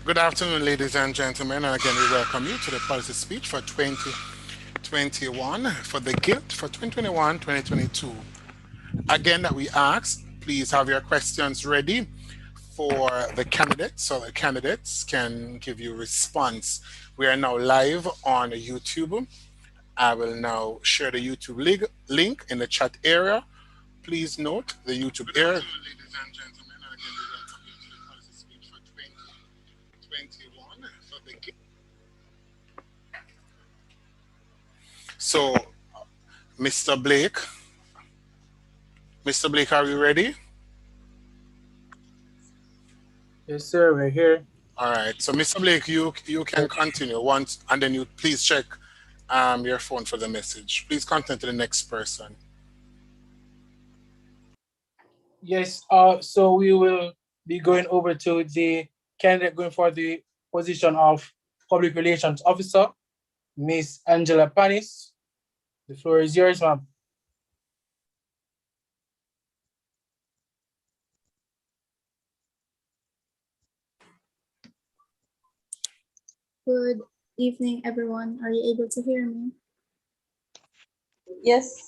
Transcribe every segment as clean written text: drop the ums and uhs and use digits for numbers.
Good afternoon, ladies and gentlemen, and again, we welcome you to the policy speech for 2021 for the GILT for 2021-2022. Again, that we ask, please have your questions ready for the candidates so the candidates can give you response. We are now live on YouTube. I will now share the YouTube link in the chat area. Please note the YouTube area. Ladies and gentlemen, and again, we welcome you to the policy speech for 2021 for the So, Mr. Blake, Mr. Blake, are you ready? Yes, sir, we're here. All right. So, Mr. Blake, you can continue once, and then you please check your phone for the message. Please continue to the next person. Yes, so we will be going over to the candidate going for the position of Public Relations Officer, Miss Angela Panis. The floor is yours, ma'am. Good evening, everyone. Are you able to hear me? Yes.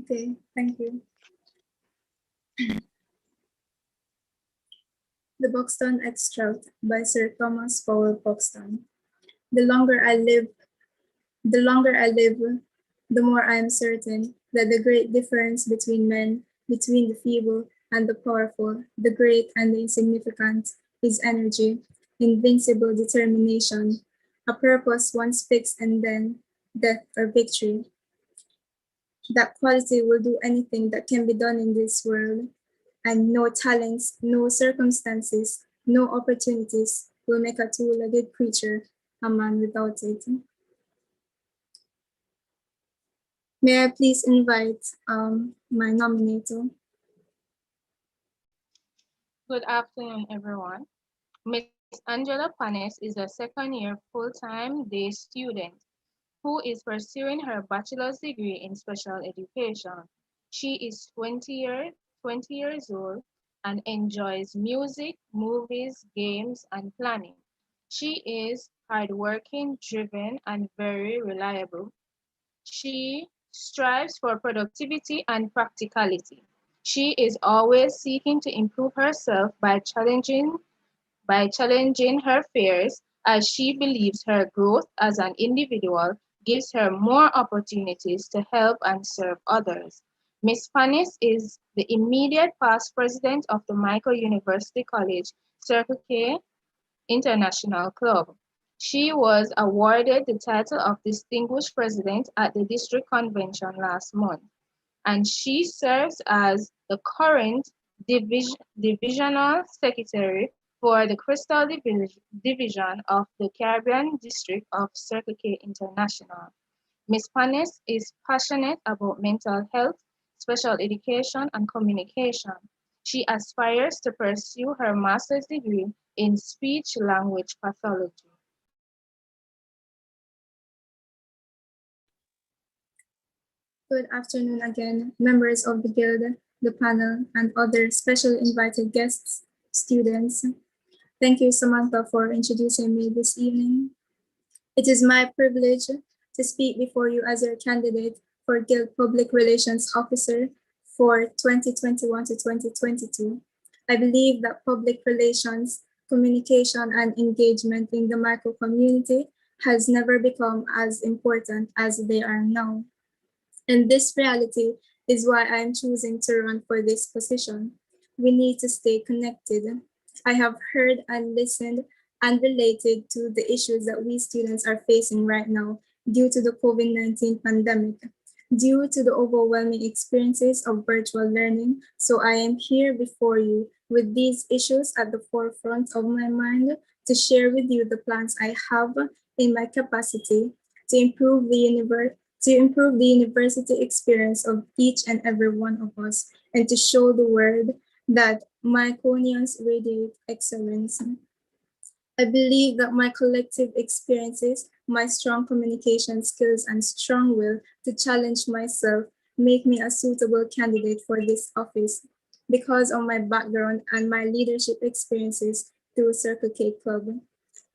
Okay, thank you. The Buxton Extract by Sir Thomas Powell Buxton. The longer I live, the more I am certain that the great difference between men, between the feeble and the powerful, the great and the insignificant, is energy, invincible determination, a purpose once fixed and then death or victory. That quality will do anything that can be done in this world, and no talents, no circumstances, no opportunities will make a two-legged creature a man without it. May I please invite my nominator? Good afternoon, everyone. Miss Angela Panes is a second-year full-time day student who is pursuing her bachelor's degree in special education. She is 20 years old and enjoys music, movies, games, and planning. She is hardworking, driven, and very reliable. She strives for productivity and practicality. She is always seeking to improve herself by challenging her fears, as she believes her growth as an individual gives her more opportunities to help and serve others. Ms. Panis is the immediate past president of the Michael University College Circle K International Club. She was awarded the title of Distinguished President at the District Convention last month, and she serves as the current Divisional Secretary for the Crystal Division of the Caribbean District of Circle K International. Ms. Panis is passionate about mental health, special education, and communication. She aspires to pursue her master's degree in speech language pathology. Good afternoon again, members of the Guild, the panel, and other special invited guests, students. Thank you, Samantha, for introducing me this evening. It is my privilege to speak before you as your candidate for Guild Public Relations Officer for 2021 to 2022. I believe that public relations, communication, and engagement in the micro community has never become as important as they are now. And this reality is why I am choosing to run for this position. We need to stay connected. I have heard and listened and related to the issues that we students are facing right now due to the COVID-19 pandemic, due to the overwhelming experiences of virtual learning. So I am here before you with these issues at the forefront of my mind to share with you the plans I have in my capacity to improve the university experience of each and every one of us, and to show the world that Myconians radiate excellence. I believe that my collective experiences, my strong communication skills, and strong will to challenge myself make me a suitable candidate for this office. because of my background and my leadership experiences through Circle K Club.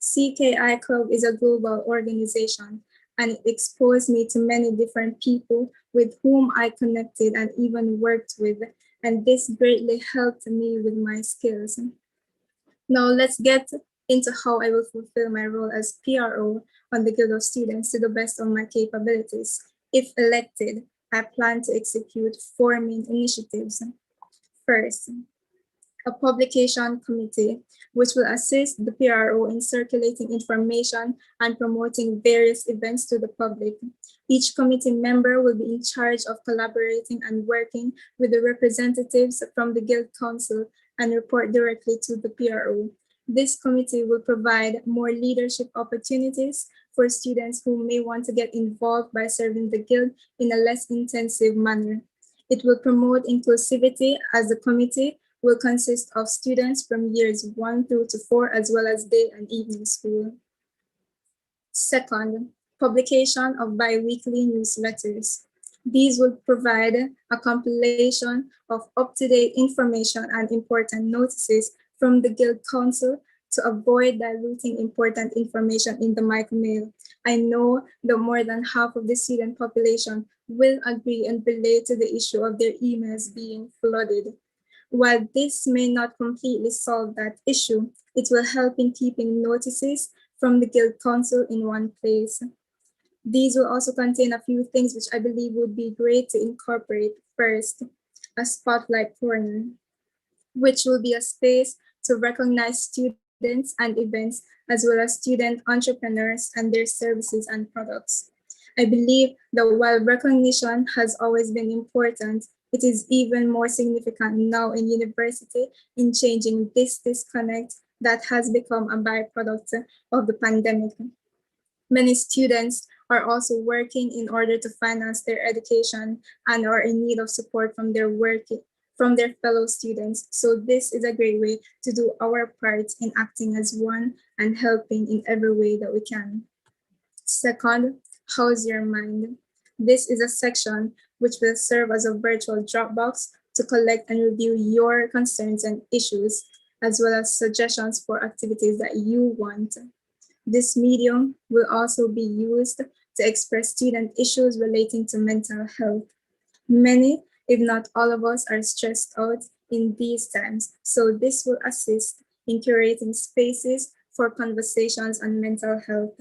CKI Club is a global organization, and it exposed me to many different people with whom I connected and even worked with, and this greatly helped me with my skills. Now let's get into how I will fulfill my role as PRO on the Guild of Students to the best of my capabilities. If elected, I plan to execute 4 main initiatives. First, a publication committee, which will assist the PRO in circulating information and promoting various events to the public. Each committee member will be in charge of collaborating and working with the representatives from the Guild Council and report directly to the PRO. This committee will provide more leadership opportunities for students who may want to get involved by serving the Guild in a less intensive manner. It will promote inclusivity as the committee will consist of students from years 1 through to 4, as well as day and evening school. Second, publication of bi-weekly newsletters. These will provide a compilation of up-to-date information and important notices from the Guild Council to avoid diluting important information in the micromail. I know that more than half of the student population will agree and relate to the issue of their emails being flooded. While this may not completely solve that issue, it will help in keeping notices from the Guild Council in one place. These will also contain a few things which I believe would be great to incorporate. First, a spotlight corner, which will be a space to recognize students and events, as well as student entrepreneurs and their services and products. I believe that while recognition has always been important, it is even more significant now in university in changing this disconnect that has become a byproduct of the pandemic. Many students are also working in order to finance their education and are in need of support from their fellow students. So this is a great way to do our part in acting as one and helping in every way that we can. Second, how's your mind? This is a section which will serve as a virtual Dropbox to collect and review your concerns and issues, as well as suggestions for activities that you want. This medium will also be used to express student issues relating to mental health. Many, if not all of us, are stressed out in these times, so this will assist in curating spaces for conversations on mental health.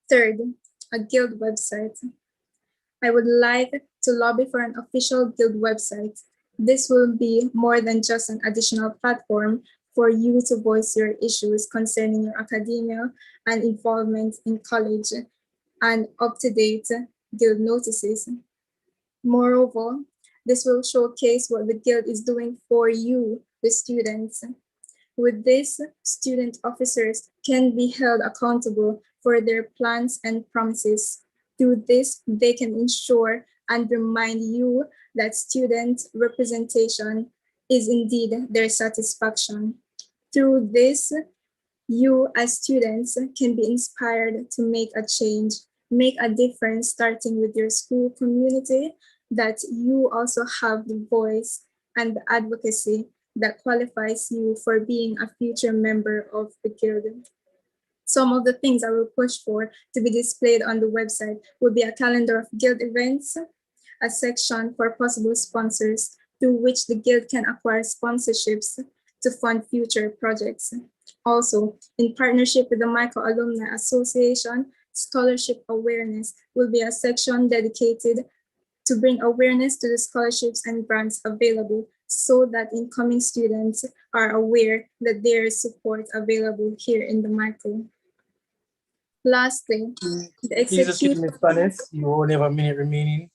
Third, a Guild website. I would like to lobby for an official Guild website. This will be more than just an additional platform for you to voice your issues concerning your academia and involvement in college and up-to-date Guild notices. Moreover, this will showcase what the Guild is doing for you, the students. With this, student officers can be held accountable for their plans and promises. Through this, they can ensure and remind you that student representation is indeed their satisfaction. Through this, you as students can be inspired to make a change, make a difference, starting with your school community, that you also have the voice and the advocacy that qualifies you for being a future member of the Guild. Some of the things I will push for to be displayed on the website would be a calendar of Guild events, a section for possible sponsors through which the Guild can acquire sponsorships to fund future projects. Also, in partnership with the Micro Alumni Association, scholarship awareness will be a section dedicated to bring awareness to the scholarships and grants available so that incoming students are aware that there is support available here in the Micro. Lastly, Please excuse me, Spanish. You only have a minute remaining.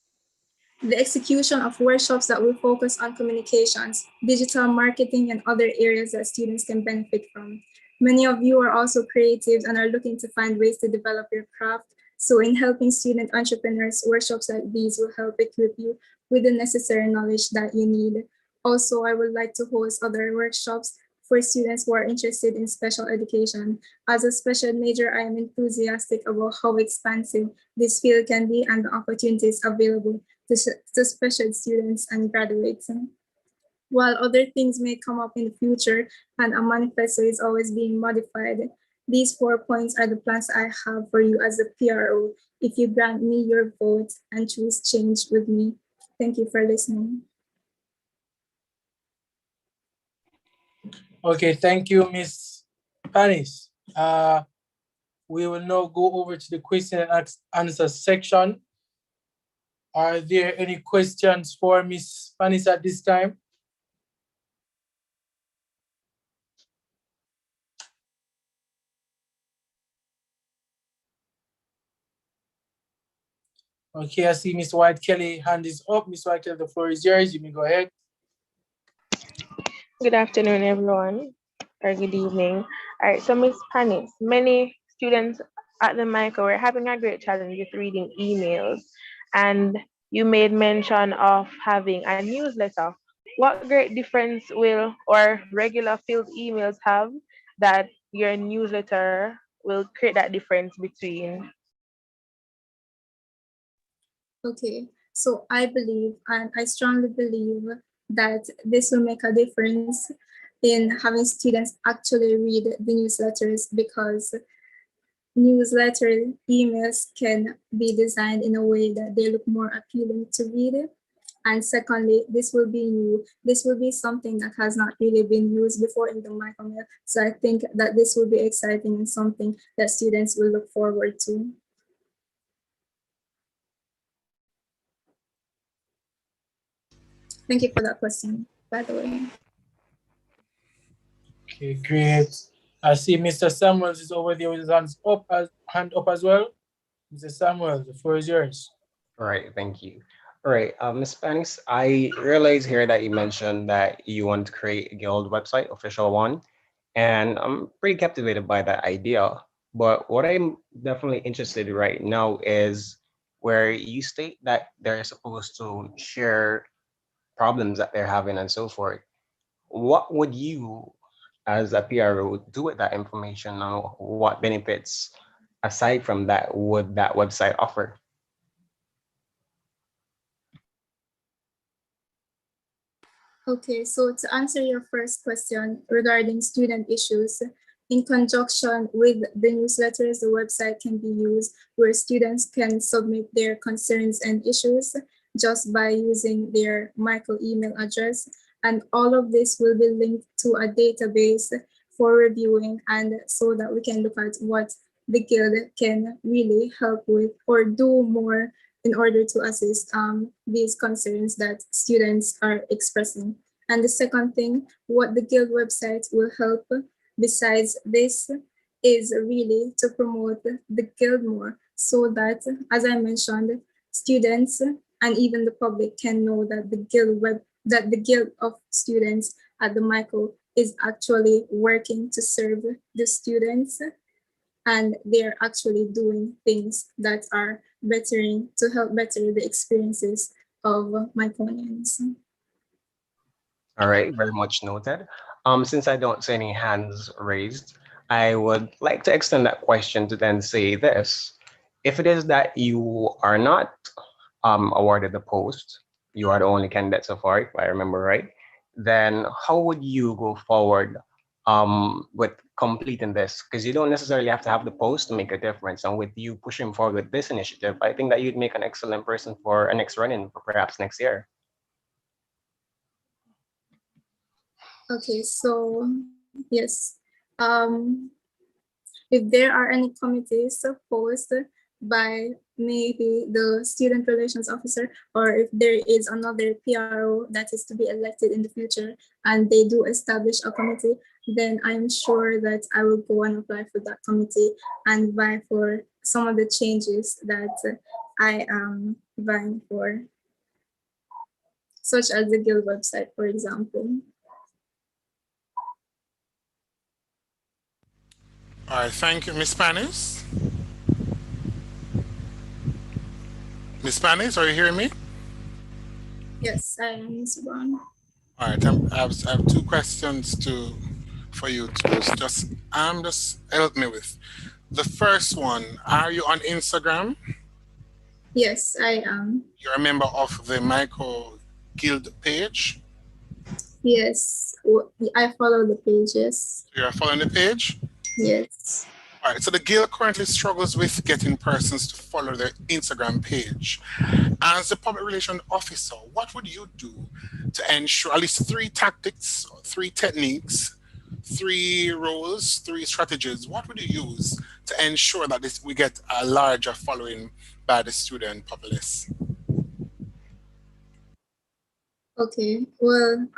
The execution of workshops that will focus on communications, digital marketing, and other areas that students can benefit from. Many of you are also creatives and are looking to find ways to develop your craft. So in helping student entrepreneurs, workshops like these will help equip you with the necessary knowledge that you need. Also, I would like to host other workshops for students who are interested in special education. As a special major, I am enthusiastic about how expansive this field can be and the opportunities available to special students and graduates. While other things may come up in the future and a manifesto is always being modified, these 4 points are the plans I have for you as a PRO if you grant me your vote and choose change with me. Thank you for listening. Okay, thank you, Ms. Panis. We will now go over to the question and answer section. Are there any questions for Ms. Panis at this time? Okay, I see Ms. White Kelly hand is up. Ms. White Kelly, the floor is yours. You may go ahead. Good afternoon, everyone, or good evening. All right, so Ms. Panis, many students at the MICO were having a great challenge with reading emails, and you made mention of having a newsletter. What great difference will or regular field emails have that your newsletter will create that difference between? Okay, so I believe and I strongly believe that this will make a difference in having students actually read the newsletters, because newsletter emails can be designed in a way that they look more appealing to read. And secondly, this will be new. This will be something that has not really been used before in the micromail. So I think that this will be exciting and something that students will look forward to. Thank you for that question, by the way. Okay, great. I see Mr. Samuels is over there with his hand up as well. Mr. Samuels, the floor is yours. All right, thank you. All right, Ms. Panis, I realize here that you mentioned that you want to create a guild website, official one, and I'm pretty captivated by that idea. But what I'm definitely interested in right now is where you state that they're supposed to share problems that they're having and so forth. What would you, as a PRO, do with that information? And what benefits, aside from that, would that website offer? Okay, so to answer your first question regarding student issues, in conjunction with the newsletters, the website can be used where students can submit their concerns and issues just by using their micro email address. And all of this will be linked to a database for reviewing, and so that we can look at what the guild can really help with or do more in order to assist these concerns that students are expressing. And the second thing, what the guild website will help besides this is really to promote the guild more, so that, as I mentioned, students and even the public can know that the guild of students at the MICO is actually working to serve the students, and they're actually doing things that are bettering to help better the experiences of Miconians. All right, very much noted. Since I don't see any hands raised, I would like to extend that question to then say this. If it is that you are not awarded the post, you are the only candidate so far, if I remember right, then how would you go forward with completing this? Because you don't necessarily have to have the post to make a difference. And with you pushing forward with this initiative, I think that you'd make an excellent person for a next run-in, perhaps next year. Okay, so yes, if there are any committees proposed by maybe the student relations officer, or if there is another PRO that is to be elected in the future and they do establish a committee, then I'm sure that I will go and apply for that committee and vie for some of the changes that I am vying for, such as the guild website, for example. All right, thank you. Ms. Panis? Ms. Panis, are you hearing me? Yes, I am, Ms. Brown. All right, I have two questions for you to just help me with. The first one, are you on Instagram? Yes, I am. You're a member of the Michael Guild page? Yes, I follow the pages. You're following the page? Yes. All right, so the Guild currently struggles with getting persons to follow their Instagram page. As a public relation officer, what would you do to ensure at least three tactics, three techniques, three roles, three strategies? What would you use to ensure that we get a larger following by the student populace? Okay. Well,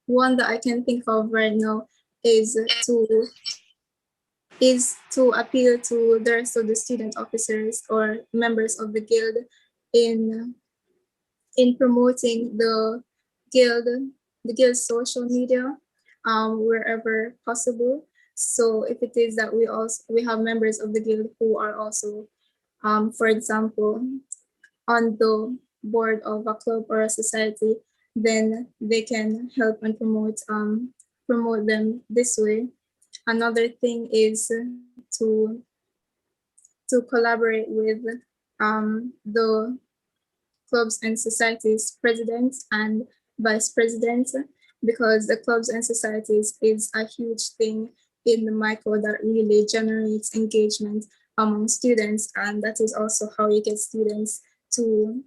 one that I can think of right now is to appeal to the rest of the student officers or members of the guild in promoting guild the guild's social media wherever possible. So if it is that we have members of the guild who are also for example on the board of a club or a society, then they can help and promote them this way. Another thing is to collaborate with the clubs and societies presidents and vice presidents, because the clubs and societies is a huge thing in the micro that really generates engagement among students, and that is also how you get students to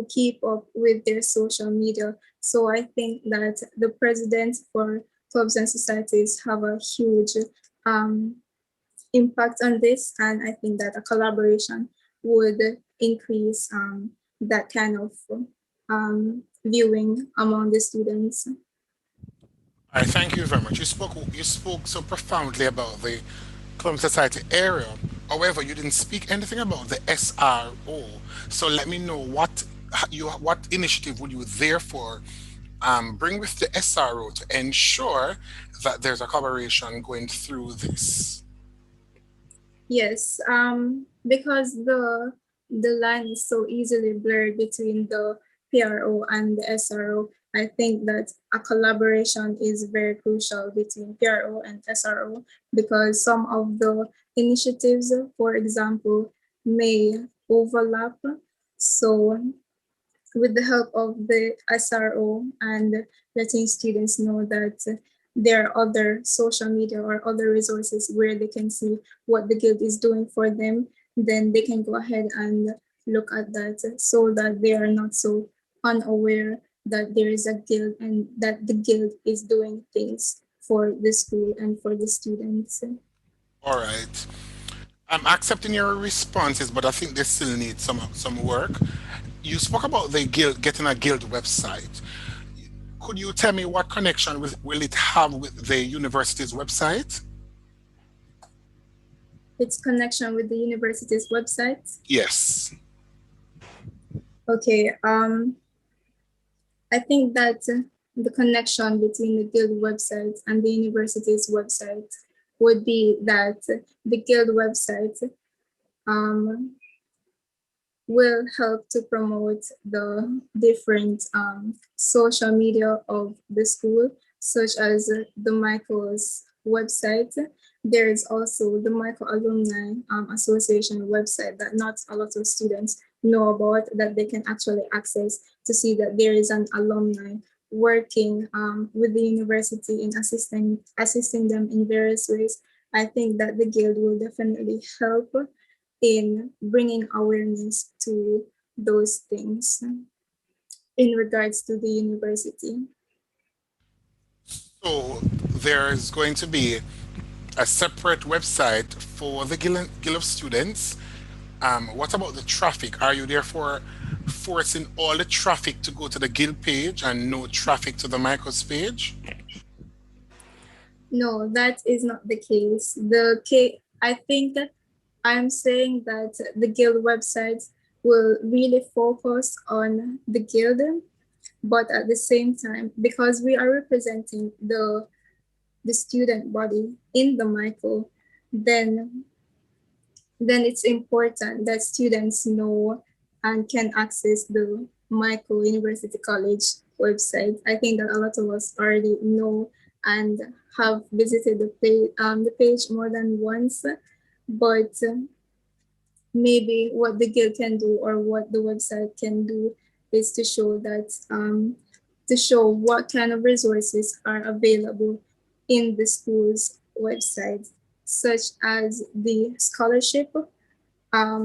keep up with their social media. So I think that the presidents for clubs and societies have a huge impact on this, and I think that a collaboration would increase that kind of viewing among the students. All right, thank you very much. You spoke so profoundly about the Club Society area. However, you didn't speak anything about the SRO. So let me know what initiative would you therefore bring with the SRO to ensure that there's a collaboration going through this. Yes, because the line is so easily blurred between the PRO and the SRO. I think that a collaboration is very crucial between PRO and SRO, because some of the initiatives, for example, may overlap. So with the help of the SRO and letting students know that there are other social media or other resources where they can see what the guild is doing for them, then they can go ahead and look at that so that they are not so unaware that there is a guild and that the guild is doing things for the school and for the students. All right. I'm accepting your responses, but I think they still need some work. You spoke about the guild getting a guild website. Could you tell me what connection will it have with the university's website? Its connection with the university's website? Yes. Okay. I think that the connection between the guild website and the university's website would be that the guild website will help to promote the different social media of the school, such as the Michael's website. There is also the Michael Alumni Association website that not a lot of students know about, that they can actually access to see that there is an alumni working with the university in assisting them in various ways. I think that the guild will definitely help in bringing awareness to those things in regards to the university. So there's going to be a separate website for the Guild of Students. What about the traffic? Are you therefore forcing all the traffic to go to the Guild page and no traffic to the Michael's page? No, that is not the case. I think that I'm saying that the Guild website will really focus on the Guild, but at the same time, because we are representing the student body in the Michael, then it's important that students know and can access the Michael University College website. I think that a lot of us already know and have visited the page more than once, but maybe what the guild can do or what the website can do is to show that to show what kind of resources are available in the school's website, such as the scholarship. I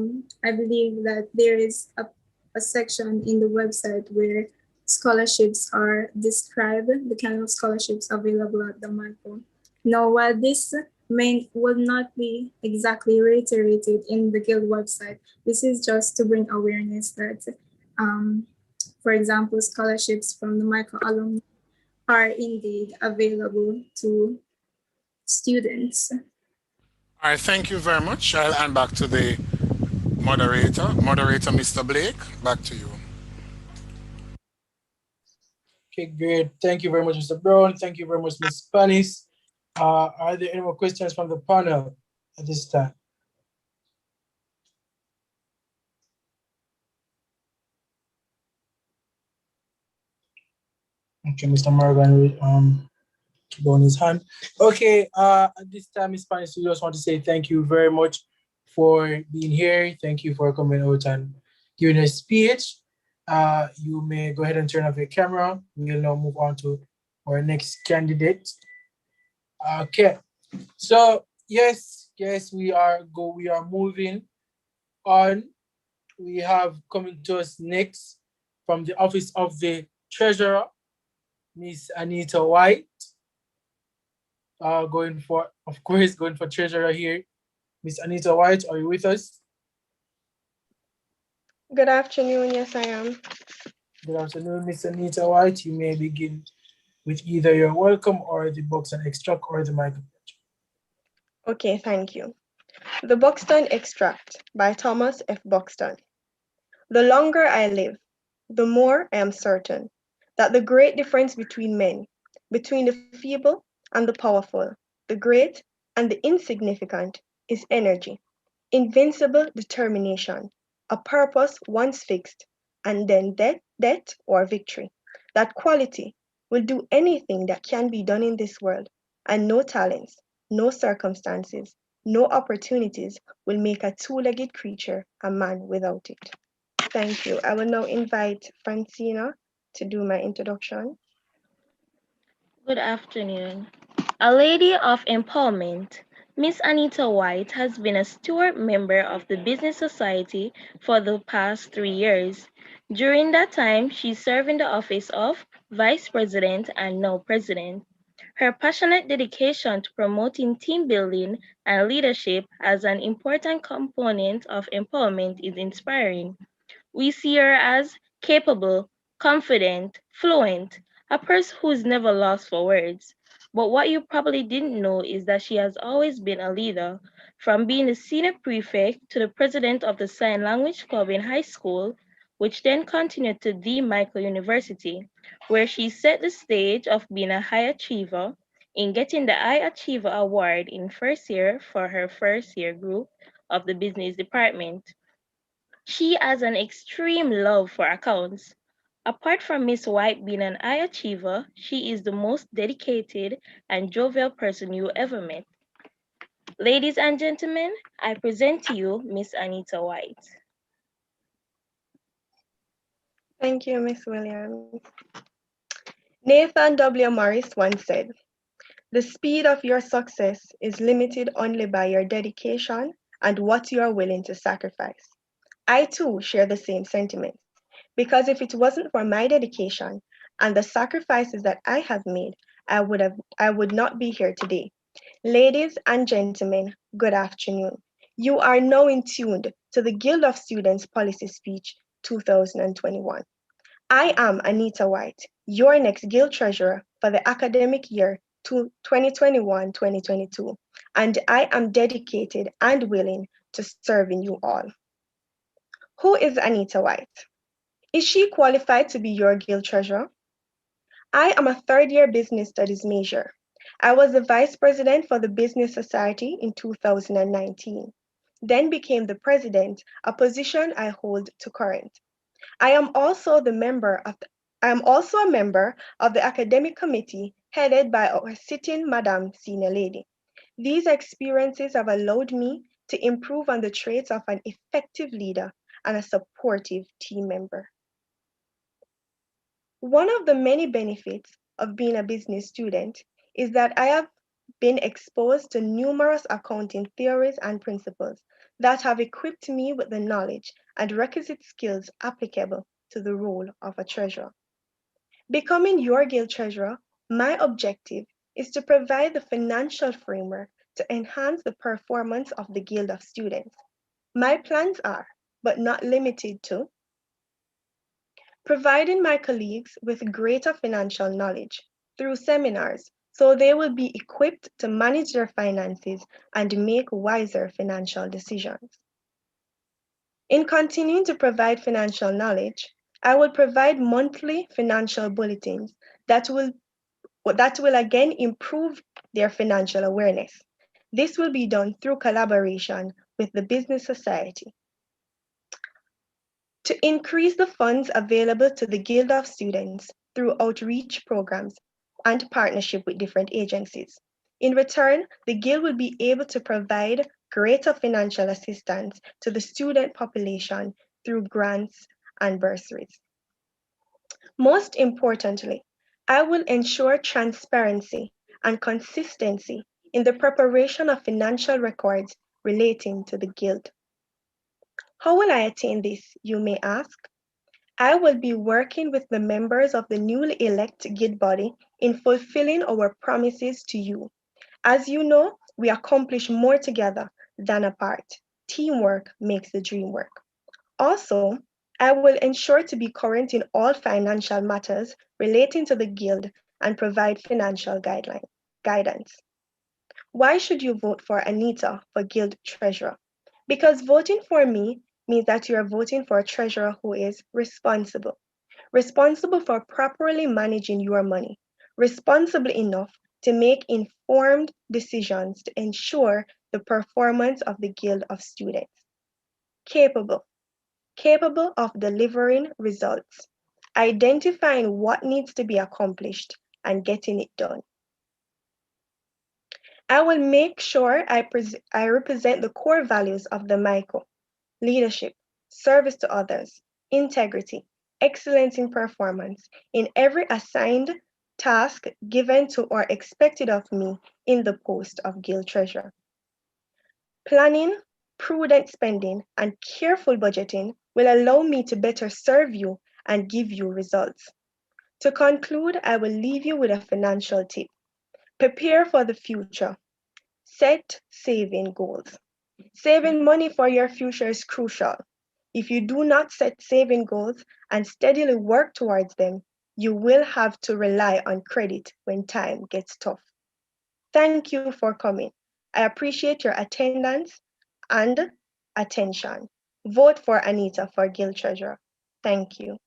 believe that there is a section in the website where scholarships are described, the kind of scholarships available at the MICO. Now, while this will not be exactly reiterated in the Guild website, this is just to bring awareness that, for example, scholarships from the MICO alumni are indeed available to students. All right, thank you very much. I'll hand back to the moderator. Moderator, Mr. Blake, back to you. Okay, great. Thank you very much, Mr. Brown. Thank you very much, Ms. Panis. Are there any more questions from the panel at this time? Okay, Mr. Morgan, keep on his hand. Okay, at this time, Ms. Panis, we just want to say thank you very much for being here. Thank you for coming out and giving a speech. You may go ahead and turn off your camera. We'll now move on to our next candidate. Okay, so yes, we are moving on. We have coming to us next from the Office of the Treasurer, Miss Anita White. Going for Treasurer here. Miss Anita White, are you with us? Good afternoon. Yes, I am. Good afternoon, Miss Anita White. You may begin with either your welcome or the Buxton extract or the microphone. Okay, thank you. The Buxton Extract by Thomas F. Buxton. The longer I live, the more I am certain that the great difference between men, between the feeble and the powerful, the great and the insignificant, is energy, invincible determination, a purpose once fixed, and then death or victory. That quality will do anything that can be done in this world, and no talents, no circumstances, no opportunities will make a two-legged creature a man without it. Thank you. I will now invite Francina to do my introduction. Good afternoon. A lady of empowerment, Miss Anita White has been a steward member of the Business Society for the past 3 years. During that time, she served in the office of Vice President and now President. Her passionate dedication to promoting team building and leadership as an important component of empowerment is inspiring. We see her as capable, confident, fluent, a person who's never lost for words. But what you probably didn't know is that she has always been a leader, from being the senior prefect to the president of the Sign Language Club in high school, which then continued to the Michael University, where she set the stage of being a high achiever in getting the High Achiever Award in first year for her first year group of the business department. She has an extreme love for accounts. Apart from Miss White being an high achiever, she is the most dedicated and jovial person you ever met. Ladies and gentlemen, I present to you Miss Anita White. Thank you, Miss Williams. Nathan W. Morris once said, "The speed of your success is limited only by your dedication and what you are willing to sacrifice." I too share the same sentiments, because if it wasn't for my dedication and the sacrifices that I have made, I would not be here today. Ladies and gentlemen, good afternoon. You are now in tuned to the Guild of Students Policy Speech 2021. I am Anita White, your next Guild Treasurer for the academic year 2021-2022, and I am dedicated and willing to serving you all. Who is Anita White? Is she qualified to be your Guild Treasurer? I am a third-year business studies major. I was the vice president for the Business Society in 2019, then became the president, a position I hold to current. I am also a member of the academic committee headed by our sitting Madam Senior Lady. These experiences have allowed me to improve on the traits of an effective leader and a supportive team member. One of the many benefits of being a business student is that I have been exposed to numerous accounting theories and principles that have equipped me with the knowledge and requisite skills applicable to the role of a treasurer. Becoming your guild treasurer, my objective is to provide the financial framework to enhance the performance of the Guild of Students. My plans are, but not limited to, providing my colleagues with greater financial knowledge through seminars so they will be equipped to manage their finances and make wiser financial decisions. In continuing to provide financial knowledge, I will provide monthly financial bulletins that will again improve their financial awareness. This will be done through collaboration with the business society. To increase the funds available to the Guild of Students through outreach programs and partnership with different agencies. In return, the Guild will be able to provide greater financial assistance to the student population through grants and bursaries. Most importantly, I will ensure transparency and consistency in the preparation of financial records relating to the Guild. How will I attain this, you may ask? I will be working with the members of the newly elected Guild body in fulfilling our promises to you. As you know, we accomplish more together than apart. Teamwork makes the dream work. Also, I will ensure to be current in all financial matters relating to the Guild and provide financial guidance. Why should you vote for Anita for Guild Treasurer? Because voting for me means that you are voting for a treasurer who is responsible for properly managing your money, responsible enough to make informed decisions to ensure the performance of the Guild of Students, capable of delivering results, identifying what needs to be accomplished, and getting it done. I will make sure I represent the core values of the MICO: leadership, service to others, integrity, excellence in performance in every assigned task given to or expected of me in the post of Guild Treasurer. Planning, prudent spending, and careful budgeting will allow me to better serve you and give you results. To conclude, I will leave you with a financial tip. Prepare for the future. Set saving goals. Saving money for your future is crucial. If you do not set saving goals and steadily work towards them, you will have to rely on credit when time gets tough. Thank you for coming. I appreciate your attendance and attention. Vote for Anita for Guild Treasurer. Thank you.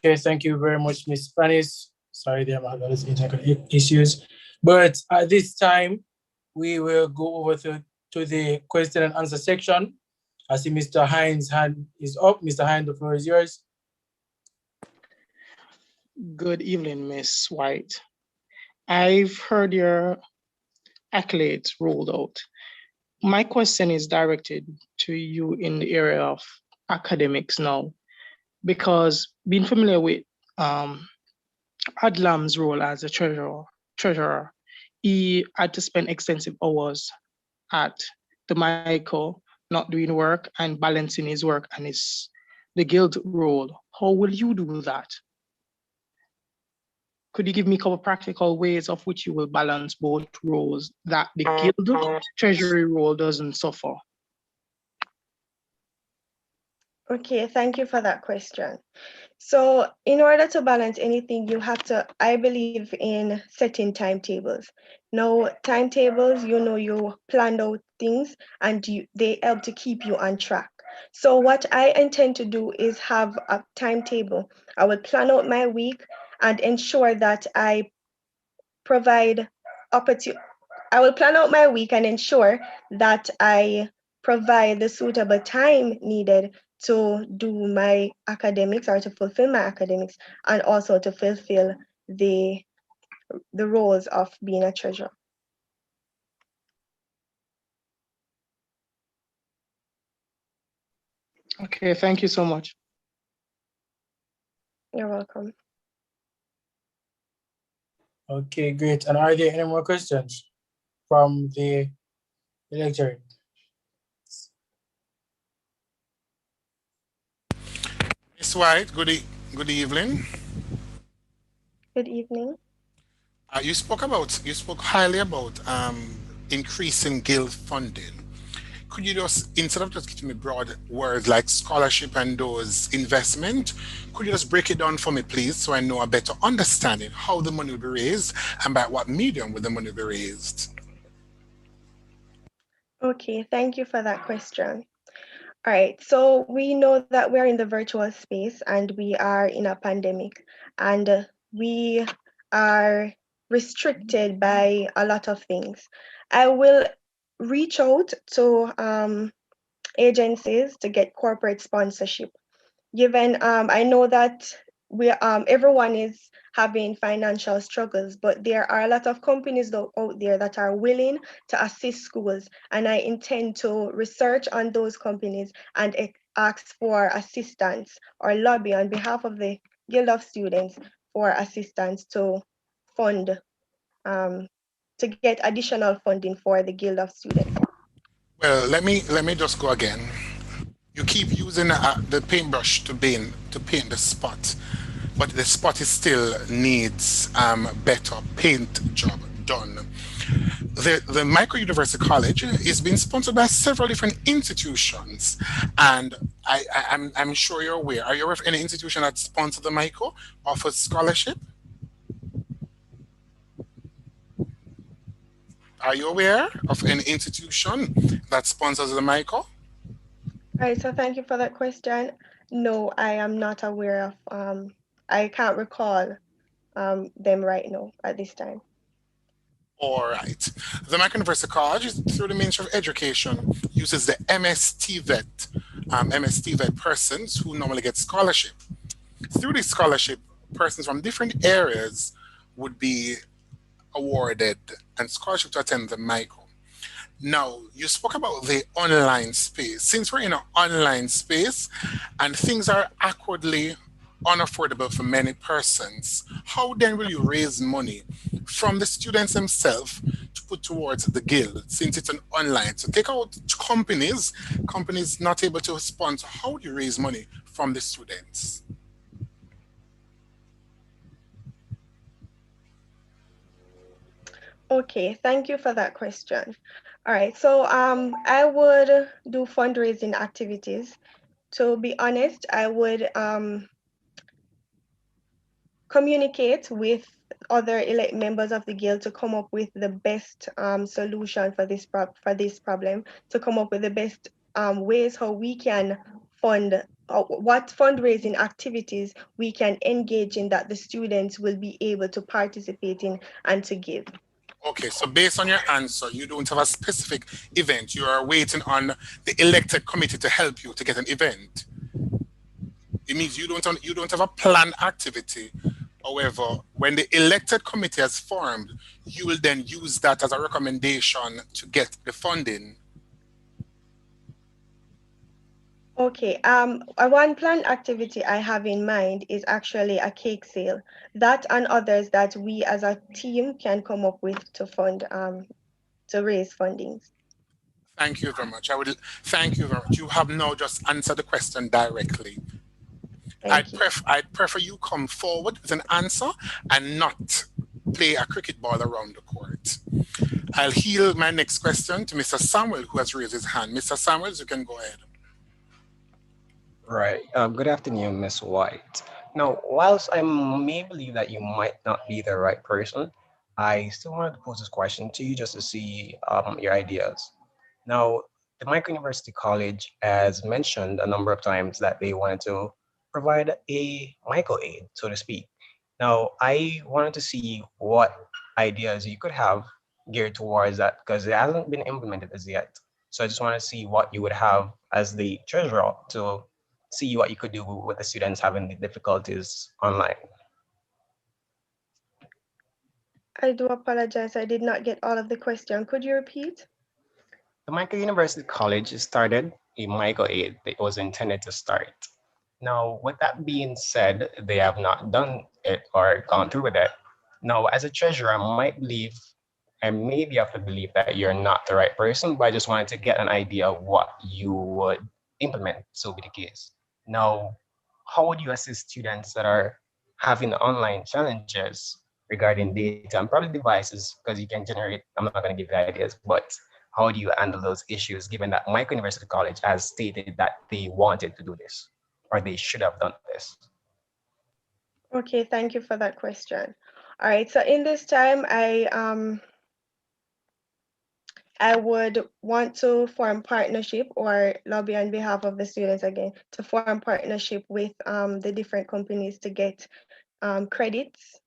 Okay, thank you very much, Ms. Panis. Sorry, there are those technical issues. But at this time, we will go over to the question and answer section. I see Mr. Hines' hand is up. Mr. Hines, the floor is yours. Good evening, Miss White. I've heard your accolades rolled out. My question is directed to you in the area of academics now, because being familiar with Adlam's role as a treasurer, he had to spend extensive hours at the MICO, not doing work and balancing his work and the guild role. How will you do that? Could you give me a couple of practical ways of which you will balance both roles that the guild treasury role doesn't suffer? Okay, thank you for that question. So in order to balance anything, you have to, I believe in setting timetables. Now, timetables, you planned out things and they help to keep you on track. So what I intend to do is have a timetable. I will plan out my week and ensure that I provide opportunity. I will plan out my week and ensure that I provide the suitable time needed to do my academics or to fulfill my academics, and also to fulfill the roles of being a treasurer. Okay, thank you so much. You're welcome. Okay, great. And are there any more questions from the electorate? Ms. White, good evening. Good evening. You spoke highly about increasing guild funding. Could you just, instead of just giving me broad words like scholarship and those investment, could you just break it down for me, please, so I know a better understanding how the money will be raised and by what medium will the money be raised? Okay, thank you for that question. All right, so we know that we're in the virtual space and we are in a pandemic, and we are restricted by a lot of things. I will reach out to agencies to get corporate sponsorship. Given I know that everyone is having financial struggles, but there are a lot of companies out there that are willing to assist schools, and I intend to research on those companies and ask for assistance or lobby on behalf of the Guild of Students for assistance to fund to get additional funding for the Guild of Students. Well, let me just go again. You keep using the paintbrush to paint the spot, but the spot is still needs better paint job done. The Micro University College is being sponsored by several different institutions, and I'm sure you're aware. Are you aware of any institution that sponsors the Micro, offers scholarship? Are you aware of any institution that sponsors the Micro? All right, so thank you for that question. No, I am not aware of, I can't recall them right now at this time. All right. The Micro University College, through the Ministry of Education, uses the MSTVET persons who normally get scholarship. Through this scholarship, persons from different areas would be awarded and scholarship to attend the Micro. Now, you spoke about the online space. Since we're in an online space and things are awkwardly unaffordable for many persons, how then will you raise money from the students themselves to put towards the guild, since it's an online? So take out companies not able to sponsor. How do you raise money from the students? Okay, thank you for that question. All right, so I would do fundraising activities. To be honest, I would communicate with other elect members of the guild to come up with the best solution for this problem, to come up with the best ways how we can fund, what fundraising activities we can engage in that the students will be able to participate in and to give. Okay, so based on your answer, you don't have a specific event. You are waiting on the elected committee to help you to get an event. It means you don't have a planned activity. However, when the elected committee has formed, you will then use that as a recommendation to get the funding. Okay, one planned activity I have in mind is actually a cake sale. That and others that we as a team can come up with to fund, to raise fundings. Thank you very much. Thank you very much. You have now just answered the question directly. I'd prefer you come forward with an answer and not play a cricket ball around the court. I'll yield my next question to Mr. Samuel, who has raised his hand. Mr. Samuels, you can go ahead. Right. Good afternoon, Ms. White. Now, whilst I may believe that you might not be the right person, I still wanted to pose this question to you just to see your ideas. Now, the Micro University College has mentioned a number of times that they wanted to provide a micro aid, so to speak. Now, I wanted to see what ideas you could have geared towards that, because it hasn't been implemented as yet. So I just want to see what you would have as the treasurer to see what you could do with the students having the difficulties online. I do apologize. I did not get all of the question. Could you repeat? The Michael University College started a Michael Aid that was intended to start. Now, with that being said, they have not done it or gone through with it. Now, as a treasurer, I might believe, and maybe have to believe that you're not the right person, but I just wanted to get an idea of what you would implement, so be the case. Now, how would you assist students that are having online challenges regarding data and probably devices, because you can generate, I'm not going to give you ideas, but how do you handle those issues given that Micro University College has stated that they wanted to do this or they should have done this? Okay, thank you for that question. All right, so in this time, I would want to form partnership or lobby on behalf of the students again to form partnership with the different companies to get credits,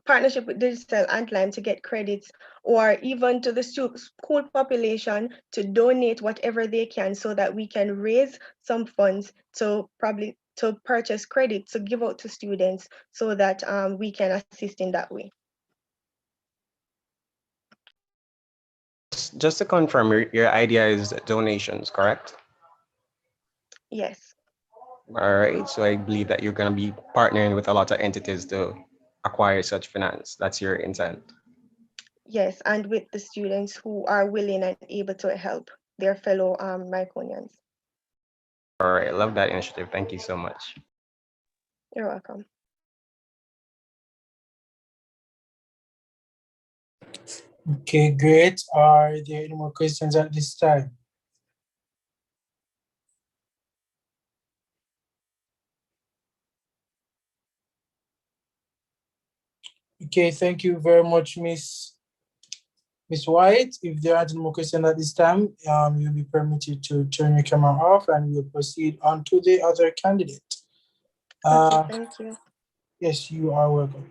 partnership with Digital and Lime to get credits, or even to the school population to donate whatever they can so that we can raise some funds to probably to purchase credit to give out to students so that we can assist in that way. Just to confirm, your idea is donations, correct? Yes. All right, so I believe that you're going to be partnering with a lot of entities to acquire such finance. That's your intent. Yes, and with the students who are willing and able to help their fellow Myconians. All right, love that initiative. Thank you so much. You're welcome. Okay, great. Are there any more questions at this time? Okay, thank you very much, Miss White. If there aren't any more questions at this time, you'll be permitted to turn your camera off and we'll proceed on to the other candidate. Okay, thank you. Yes, you are welcome.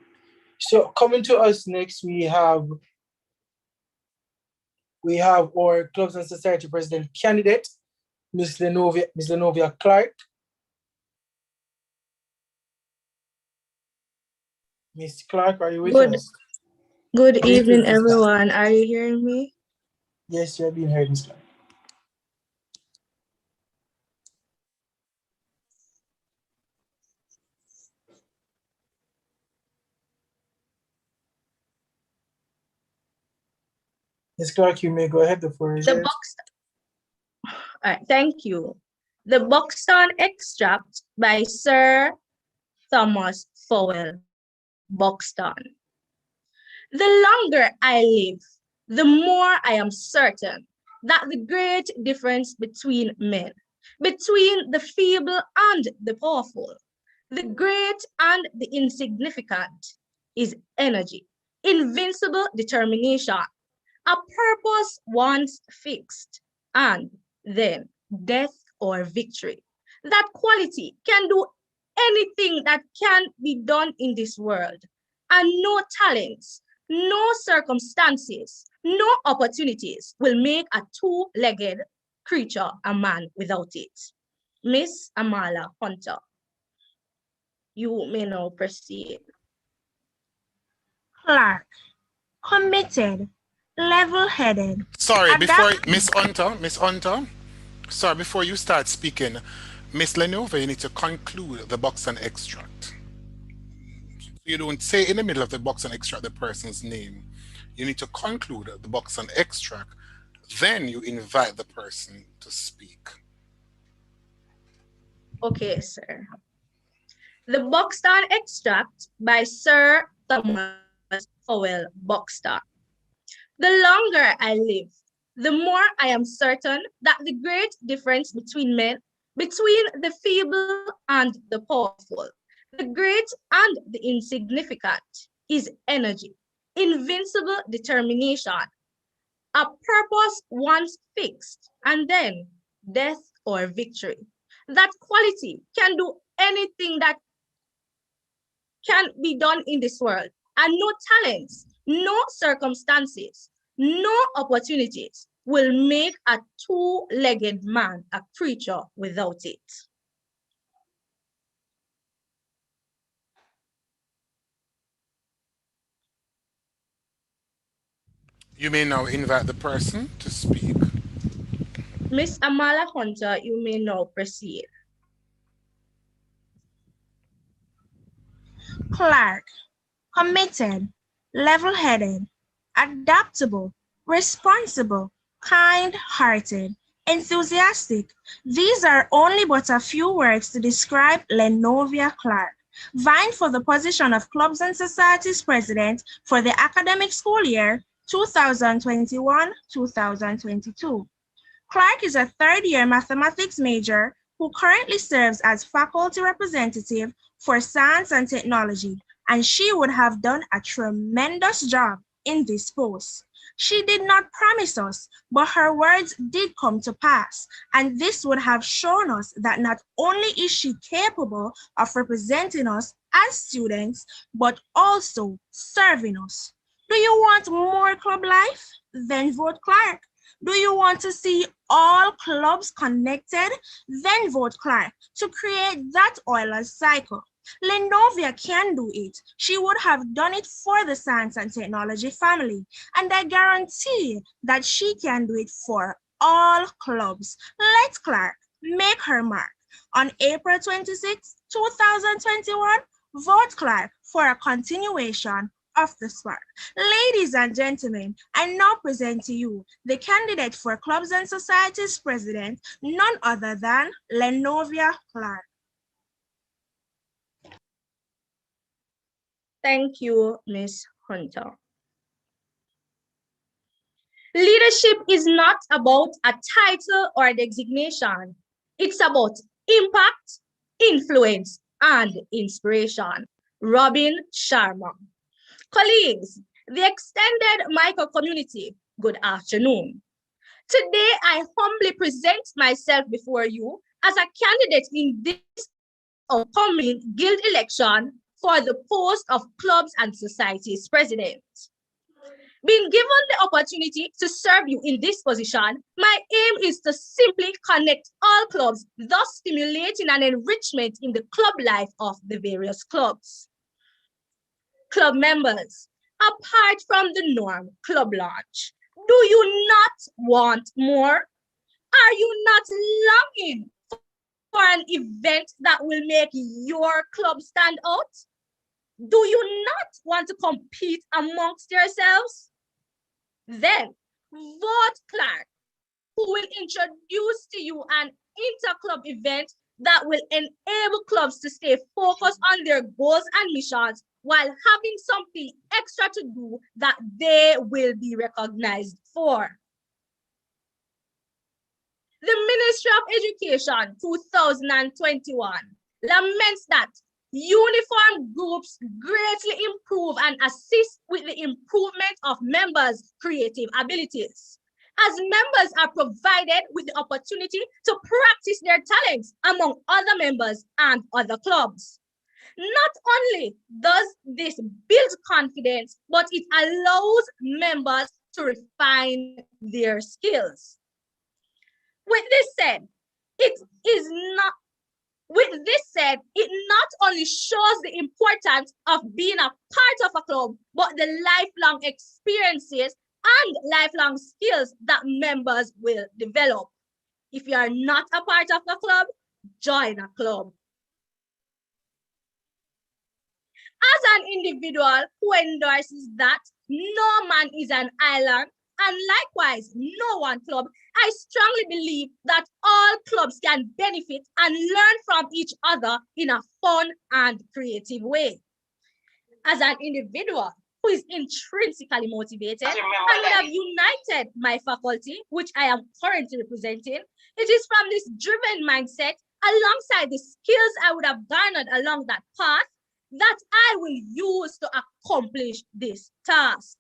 So coming to us next, we have our Clubs and Society President candidate, Ms. Lenovia Clark. Ms. Clark, are you with us? Good evening, everyone. Are you hearing me? Yes, you're being heard, Ms. Clark. Ms. Clark, you may go ahead. The floor is yours. All right, thank you. The Buxton Extract by Sir Thomas Fowell Buxton. The longer I live, the more I am certain that the great difference between men, between the feeble and the powerful, the great and the insignificant, is energy, invincible determination, a purpose once fixed, and then death or victory. That quality can do anything that can be done in this world, and no talents, no circumstances, no opportunities will make a two-legged creature a man without it. Miss Amala Hunter, you may now proceed. Clark, committed, level-headed. Sorry, before Miss Hunter, sorry, before you start speaking, Miss Lenova, you need to conclude the Buxton Extract. You don't say in the middle of the Buxton Extract the person's name. You need to conclude the Buxton Extract, then you invite the person to speak. Okay, sir. The Buxton Extract by Sir Thomas Fowell Buxton. The longer I live, the more I am certain that the great difference between men, between the feeble and the powerful, the great and the insignificant, is energy, invincible determination, a purpose once fixed, and then death or victory. That quality can do anything that can be done in this world, and no talents, No circumstances, no opportunities will make a two-legged man a creature without it. You may now invite the person to speak. Miss Amala Hunter, you may now proceed. Clark, committed, level-headed, adaptable, responsible, kind-hearted, enthusiastic. These are only but a few words to describe Lenovia Clark, vying for the position of Clubs and Societies President for the academic school year 2021-2022. Clark is a third-year mathematics major who currently serves as faculty representative for science and technology, and she would have done a tremendous job in this post. She did not promise us, but her words did come to pass, and this would have shown us that not only is she capable of representing us as students, but also serving us. Do you want more club life? Then vote Clark. Do you want to see all clubs connected? Then vote Clark to create that Oilers cycle. Lenovia can do it. She would have done it for the science and technology family, and I guarantee that she can do it for all clubs. Let Clark make her mark. On April 26, 2021, vote Clark for a continuation of the spark. Ladies and gentlemen, I now present to you the candidate for Clubs and Societies President, none other than Lenovia Clark. Thank you, Ms. Hunter. Leadership is not about a title or a designation. It's about impact, influence, and inspiration. Robin Sharma. Colleagues, the extended micro community, good afternoon. Today, I humbly present myself before you as a candidate in this upcoming guild election for the post of Clubs and Societies President. Being given the opportunity to serve you in this position, my aim is to simply connect all clubs, thus stimulating an enrichment in the club life of the various clubs. Club members, apart from the norm club launch, do you not want more? Are you not longing for an event that will make your club stand out? Do you not want to compete amongst yourselves? Then vote Clark, who will introduce to you an inter-club event that will enable clubs to stay focused on their goals and missions while having something extra to do that they will be recognized for. The Ministry of Education 2021 laments that uniform groups greatly improve and assist with the improvement of members' creative abilities, as members are provided with the opportunity to practice their talents among other members and other clubs. Not only does this build confidence, but it allows members to refine their skills. With this said, it not only shows the importance of being a part of a club, but the lifelong experiences and lifelong skills that members will develop. If you are not a part of a club, join a club. As an individual who endorses that no man is an island, and likewise no one club, I strongly believe that all clubs can benefit and learn from each other in a fun and creative way. As an individual who is intrinsically motivated and would have united my faculty, which I am currently representing, it is from this driven mindset, alongside the skills I would have garnered along that path, that I will use to accomplish this task.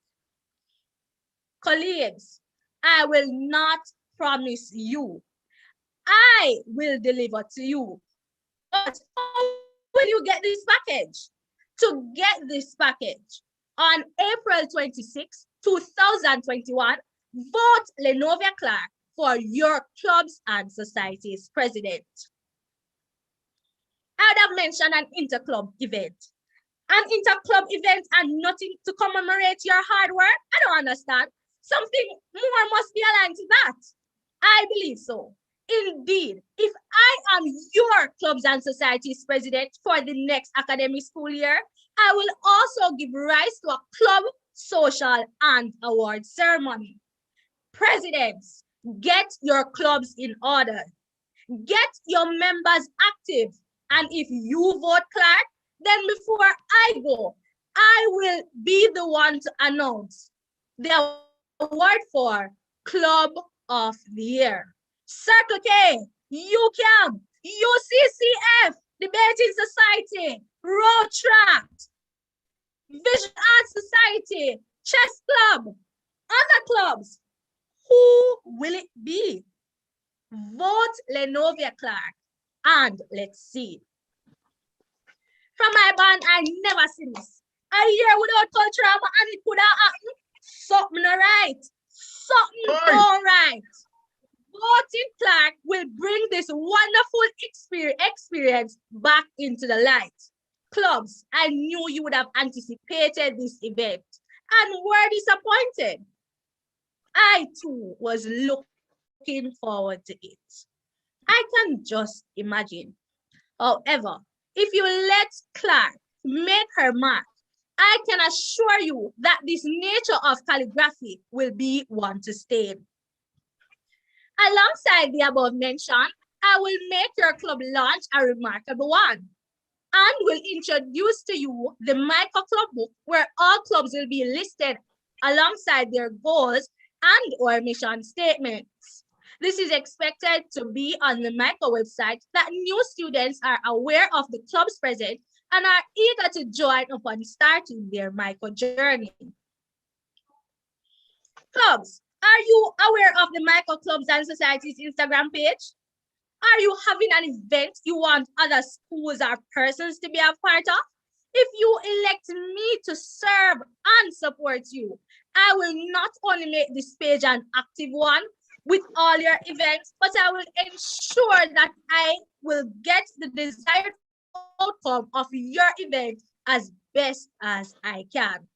Colleagues, I will not promise you. I will deliver to you. But how will you get this package? To get this package, On April 26, 2021, vote Lenovia Clark for your clubs and societies president. I would have mentioned an interclub event. An interclub event and nothing to commemorate your hard work? I don't understand. Something more must be aligned to that. I believe so. Indeed, if I am your clubs and societies president for the next academic school year, I will also give rise to a club, social, and award ceremony. Presidents, get your clubs in order. Get your members active. And if you vote Clark, then before I go, I will be the one to announce the award for Club of the Year. Circle K, UCAM, UCCF, Debating Society, Road Track, Vision Arts Society, Chess Club, other clubs. Who will it be? Vote Lenovia Clark and let's see. From my band, I never seen this. A year without culture and it could have happened. Something right. Something all right. Voting Clark will bring this wonderful experience back into the light. Clubs, I knew you would have anticipated this event and were disappointed. I too was looking forward to it. I can just imagine. However, if you let Clark make her mark, I can assure you that this nature of calligraphy will be one to stay. Alongside the above mentioned, I will make your club launch a remarkable one and will introduce to you the Micro Club book where all clubs will be listed alongside their goals and or mission statements. This is expected to be on the Micro website that new students are aware of the clubs present and are eager to join upon starting their Micro journey. Clubs, are you aware of the Micro Clubs and Societies Instagram page? Are you having an event you want other schools or persons to be a part of? If you elect me to serve and support you, I will not only make this page an active one with all your events, but I will ensure that I will get the desired outcome of your event as best as I can.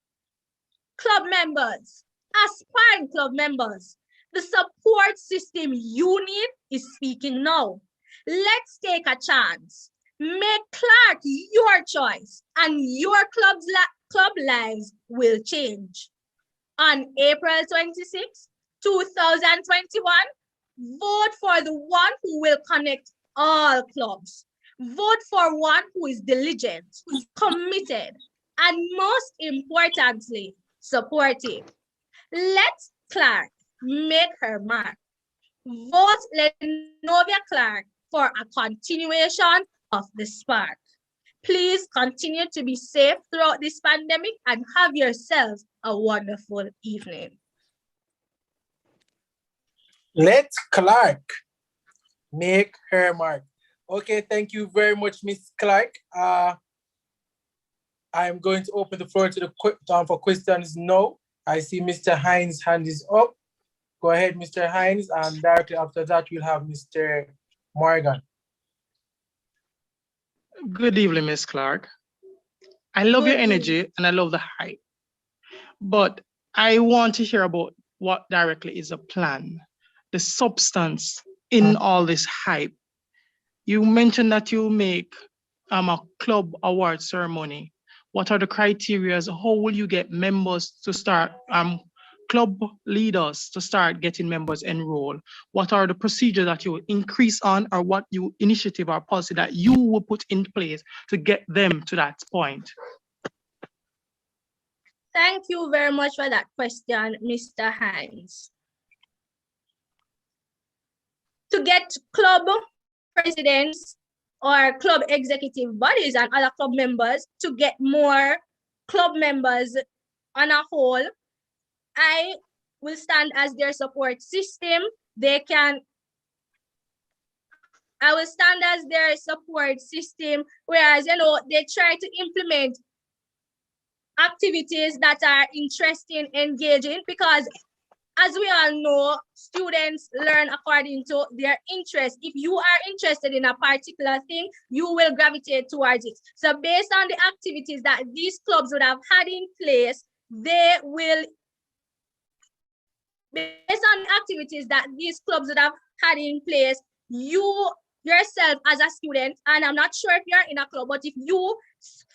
Club members, aspiring club members, the support system you need is speaking now. Let's take a chance. Make Clark your choice and your club lives will change. On April 26, 2021, vote for the one who will connect all clubs. Vote for one who is diligent, committed, and most importantly, supportive. Let Clark make her mark. Vote Lenovia Clark for a continuation of the spark. Please continue to be safe throughout this pandemic and have yourselves a wonderful evening. Let Clark make her mark. Okay, thank you very much, Miss Clark. I'm going to open the floor to the for questions now. I see Mr. Hines' hand is up. Go ahead, Mr. Hines, and directly after that, we'll have Mr. Morgan. Good evening, Miss Clark. I love your energy and I love the hype, but I want to hear about what directly is a plan, the substance in all this hype. You mentioned that you make a club award ceremony. What are the criteria? How will you get members to start, club leaders to start getting members enrolled? What are the procedures that you will increase on, or what you initiative or policy that you will put in place to get them to that point? Thank you very much for that question, Mr. Hines. To get club presidents or club executive bodies and other club members to get more club members on a whole, I will stand as their support system. I will stand as their support system, whereas, they try to implement activities that are interesting, engaging, because as we all know, students learn according to their interest. If you are interested in a particular thing, you will gravitate towards it. So based on the activities that these clubs would have had in place, they will, based on the activities that these clubs would have had in place, you yourself as a student, and I'm not sure if you're in a club, but if you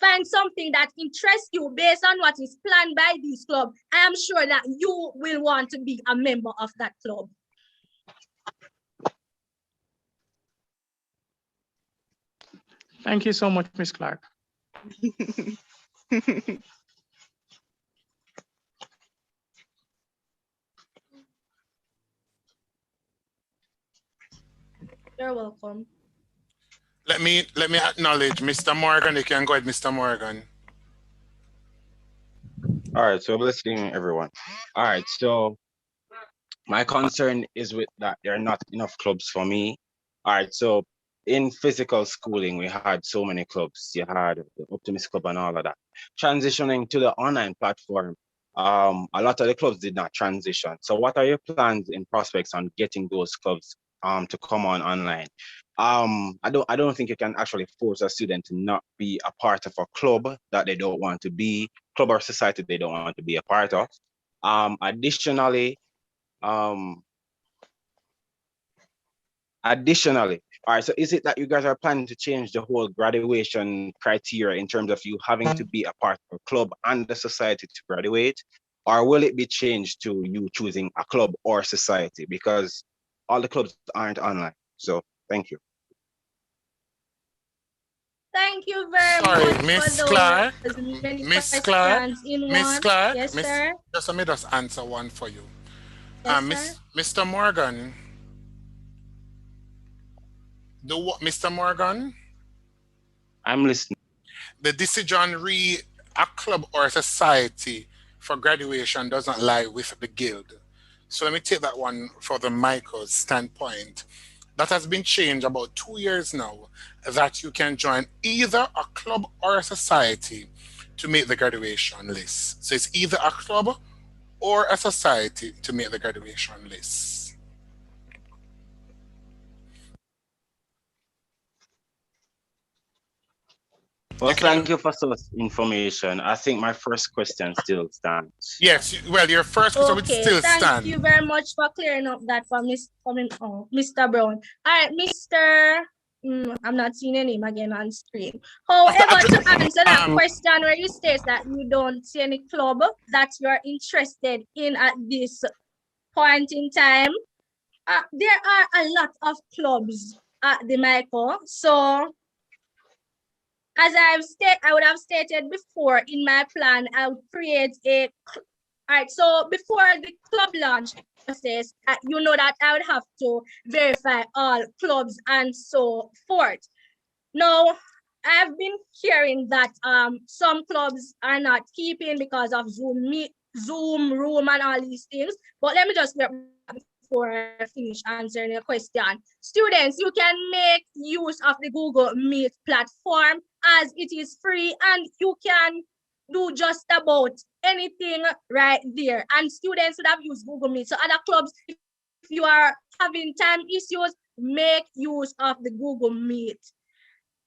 find something that interests you based on what is planned by this club, I am sure that you will want to be a member of that club. Thank you so much, Ms. Clark. You're welcome. Let me acknowledge Mr. Morgan. You can go ahead, Mr. Morgan. All right, so listening, everyone. All right, so my concern is with that there are not enough clubs for me. All right, so in physical schooling, we had so many clubs. You had the Optimist Club and all of that. Transitioning to the online platform, a lot of the clubs did not transition. So what are your plans in prospects on getting those clubs to come on online? I don't think you can actually force a student to not be a part of a club that they don't want to be, club or society they don't want to be a part of. Additionally, all right, so is it that you guys are planning to change the whole graduation criteria in terms of you having to be a part of a club and the society to graduate? Or will it be changed to you choosing a club or society? Because all the clubs aren't online. So thank you. Thank you very Sorry, much. Miss for Clark. those many Miss Clark. questions in Miss one. Clark. Yes, sir. Just let me just answer one for you. Yes, sir. Mr. Morgan. Mr. Morgan? I'm listening. The decision a club or a society for graduation doesn't lie with the guild. So let me take that one for the Michael's standpoint. That has been changed about 2 years now, that you can join either a club or a society to make the graduation list. So it's either a club or a society to make the graduation list. Well, thank you for such information. I think my first question still stands. Yes, well, your first question would still stand. Thank you very much for clearing up that for Mr. Brown. All right, Mr. I'm not seeing your name again on screen. However, to answer that question where you state that you don't see any club that you're interested in at this point in time, there are a lot of clubs at the Michael. So as I would have stated before in my plan, I would create all right, so before the club launch process, you know that I would have to verify all clubs and so forth. Now, I've been hearing that some clubs are not keeping because of Zoom room and all these things, but let me just get before I finish answering your question. Students, you can make use of the Google Meet platform as it is free and you can do just about anything right there. And students would have used Google Meet. So other clubs, if you are having time issues, make use of the Google Meet.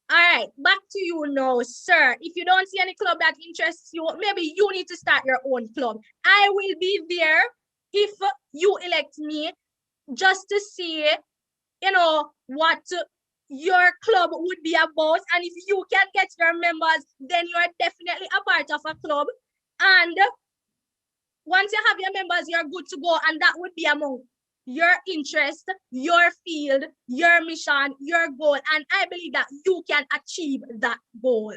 All right, back to you now, sir. If you don't see any club that interests you, maybe you need to start your own club. I will be there if you elect me just to see, what your club would be about. And if you can get your members, then you are definitely a part of a club. And once you have your members, you're good to go. And that would be among your interest, your field, your mission, your goal. And I believe that you can achieve that goal.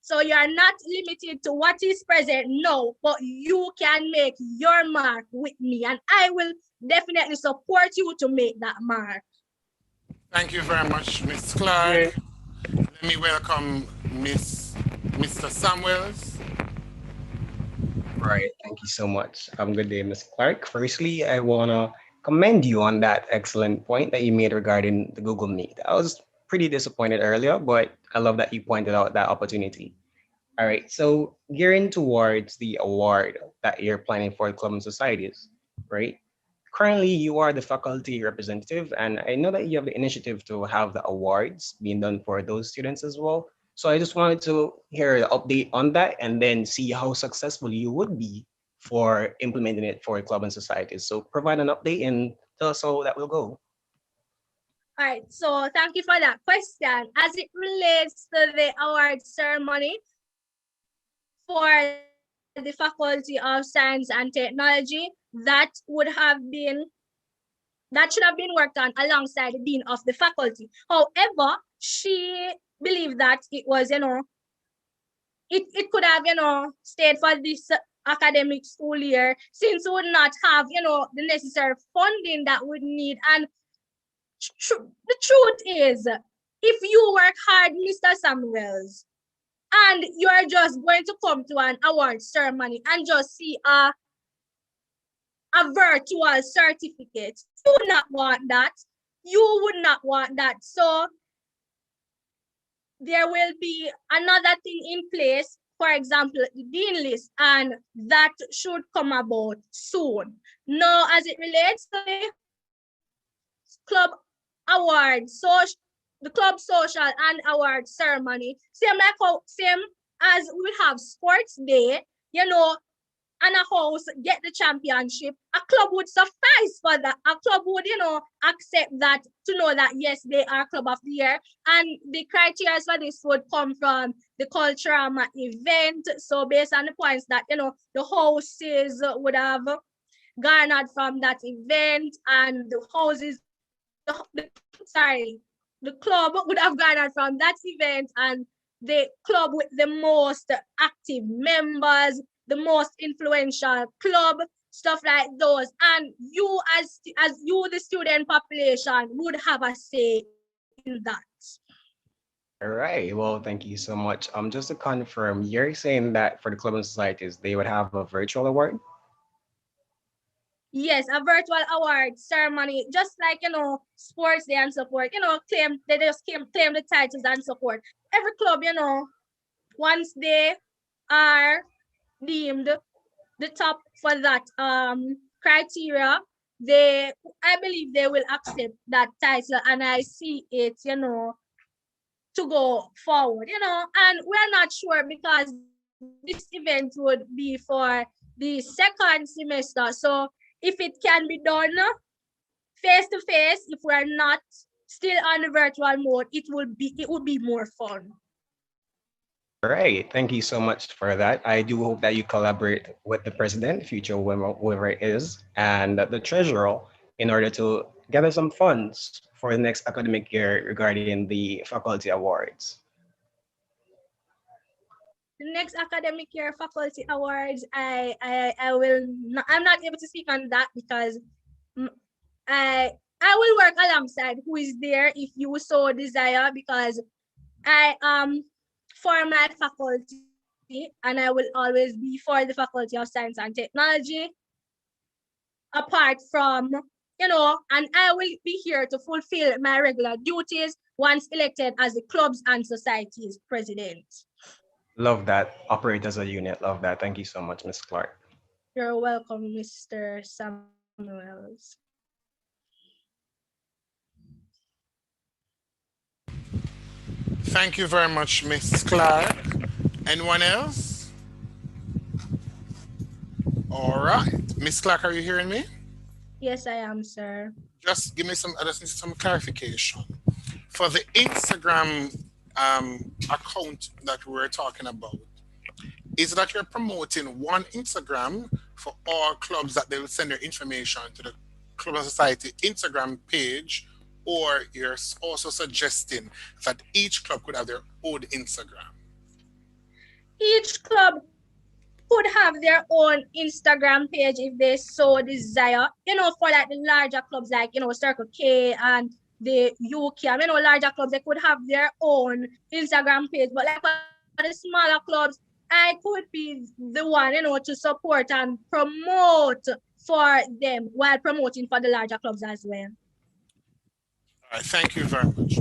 So you are not limited to what is present now, but you can make your mark with me. And I will definitely support you to make that mark. Thank you very much, Ms. Clark. Let me welcome Mr. Samuels. Right, thank you so much. Good day, Ms. Clark. Firstly, I want to commend you on that excellent point that you made regarding the Google Meet. I was pretty disappointed earlier, but I love that you pointed out that opportunity. All right, so gearing towards the award that you're planning for club and societies, right? Currently, you are the faculty representative, and I know that you have the initiative to have the awards being done for those students as well. So I just wanted to hear an update on that and then see how successful you would be for implementing it for club and societies. So provide an update and tell us how that will go. All right, so thank you for that question. As it relates to the award ceremony for the Faculty of Science and Technology, that should have been worked on alongside the Dean of the Faculty. However, she believed that it was, it could have, stayed for this academic school year, since we would not have, the necessary funding that we need. And the truth is, if you work hard, Mr. Samuels, and you are just going to come to an award ceremony and just see a virtual certificate, you would not want that. You would not want that. So there will be another thing in place, for example, the dean list, and that should come about soon. Now, as it relates to the club awards, so the club social and award ceremony, same as we have sports day, and a house get the championship, a club would suffice for that. A club would, accept that, to know that, yes, they are club of the year. And the criteria for this would come from the cultural event. So based on the points that, the houses would have garnered from that event, and the houses, the club would have garnered from that event, and the club with the most active members, the most influential club, stuff like those. And you as you, the student population, would have a say in that. All right. Well, thank you so much. Just to confirm, you're saying that for the club and societies, they would have a virtual award? Yes, a virtual award ceremony, just like, sports day and so forth. They just claim the titles and so forth. Every club, once they are deemed the top for that criteria, I believe they will accept that title, and I see it, to go forward, and we're not sure, because this event would be for the second semester. So if it can be done face to face, if we're not still on the virtual mode, it would be more fun. All right. Thank you so much for that. I do hope that you collaborate with the president, future whoever it is, and the treasurer in order to gather some funds for the next academic year regarding the faculty awards. The next academic year faculty awards, I'm not able to speak on that, because I will work alongside who is there if you so desire, because I am for my faculty, and I will always be for the Faculty of Science and Technology, apart from, and I will be here to fulfill my regular duties once elected as the clubs and societies president. Love that. Operate as a unit. Love that. Thank you so much, Ms. Clark. You're welcome, Mr. Samuels. Thank you very much, Ms. Clark. Anyone else? All right. Ms. Clark, are you hearing me? Yes, I am, sir. Just give me I just need some clarification. For the Instagram account that we were talking about, is that you're promoting one Instagram for all clubs, that they will send their information to the Club of Society Instagram page, or you're also suggesting that each club could have their own Instagram? Each club could have their own Instagram page if they so desire, for like the larger clubs, like, Circle K and the UCAM, larger clubs, they could have their own Instagram page. But like for the smaller clubs, I could be the one, to support and promote for them while promoting for the larger clubs as well. All right, thank you very much.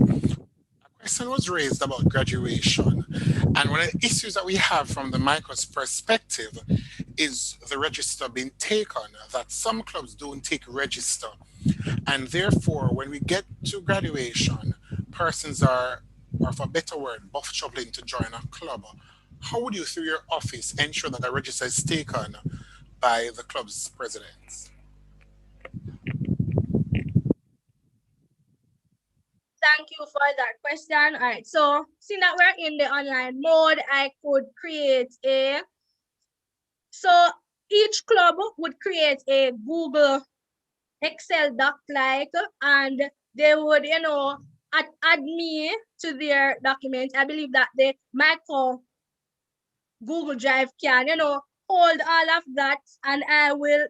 A question was raised about graduation, and one of the issues that we have from the Micros perspective is the register being taken, that some clubs don't take register, and therefore when we get to graduation, persons are, or for a better word, buff troubling to join a club. How would you, through your office, ensure that a register is taken by the club's presidents? Thank you for that question. All right, so seeing that we're in the online mode, I could create so each club would create a Google Excel doc like, and they would, add me to their documents. I believe that the micro Google Drive can, hold all of that, and I will,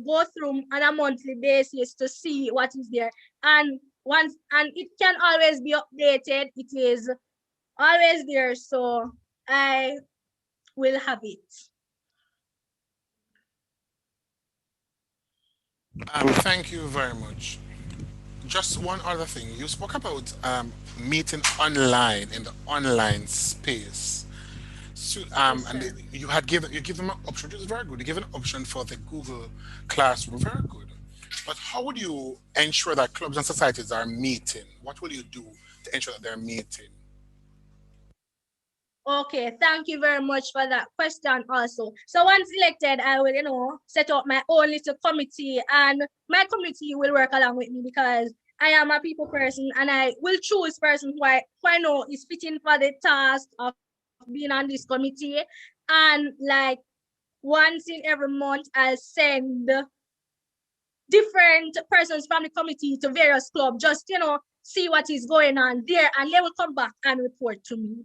go through on a monthly basis to see what is there. And it can always be updated. It is always there, so I will have it. Thank you very much. Just one other thing. You spoke about meeting online in the online space. So, and you give them an option, which is very good. You give an option for the Google Classroom, very good. But how would you ensure that clubs and societies are meeting? What will you do to ensure that they're meeting? Okay, thank you very much for that question also. So once elected, I will, set up my own little committee, and my committee will work along with me because I am a people person, and I will choose person who I know is fitting for the task of being on this committee. And like once in every month, I'll send different persons from the committee to various clubs, just, see what is going on there, and they will come back and report to me.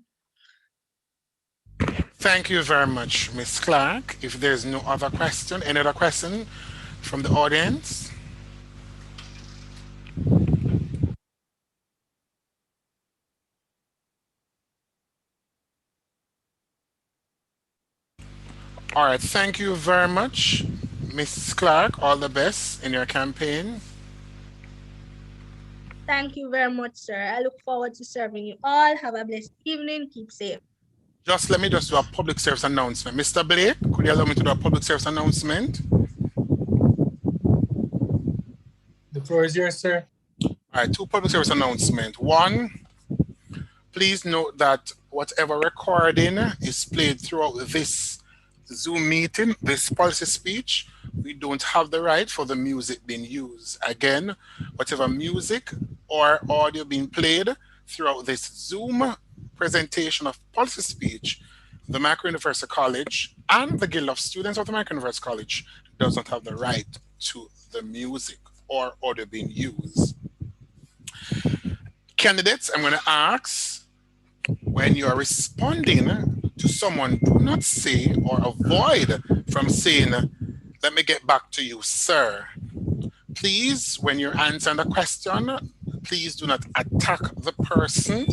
Thank you very much, Ms. Clark. If there's no other question, any other question from the audience? All right, thank you very much, Ms. Clark. All the best in your campaign. Thank you very much, sir. I look forward to serving you all. Have a blessed evening. Keep safe. Let me do a public service announcement. Mr. Blake, could you allow me to do a public service announcement? The floor is yours, sir. All right, 2 public service announcements. 1, please note that whatever recording is played throughout this Zoom meeting, this policy speech, we don't have the right for the music being used. Again, whatever music or audio being played throughout this Zoom presentation of policy speech, the Micro University College and the Guild of Students of the Micro University College does not have the right to the music or audio being used. Candidates, I'm going to ask, when you are responding to someone, do not say or avoid from saying, "Let me get back to you, sir." Please, when you're answering the question, please do not attack the person.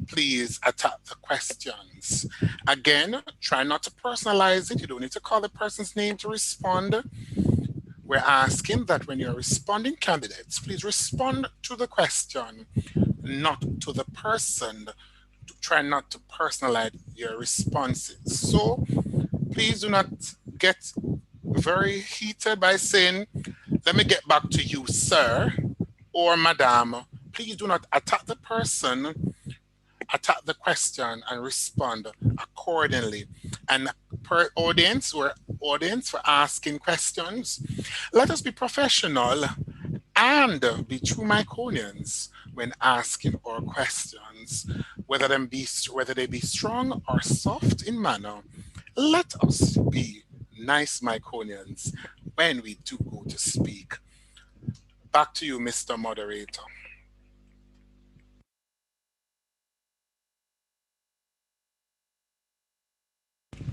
Please attack the questions. Again, try not to personalize it. You don't need to call the person's name to respond. We're asking that when you're responding, candidates, please respond to the question, not to the person. Try not to personalize your responses. So please do not get very heated by saying, "Let me get back to you, sir," or "madam." Please do not attack the person, attack the question and respond accordingly. And per audience, we're audience for asking questions. Let us be professional and be true Myconians when asking our questions, whether they be strong or soft in manner. Let us be nice Myconians when we do go to speak. Back to you, Mr. Moderator.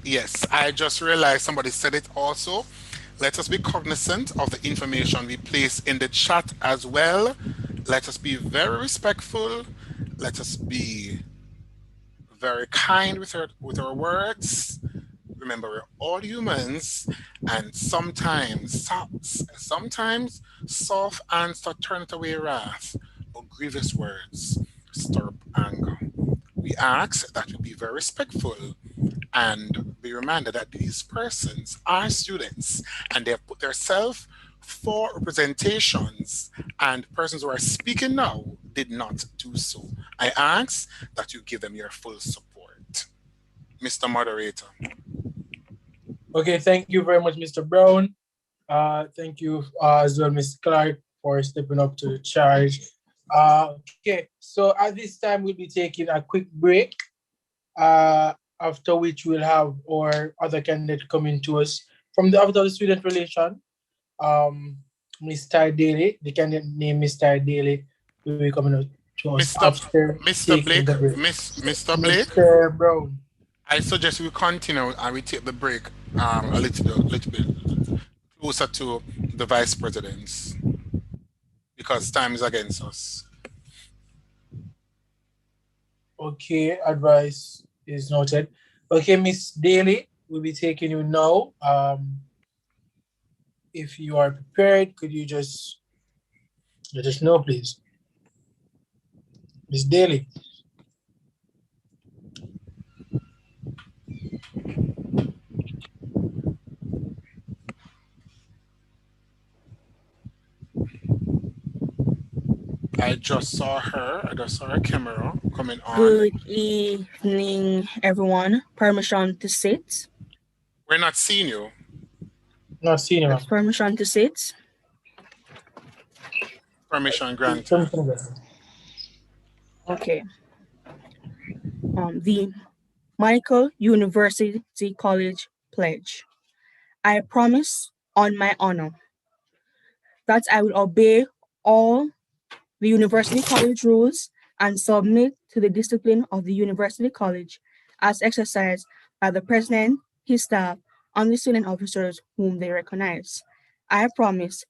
Yes, I just realized somebody said it also. Let us be cognizant of the information we place in the chat as well. Let us be very respectful. Let us be very kind with our words. Remember, we're all humans, and sometimes soft answer turneth away wrath, or grievous words. stir up anger. We ask that you be very respectful and be reminded that these persons are students and they have put themselves for representations, and persons who are speaking now did not do so. I ask that you give them your full support. Mr. Moderator. Okay, thank you very much, Mr. Brown. Thank you as well, Ms. Clark, for stepping up to the charge. Okay, so at this time, we'll be taking a quick break, after which we'll have our other candidate coming to us from the Office of Student Relation. Mr. Daly, the candidate named Mr. Daly, will be coming up to us after Mr. taking Blake, the break. Mr. Blake, Mr. Brown. I suggest we continue and we take the break a little bit closer to the vice presidents because time is against us. Okay, advice is noted. Okay, Miss Daly, we'll be taking you now. If you are prepared, could you just let us know, please? Miss Daly. I just saw her camera coming on. Good evening, everyone. Permission to sit. We're not seeing you. Not seeing you. Permission to sit. Permission granted. Okay. The Michael University College Pledge. I promise on my honor that I will obey all the University College rules and submit to the discipline of the University College as exercised by the President, his staff, and the student officers whom they recognize. I promise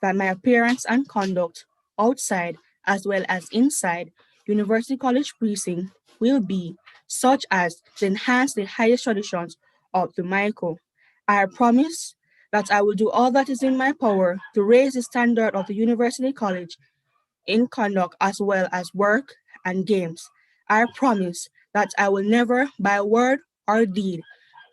that my appearance and conduct outside as well as inside University College precinct will be such as to enhance the highest traditions of the Michael. I promise that I will do all that is in my power to raise the standard of the University College in conduct as well as work and games. I promise that I will never, by word or deed,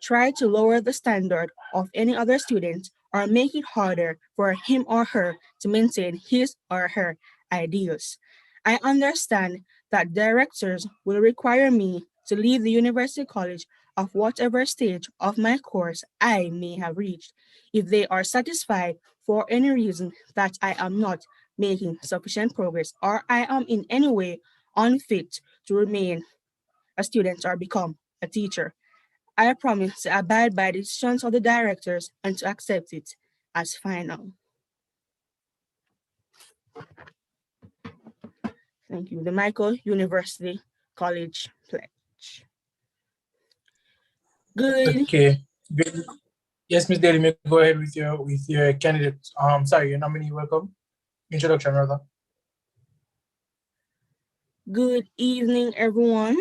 try to lower the standard of any other student or make it harder for him or her to maintain his or her ideals. I understand that directors will require me to leave the University College of whatever stage of my course I may have reached, if they are satisfied for any reason that I am not making sufficient progress or I am in any way unfit to remain a student or become a teacher. I promise to abide by the decisions of the directors and to accept it as final. Thank you. The Michael University College Pledge. Good. Okay. Good. Yes, Ms. Daly, may go ahead with your candidate. Sorry, your nominee. Welcome. Introduction, rather. Good evening, everyone.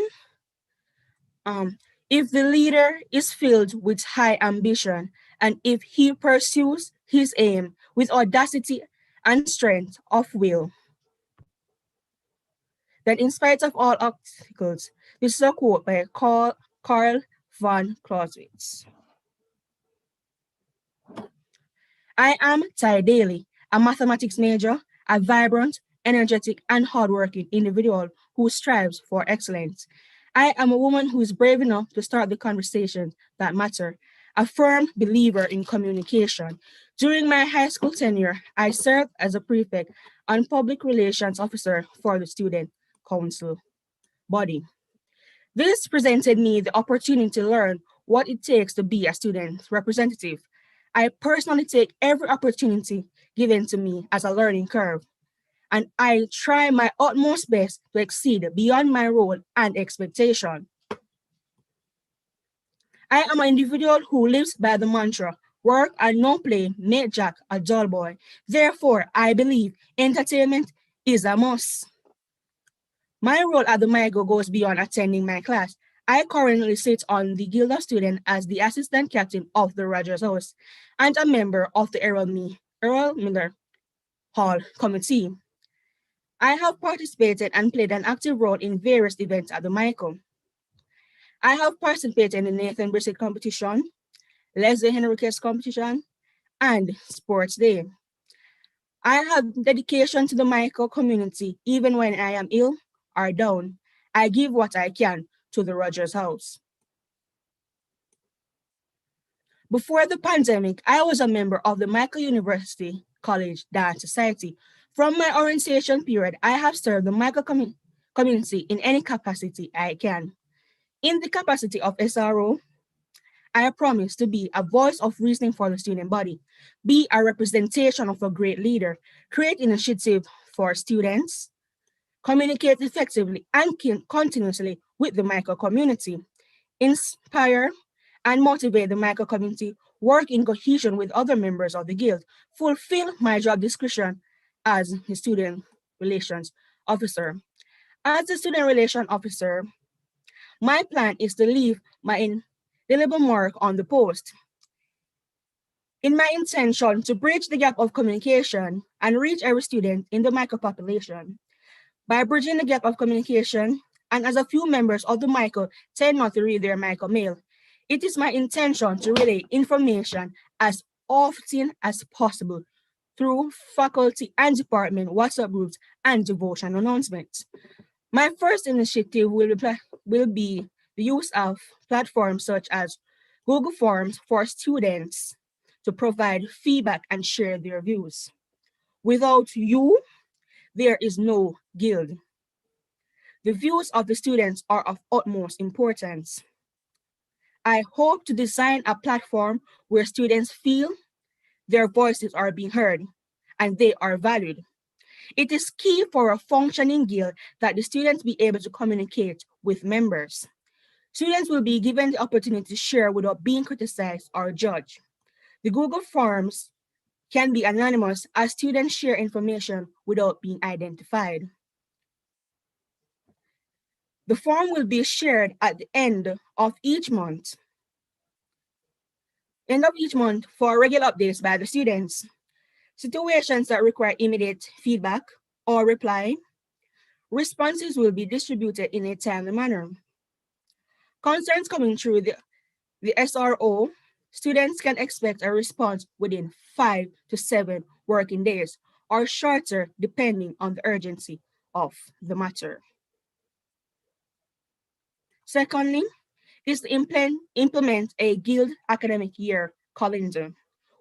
If the leader is filled with high ambition and if he pursues his aim with audacity and strength of will, then in spite of all obstacles, this is a quote by Karl von Clausewitz. I am Ty Daly, a mathematics major, a vibrant, energetic, and hardworking individual who strives for excellence. I am a woman who is brave enough to start the conversations that matter, a firm believer in communication. During my high school tenure, I served as a prefect and public relations officer for the student council body. This presented me the opportunity to learn what it takes to be a student representative. I personally take every opportunity given to me as a learning curve, and I try my utmost best to exceed beyond my role and expectation. I am an individual who lives by the mantra, work and no play make Jack a dull boy. Therefore, I believe entertainment is a must. My role at the MIGO goes beyond attending my class. I currently sit on the Guild of Students as the assistant captain of the Rogers House and a member of the Errol Miller Hall Committee. I have participated and played an active role in various events at the Michael. I have participated in the Nathan Brissett competition, Leslie Henriquez competition, and Sports Day. I have dedication to the Michael community even when I am ill or down. I give what I can to the Rogers House. Before the pandemic, I was a member of the Michael University College Dance Society. From my orientation period, I have served the Michael community in any capacity I can. In the capacity of SRO, I promise to be a voice of reasoning for the student body, be a representation of a great leader, create initiative for students, communicate effectively and continuously with the Michael community, inspire and motivate the Michael community, work in cohesion with other members of the Guild, fulfill my job description as the student relations officer. As the student relations officer, my plan is to leave my indelible mark on the post. In my intention to bridge the gap of communication and reach every student in the Michael population, by bridging the gap of communication, and as a few members of the Michael tend not to read their Michael mail, it is my intention to relay information as often as possible through faculty and department WhatsApp groups and devotion announcements. My first initiative will be the use of platforms such as Google Forms for students to provide feedback and share their views. Without you, there is no Guild. The views of the students are of utmost importance. I hope to design a platform where students feel their voices are being heard and they are valued. It is key for a functioning Guild that the students be able to communicate with members. Students will be given the opportunity to share without being criticized or judged. The Google Forms can be anonymous as students share information without being identified. The form will be shared at the end of each month. For regular updates by the students. Situations that require immediate feedback or reply, responses will be distributed in a timely manner. Concerns coming through the SRO, students can expect a response within 5 to 7 working days or shorter depending on the urgency of the matter. Secondly, is to implement a Guild academic year calendar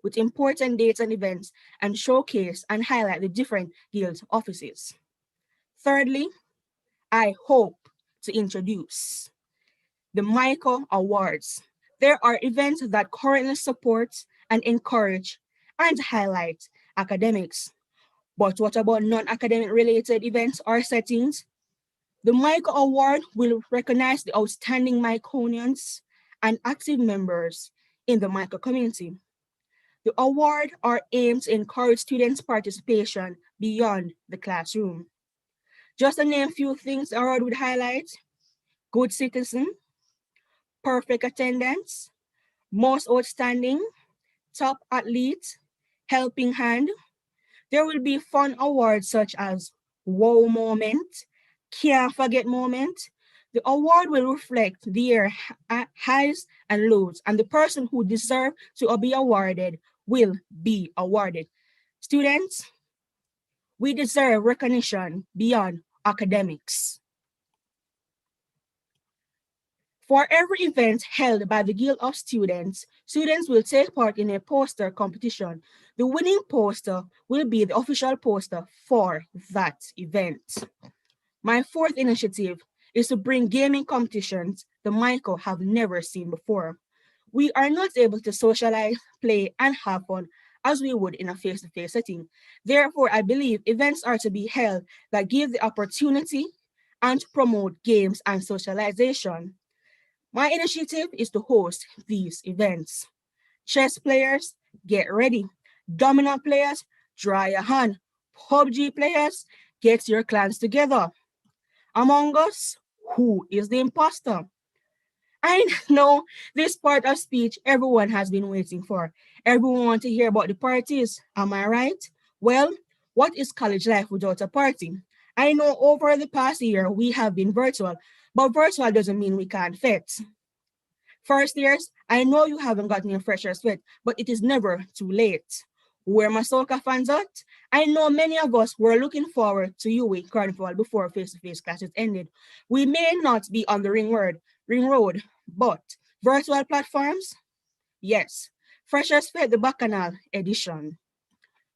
with important dates and events and showcase and highlight the different Guild offices. Thirdly, I hope to introduce the Michael Awards. There are events that currently support and encourage and highlight academics. But what about non-academic related events or settings? The Michael Award will recognize the outstanding Miconians and active members in the Michael community. The award are aimed to encourage students' participation beyond the classroom. Just to name a few things the award would highlight: good citizen, perfect attendance, most outstanding, top athlete, helping hand. There will be fun awards such as wow moment, can't forget moment. The award will reflect their highs and lows, and the person who deserves to be awarded will be awarded. Students, we deserve recognition beyond academics. For every event held by the Guild of Students, students will take part in a poster competition. The winning poster will be the official poster for that event. My fourth initiative is to bring gaming competitions the Michael have never seen before. We are not able to socialize, play, and have fun as we would in a face-to-face setting. Therefore, I believe events are to be held that give the opportunity and promote games and socialization. My initiative is to host these events. Chess players, get ready. Domino players, dry your hand. PUBG players, get your clans together. Among Us, who is the imposter? I know this part of speech everyone has been waiting for. Everyone wants to hear about the parties, am I right? Well, what is college life without a party? I know over the past year we have been virtual, but virtual doesn't mean we can't fit. First years, I know you haven't gotten your freshers fit, but it is never too late. Where my Soca fans at? I know many of us were looking forward to UWI Carnival before face-to-face classes ended. We may not be on the ring road, but virtual platforms? Yes. Freshers Fest the Bacchanal edition.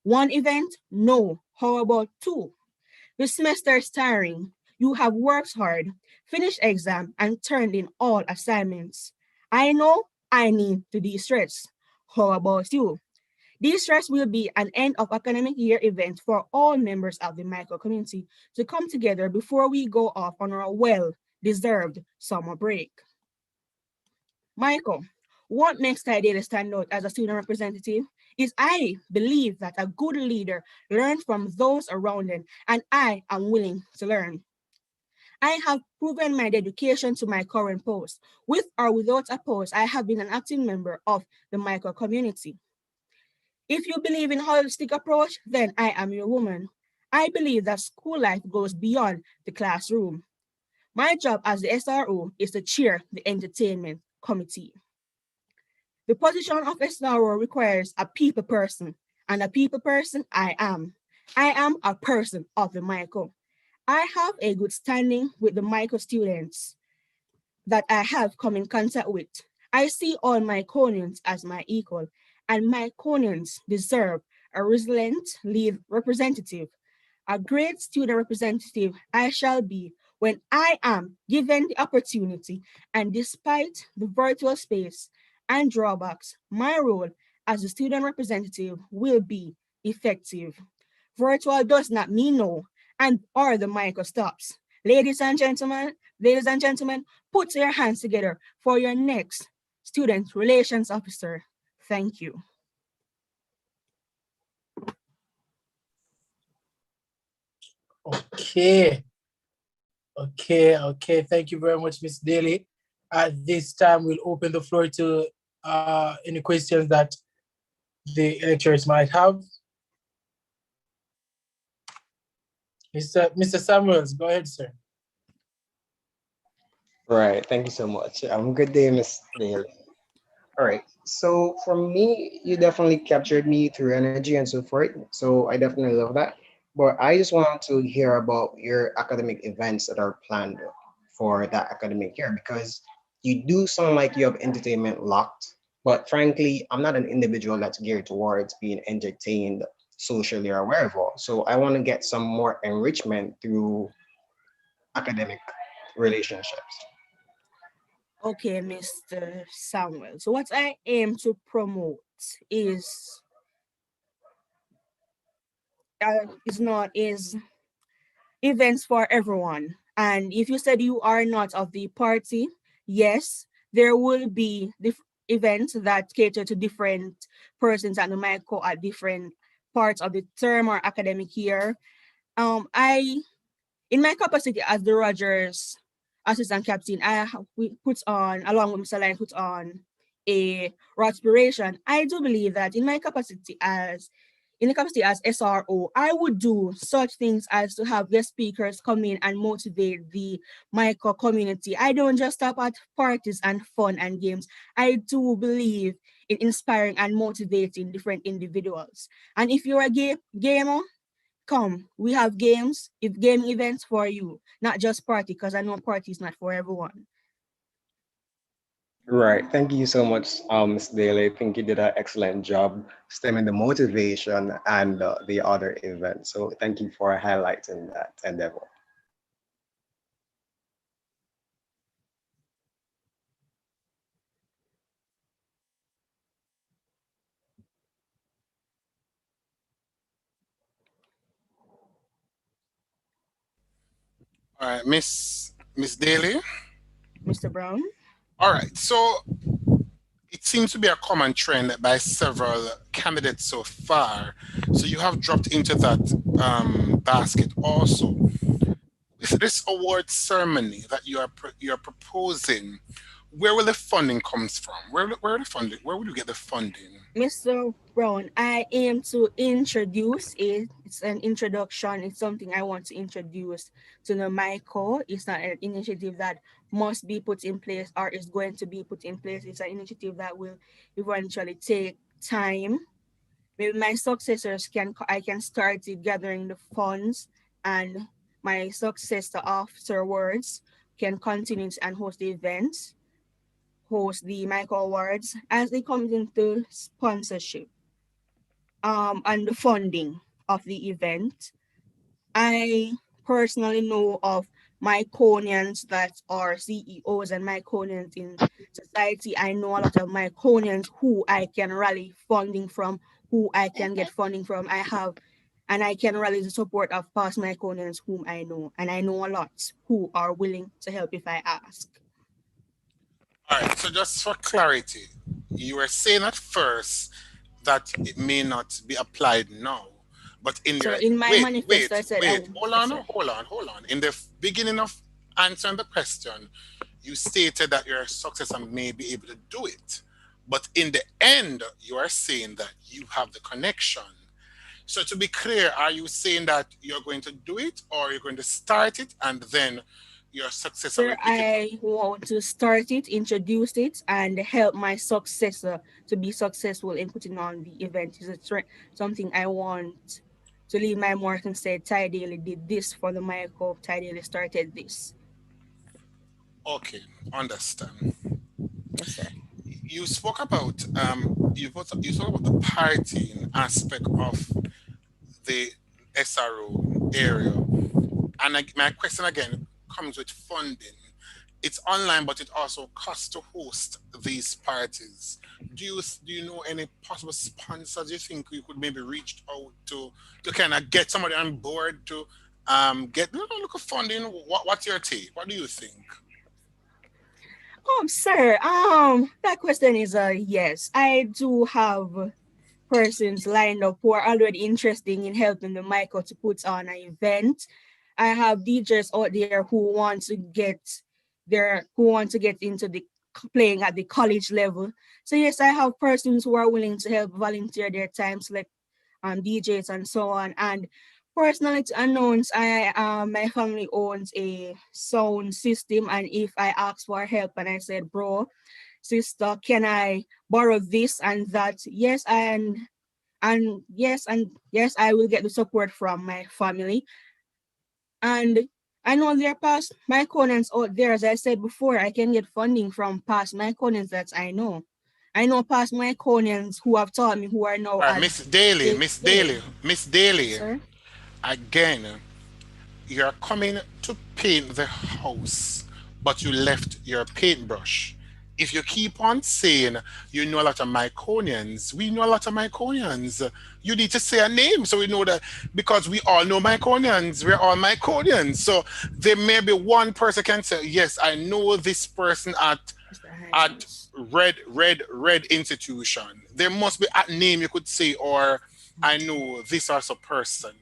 One event? No. How about two? The semester is tiring. You have worked hard, finished exam, and turned in all assignments. I know I need to de-stress. How about you? De-stress will be an end of academic year event for all members of the micro community to come together before we go off on our well-deserved summer break. Michael, what makes Tidal stand out as a student representative is I believe that a good leader learns from those around them, and I am willing to learn. I have proven my dedication to my current post. With or without a post, I have been an active member of the micro community. If you believe in holistic approach, then I am your woman. I believe that school life goes beyond the classroom. My job as the SRO is to chair the entertainment committee. The position of SRO requires a people person, and a people person I am. I am a person of the micro. I have a good standing with the micro students that I have come in contact with. I see all my Myconians as my equal, and Myconians deserve a resilient lead representative. A great student representative I shall be when I am given the opportunity, and despite the virtual space and drawbacks, my role as a student representative will be effective. Virtual does not mean no, and or the micro stops. Ladies and gentlemen, put your hands together for your next student relations officer. Thank you. Okay. Thank you very much, Ms. Daly. At this time, we'll open the floor to any questions that the electors might have. Mr. Samuels, go ahead, sir. Right. Thank you so much. Good day, Ms. Daly. All right. So for me, you definitely captured me through energy and so forth. So I definitely love that. But I just want to hear about your academic events that are planned for that academic year, because you do sound like you have entertainment locked. But frankly, I'm not an individual that's geared towards being entertained socially or wherever. So I want to get some more enrichment through academic relationships. Okay, Mr. Samuel. So what I aim to promote is events for everyone. And if you said you are not of the party, yes, there will be events that cater to different persons at the micro at different parts of the term or academic year. In my capacity as the Rogers assistant captain, we put on, along with Mr. Line, put on a Rotspiration. I do believe that in the capacity as SRO, I would do such things as to have guest speakers come in and motivate the micro community. I don't just stop at parties and fun and games. I do believe in inspiring and motivating different individuals. And if you're a gamer, come, we have games, gaming events for you, not just party, because I know party is not for everyone. Right. Thank you so much, Ms. Daly. I think you did an excellent job stemming the motivation and the other events. So thank you for highlighting that endeavor. All right, Miss Daly. Mr. Brown. All right, so it seems to be a common trend by several candidates so far. So you have dropped into that basket also. With this award ceremony that you are proposing, where will the funding comes from? Where the funding? Where will you get the funding? Mr. Brown, I aim to introduce it. It's an introduction. It's something I want to introduce to the MICO. It's not an initiative that must be put in place or is going to be put in place. It's an initiative that will eventually take time. Maybe my successors I can start gathering the funds, and my successor afterwards can continue and host the events, host the MICO Awards as they come into sponsorship and the funding of the event. I personally know of Myconians that are CEOs and Myconians in society. I know a lot of Myconians who I can rally funding from, who I can get funding from. And I can rally the support of past Myconians whom I know. And I know a lot who are willing to help if I ask. All right, so just for clarity, you were saying at first that it may not be applied now, but in So your in my manifesto, I said, hold on. In the beginning of answering the question, you stated that your successor may be able to do it, but in the end, you are saying that you have the connection. So to be clear, are you saying that you're going to do it, or you're going to start it and then your successor will Sir, pick it up? I want to start it, introduce it, and help my successor to be successful in putting on the event. It's something I want to leave my mark and say, Ty Daily did this for the MICO, Ty Daily started this. Okay, understand. Yes, sir. You spoke about you spoke about the partying aspect of the SRO area, and my question again comes with funding. It's online, but it also costs to host these parties. Do you know any possible sponsors you think you could maybe reach out to kind of get somebody on board to get look at funding? What's your take? What do you think? Sir, that question is a yes. I do have persons lined up who are already interested in helping the MICO to put on an event. I have DJs out there who want to get into the playing at the college level. So yes, I have persons who are willing to help volunteer their time, select DJs and so on. And personally to announce, my family owns a sound system, and if I asked for help and I said, bro, sister, can I borrow this and that? Yes, yes, I will get the support from my family. And I know there are past Myconians out there, as I said before, I can get funding from past Myconians that I know. I know past Myconians who have taught me who are now All right, at Miss Daly, Sir? again, you're coming to paint the house, but you left your paintbrush. If you keep on saying you know a lot of Myconians, we know a lot of Myconians. You need to say a name so we know that, because we all know Myconians. We're all Myconians. So there may be one person can say, yes, I know this person at red institution. There must be a name you could say, or I know this also person.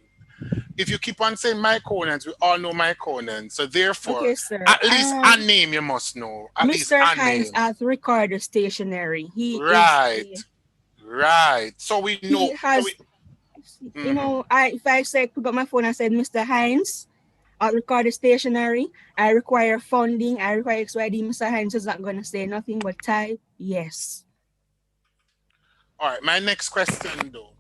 If you keep on saying Myconians, we all know Myconians. So therefore, Okay, sir. at least a name you must know. At least Mr. a Hines name. at Ricardo Stationery. Right. So we know. He has, you know, if I say pick up my phone and said, Mr. Hines at Ricardo Stationery, I require funding, I require XYD, Mr. Hines is not going to say nothing but type yes. All right. My next question, though.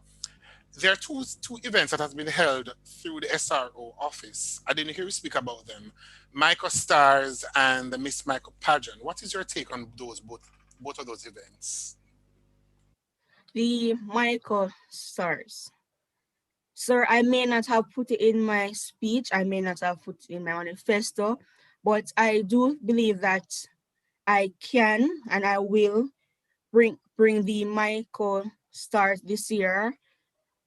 There are two events that has been held through the SRO office. I didn't hear you speak about them. MICO Stars and the Miss MICO pageant. What is your take on those both of those events? The MICO Stars. Sir, I may not have put it in my speech, I may not have put it in my manifesto, but I do believe that I can and I will bring the MICO Stars this year.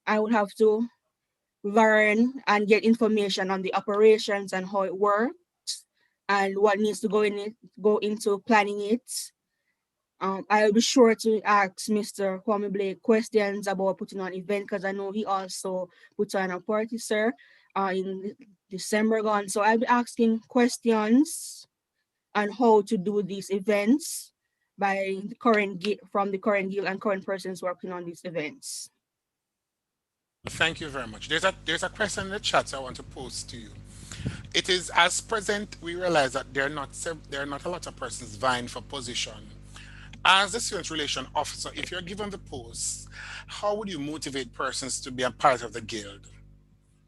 I would have to learn and get information on the operations and how it works and what needs to go into planning it. I'll be sure to ask Mr. Kwame Blake questions about putting on event, because I know he also put on a party, sir, in December gone. So I'll be asking questions on how to do these events by the from the current guild and current persons working on these events. Thank you very much. There's a question in the chat I want to pose to you. It is as present we realize that there are not a lot of persons vying for position. As the student relation officer, if you're given the post, how would you motivate persons to be a part of the guild?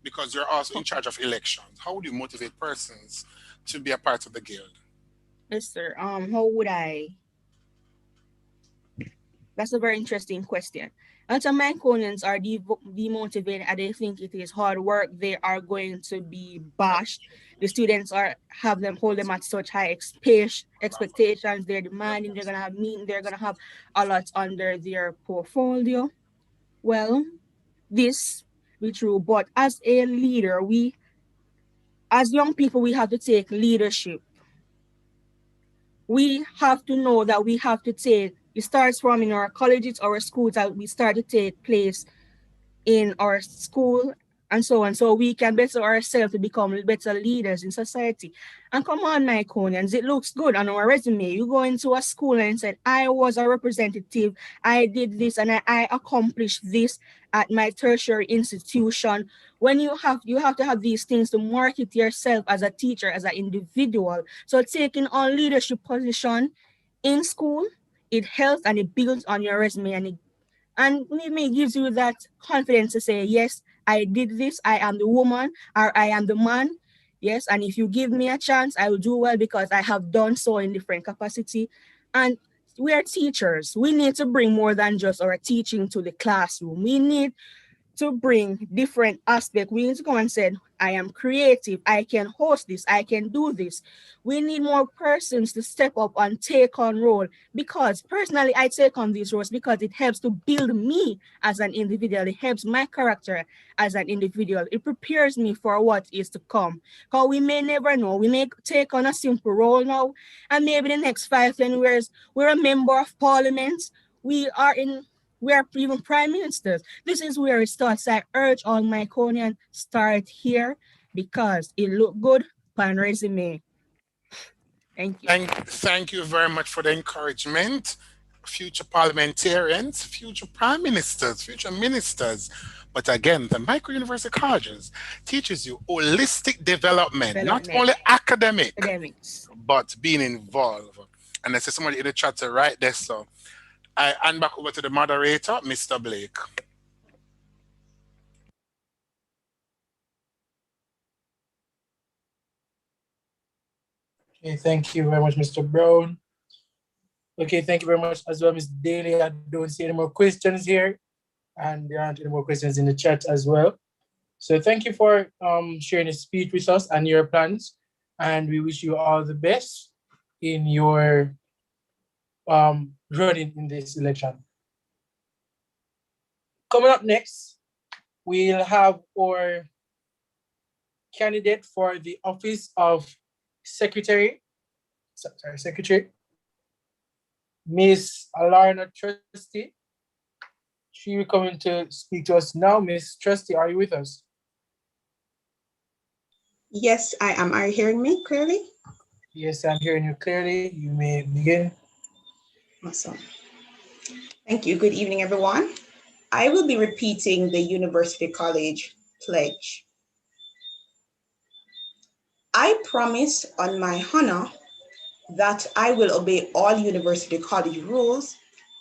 Because you're also in charge of elections. How would you motivate persons to be a part of the guild? Yes, sir. How would I? That's a very interesting question. And some Mancunians are demotivated and they think it is hard work. They are going to be bashed. The students hold them at such high expectations. They're demanding, they're gonna have meeting, they're gonna have a lot under their portfolio. Well, this be true, but as a leader, as young people, we have to take leadership. We have to know that we have to take, it starts from in our colleges, our schools, that we start to take place in our school and so on, so we can better ourselves to become better leaders in society. And come on, my Conians, it looks good on our resume. You go into a school and said, I was a representative, I did this and I accomplished this at my tertiary institution. When you have to have these things to market yourself as a teacher, as an individual. So taking on leadership position in school, it helps and it builds on your resume, and it gives you that confidence to say, yes, I did this, I am the woman, or I am the man. Yes, and if you give me a chance, I will do well because I have done so in different capacity. And we are teachers. We need to bring more than just our teaching to the classroom. We need to bring different aspects. We need to go and say, I am creative, I can host this, I can do this. We need more persons to step up and take on role, because personally I take on these roles because it helps to build me as an individual. It helps my character as an individual. It prepares me for what is to come. Because we may never know. We may take on a simple role now, and maybe the next 5-10 years, we're a member of parliament. We are even prime ministers. This is where it starts. I urge all my Conians, start here because it look good on resume. Thank you. Thank you very much for the encouragement. Future parliamentarians, future prime ministers, future ministers. But again, the Micro University Colleges teaches you holistic development, not only academics, but being involved. And I see somebody in the chat right there, so I hand back over to the moderator, Mr. Blake. Okay, thank you very much, Mr. Brown. Okay, thank you very much as well, Ms. Daly. I don't see any more questions here, and there aren't any more questions in the chat as well. So thank you for sharing a speech with us and your plans, and we wish you all the best in your running in this election. Coming up next, we'll have our candidate for the office of Secretary, Miss Alarna Trusty. She will come in to speak to us now. Miss Trusty, are you with us? Yes, I am. Are you hearing me clearly? Yes, I'm hearing you clearly. You may begin. Awesome. Thank you. Good evening, everyone. I will be repeating the University College pledge. I promise on my honor that I will obey all University College rules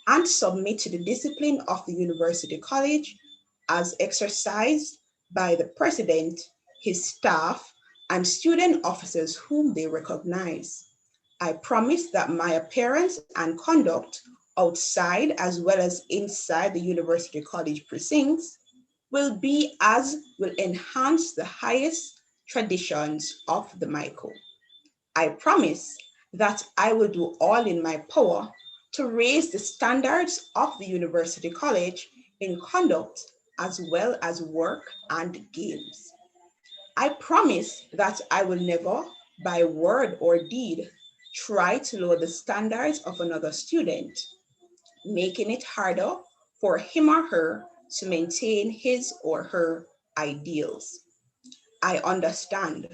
and submit to the discipline of the University College as exercised by the President, his staff, and student officers whom they recognize. I promise that my appearance and conduct outside as well as inside the University College precincts will enhance the highest traditions of the MICO. I promise that I will do all in my power to raise the standards of the University College in conduct as well as work and games. I promise that I will never, by word or deed, try to lower the standards of another student, making it harder for him or her to maintain his or her ideals. I understand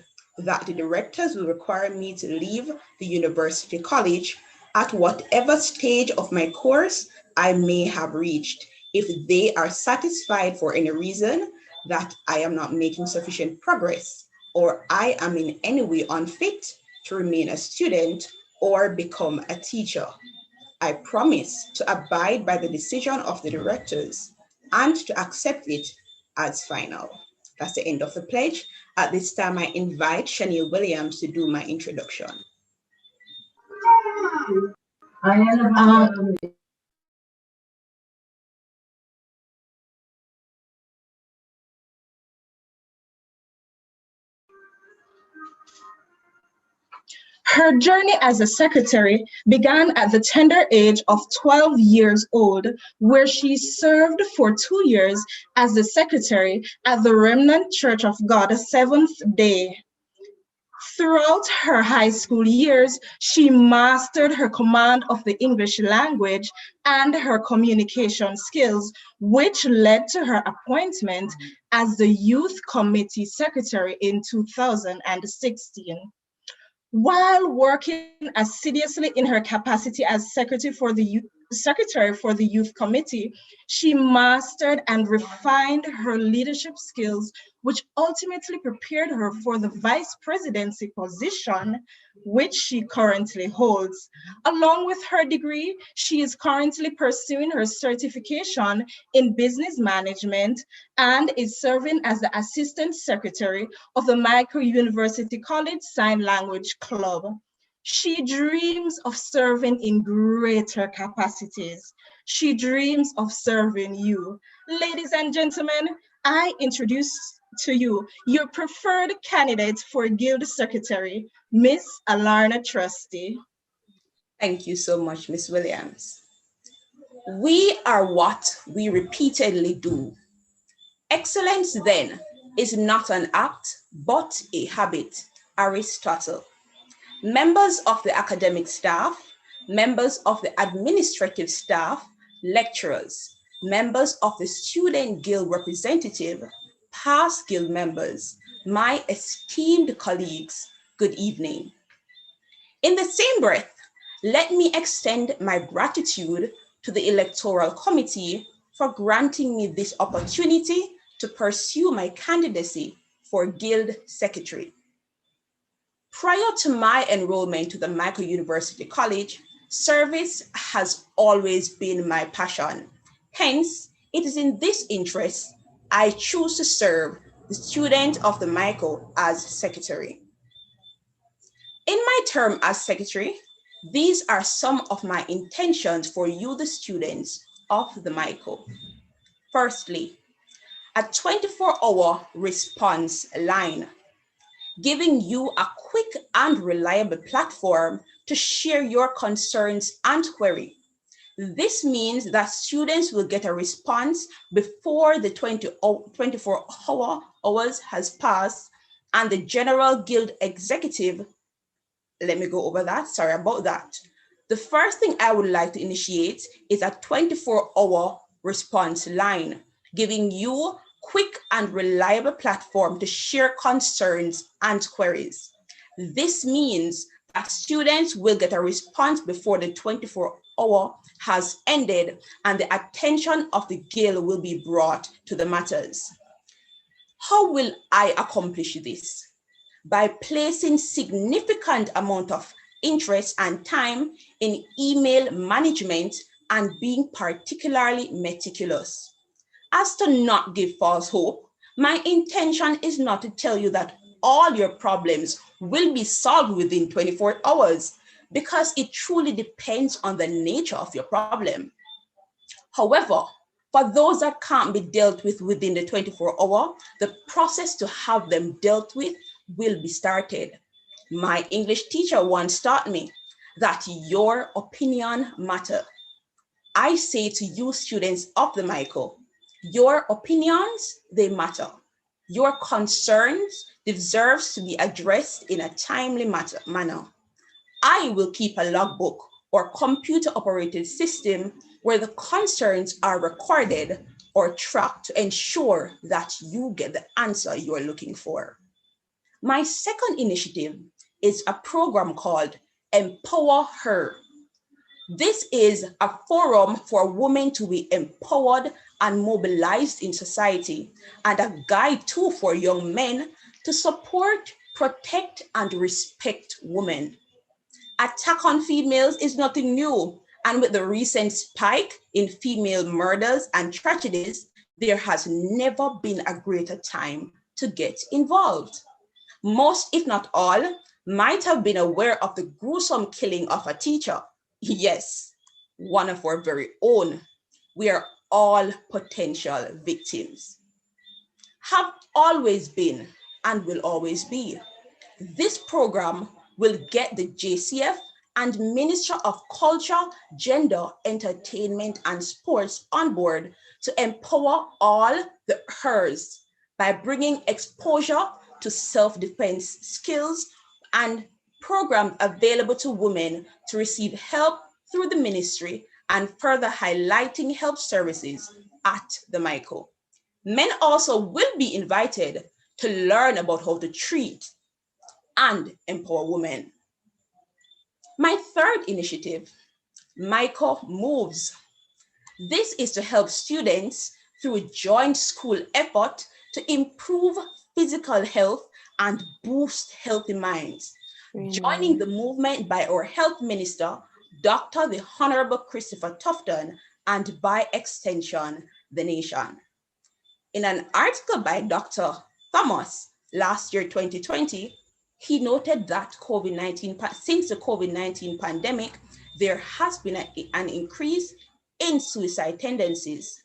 that the directors will require me to leave the university college at whatever stage of my course I may have reached, if they are satisfied for any reason that I am not making sufficient progress, or I am in any way unfit to remain a student or become a teacher. I promise to abide by the decision of the directors and to accept it as final. That's the end of the pledge. At this time, I invite Shania Williams to do my introduction. Her journey as a secretary began at the tender age of 12 years old, where she served for 2 years as the secretary at the Remnant Church of God Seventh Day. Throughout her high school years, she mastered her command of the English language and her communication skills, which led to her appointment as the Youth Committee Secretary in 2016. While working assiduously in her capacity as Secretary for the Youth Committee, she mastered and refined her leadership skills, which ultimately prepared her for the Vice Presidency position, which she currently holds. Along with her degree, she is currently pursuing her certification in business management and is serving as the Assistant Secretary of the Michael University College Sign Language Club. She dreams of serving in greater capacities. She dreams of serving you. Ladies and gentlemen, I introduce to you your preferred candidate for Guild Secretary, Miss Alarna Trusty. Thank you so much, Miss Williams. We are what we repeatedly do. Excellence, then, is not an act, but a habit. Aristotle. Members of the academic staff, members of the administrative staff, lecturers, members of the student guild representative, past guild members, my esteemed colleagues, good evening. In the same breath, let me extend my gratitude to the Electoral Committee for granting me this opportunity to pursue my candidacy for Guild Secretary. Prior to my enrollment to the Michael University College, service has always been my passion. Hence, it is in this interest I choose to serve the student of the Michael as secretary. In my term as secretary, these are some of my intentions for you, the students of the Michael. Firstly, a 24-hour response line, giving you a quick and reliable platform to share your concerns and query. This means that students will get a response before the 24 hours has passed, and the General Guild Executive, let me go over that, sorry about that. The first thing I would like to initiate is a 24-hour response line, giving you quick and reliable platform to share concerns and queries. This means that students will get a response before the 24-hour has ended, and the attention of the Guild will be brought to the matters. How will I accomplish this? By placing significant amount of interest and time in email management and being particularly meticulous. As to not give false hope, my intention is not to tell you that all your problems will be solved within 24 hours, because it truly depends on the nature of your problem. However, for those that can't be dealt with within the 24-hour, the process to have them dealt with will be started. My English teacher once taught me that your opinion matters. I say to you, students of the Michael, your opinions, they matter. Your concerns deserves to be addressed in a timely manner. I will keep a logbook or computer-operated system where the concerns are recorded or tracked to ensure that you get the answer you are looking for. My second initiative is a program called Empower Her. This is a forum for women to be empowered and mobilized in society, and a guide too for young men to support, protect, and respect women. Attack on females is nothing new, and with the recent spike in female murders and tragedies, there has never been a greater time to get involved. Most, if not all, might have been aware of the gruesome killing of a teacher. Yes, one of our very own. We are all potential victims. Have always been and will always be. This program will get the JCF and Minister of Culture, Gender, Entertainment, and Sports on board to empower all the hers by bringing exposure to self-defense skills and programs available to women to receive help through the ministry, and further highlighting help services at the MICO. Men also will be invited to learn about how to treat and empower women. My third initiative, MICO Moves. This is to help students through a joint school effort to improve physical health and boost healthy minds. Joining the movement by our health minister, Dr. the Honorable Christopher Tufton, and by extension, the nation. In an article by Dr. Thomas last year, 2020, he noted that since the COVID-19 pandemic, there has been an increase in suicide tendencies.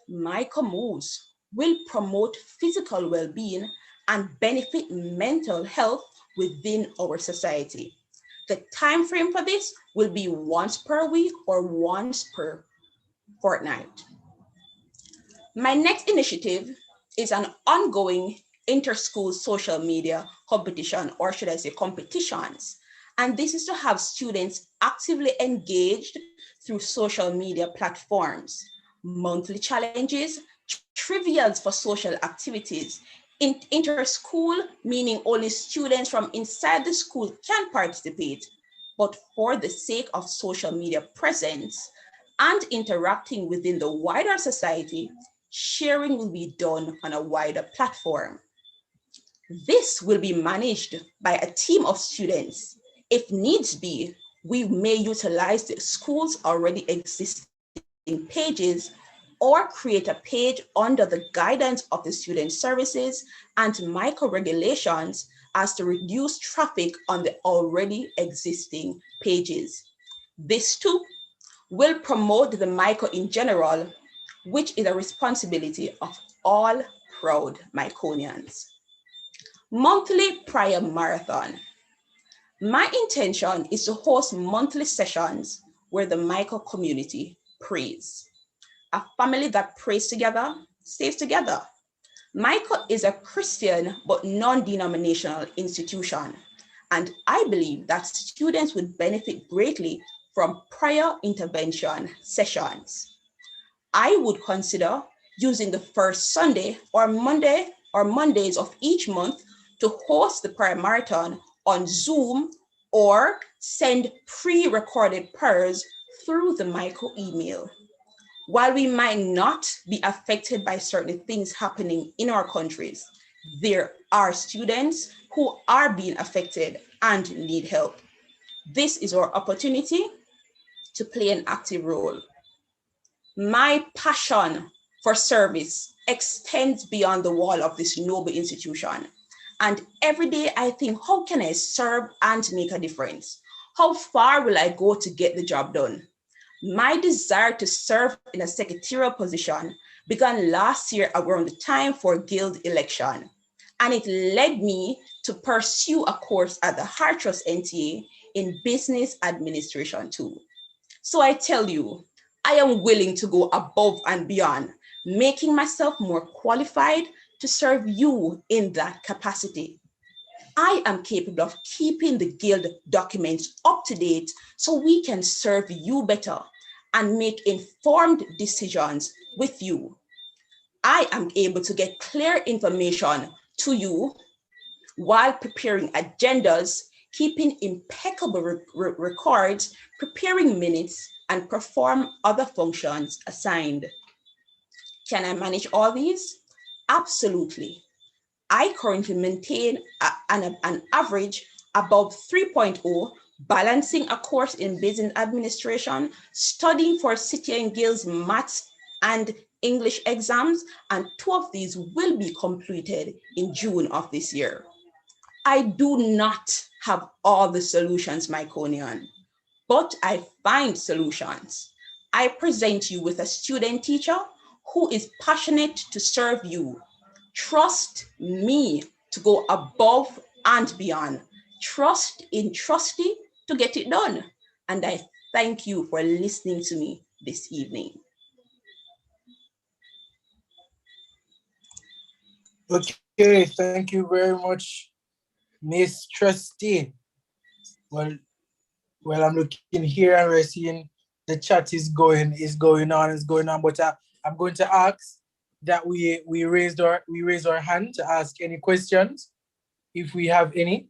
MICO Moves will promote physical well-being and benefit mental health within our society. The time frame for this will be once per week or once per fortnight. My next initiative is an ongoing inter-school social media competition, or should I say competitions. And this is to have students actively engaged through social media platforms, monthly challenges, trivials for social activities. Inter-school, meaning only students from inside the school can participate, but for the sake of social media presence and interacting within the wider society, sharing will be done on a wider platform. This will be managed by a team of students. If needs be, we may utilize the school's already existing pages or create a page under the guidance of the student services and MICO regulations as to reduce traffic on the already existing pages. This too will promote the MICO in general, which is a responsibility of all proud MICOnians. Monthly prayer marathon. My intention is to host monthly sessions where the MICO community prays. A family that prays together stays together. MICO is a Christian but non-denominational institution, and I believe that students would benefit greatly from prayer intervention sessions. I would consider using the first Sunday or Mondays of each month to host the prayer marathon on Zoom or send pre-recorded prayers through the MICO email. While we might not be affected by certain things happening in our countries, there are students who are being affected and need help. This is our opportunity to play an active role. My passion for service extends beyond the wall of this noble institution. And every day I think, how can I serve and make a difference? How far will I go to get the job done? My desire to serve in a secretarial position began last year around the time for Guild election. And it led me to pursue a course at the Hartrust NTA in business administration too. So I tell you, I am willing to go above and beyond, making myself more qualified to serve you in that capacity. I am capable of keeping the Guild documents up to date so we can serve you better and make informed decisions with you. I am able to get clear information to you while preparing agendas, keeping impeccable records, preparing minutes, and perform other functions assigned. Can I manage all these? Absolutely. I currently maintain an average above 3.0, balancing a course in business administration, studying for City and Guilds maths and English exams, and 2 of these will be completed in June of this year. I do not have all the solutions, Myconian, but I find solutions. I present you with a student teacher who is passionate to serve you. Trust me to go above and beyond. Trust in Trusty to get it done. And I thank you for listening to me this evening. Okay, thank you very much, Miss Trustee. Well, I'm looking here and we're seeing the chat is going on, but I'm going to ask that we raise our hand to ask any questions, if we have any.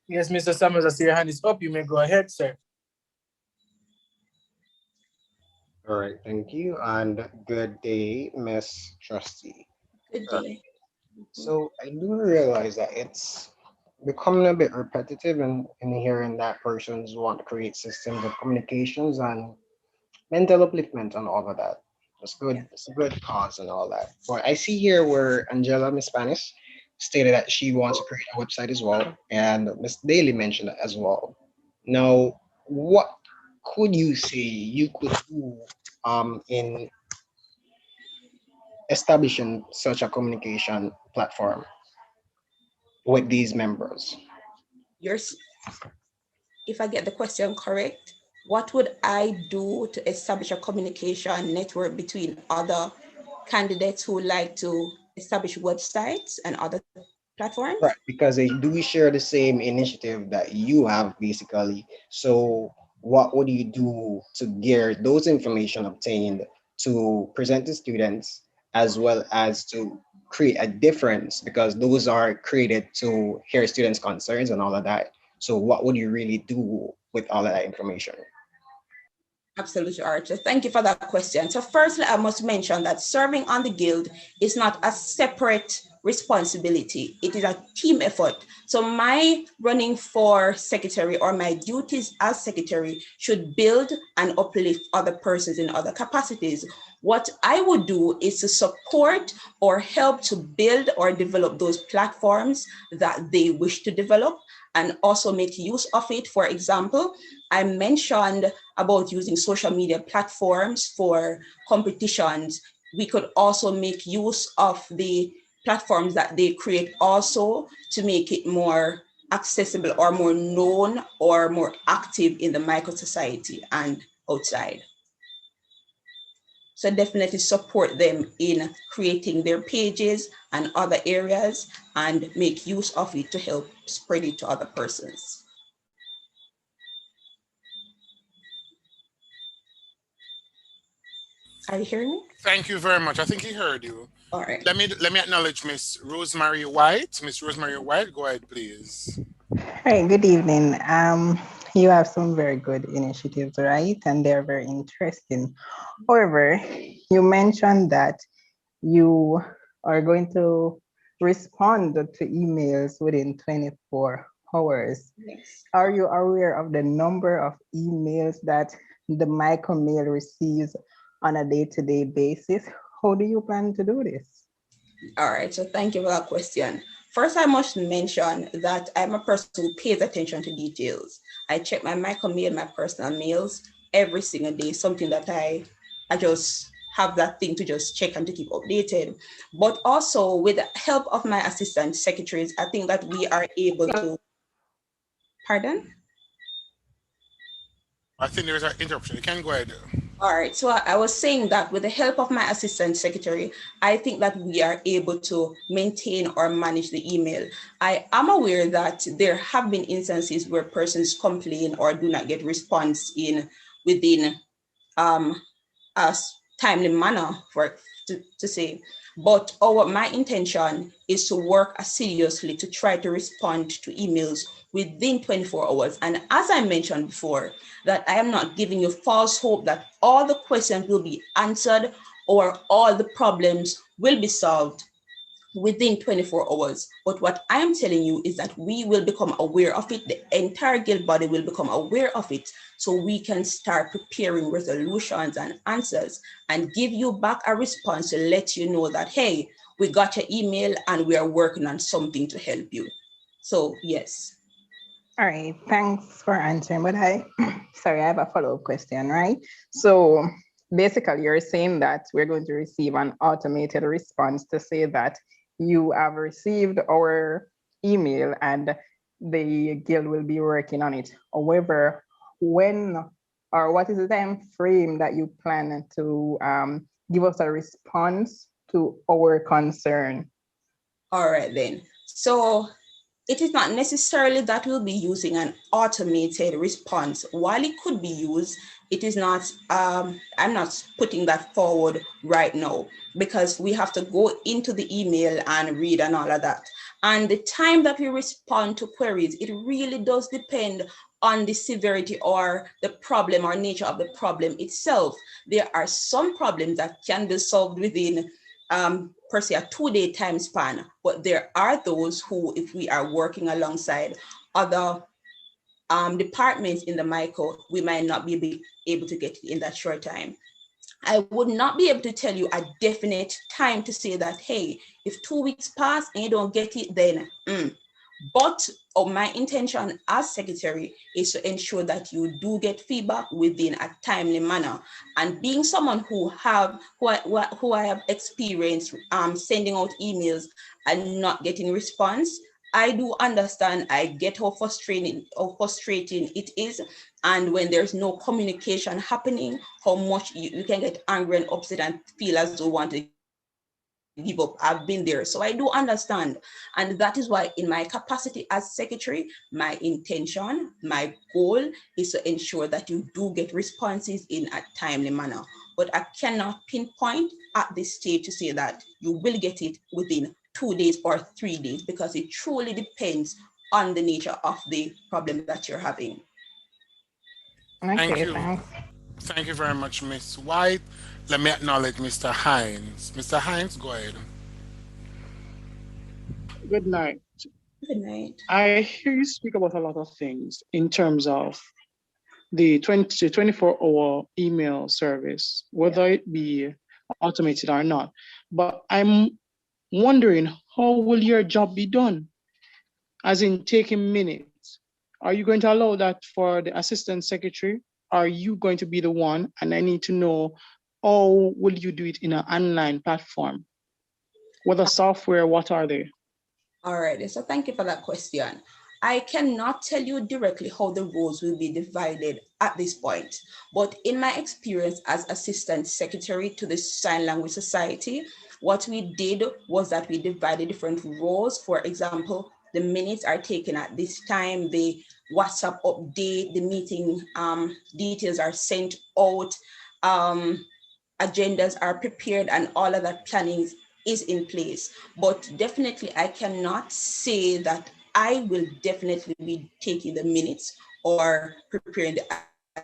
Yes, Mr. Summers, I see your hand is up. You may go ahead, sir. All right, thank you, and good day, Miss Trustee. Good day. So I do realize that it's becoming a bit repetitive in hearing that persons want to create systems of communications and mental upliftment and all of that. It's good. Yeah. It's a good cause and all that. But I see here where Angela Miss Spanish stated that she wants to create a website as well, and Miss Daly mentioned that as well. Now, what could you say you could do in establishing such a communication platform with these members? If I get the question correct, what would I do to establish a communication network between other candidates who like to establish websites and other platforms? Right, because they do share the same initiative that you have basically. So what would you do to gear those information obtained to present to students as well as to create a difference, because those are created to hear students' concerns and all of that. So what would you really do with all of that information? Absolutely, Archer. Thank you for that question. So firstly, I must mention that serving on the guild is not a separate responsibility. It is a team effort. So my running for secretary or my duties as secretary should build and uplift other persons in other capacities. What I would do is to support or help to build or develop those platforms that they wish to develop and also make use of it. For example, I mentioned about using social media platforms for competitions. We could also make use of the platforms that they create also to make it more accessible or more known or more active in the micro society and outside. So definitely support them in creating their pages and other areas and make use of it to help spread it to other persons. Are you hearing me? Thank you very much. I think he heard you. All right. Let me acknowledge Miss Rosemary White. Miss Rosemary White, go ahead, please. Hi, good evening. You have some very good initiatives, right? And they're very interesting. However, you mentioned that you are going to respond to emails within 24 hours. Yes. Are you aware of the number of emails that the Mycomail receives on a day-to-day basis? How do you plan to do this? All right, so thank you for that question. First, I must mention that I'm a person who pays attention to details. I check my Mycomail, my personal mails every single day, something that I just have that thing to just check and to keep updated. But also with the help of my assistant secretaries, I think that we are able to, pardon? I think there is an interruption. You can go ahead. All right, so I was saying that with the help of my assistant secretary, I think that we are able to maintain or manage the email. I am aware that there have been instances where persons complain or do not get response within a timely manner to say. But my intention is to work assiduously to try to respond to emails within 24 hours. And as I mentioned before, that I am not giving you false hope that all the questions will be answered or all the problems will be solved within 24 hours. But what I am telling you is that we will become aware of it. The entire guild body will become aware of it, so we can start preparing resolutions and answers and give you back a response to let you know that, hey, we got your email and we are working on something to help you. So yes. All right, thanks for answering. But sorry, I have a follow-up question, right? So basically, you're saying that we're going to receive an automated response to say that you have received our email and the guild will be working on it. However, when or what is the time frame that you plan to give us a response to our concern? All right then. So it is not necessarily that we'll be using an automated response. While it could be used, it is not, I'm not putting that forward right now because we have to go into the email and read and all of that. And the time that we respond to queries, it really does depend on the severity or the problem or nature of the problem itself. There are some problems that can be solved within per se a 2-day time span, but there are those who, if we are working alongside other departments in the MICO, we might not be able to get it in that short time. I would not be able to tell you a definite time to say that, hey, if 2 weeks pass and you don't get it, then But my intention as secretary is to ensure that you do get feedback within a timely manner. And being someone who I have experienced sending out emails and not getting response, I do understand. I get how frustrating it is. And when there's no communication happening, how much you can get angry and upset and feel as though you want to give up. I've been there, so I do understand. And that is why in my capacity as secretary, my intention, my goal is to ensure that you do get responses in a timely manner. But I cannot pinpoint at this stage to say that you will get it within 2 days or 3 days, because it truly depends on the nature of the problem that you're having. Thank you. Thank you very much, Ms. White. Let me acknowledge Mr. Hines. Mr. Hines, go ahead. Good night. Good night. I hear you speak about a lot of things in terms of the 24-hour email service, whether it be automated or not. But I'm wondering, how will your job be done? As in taking minutes. Are you going to allow that for the assistant secretary? Are you going to be the one? And I need to know, how will you do it in an online platform? What the software, what are they? All right, so thank you for that question. I cannot tell you directly how the roles will be divided at this point, but in my experience as assistant secretary to the Sign Language Society, what we did was that we divided different roles. For example, the minutes are taken at this time, the WhatsApp update, the meeting details are sent out, agendas are prepared, and all of that planning is in place. But definitely I cannot say that I will definitely be taking the minutes or preparing the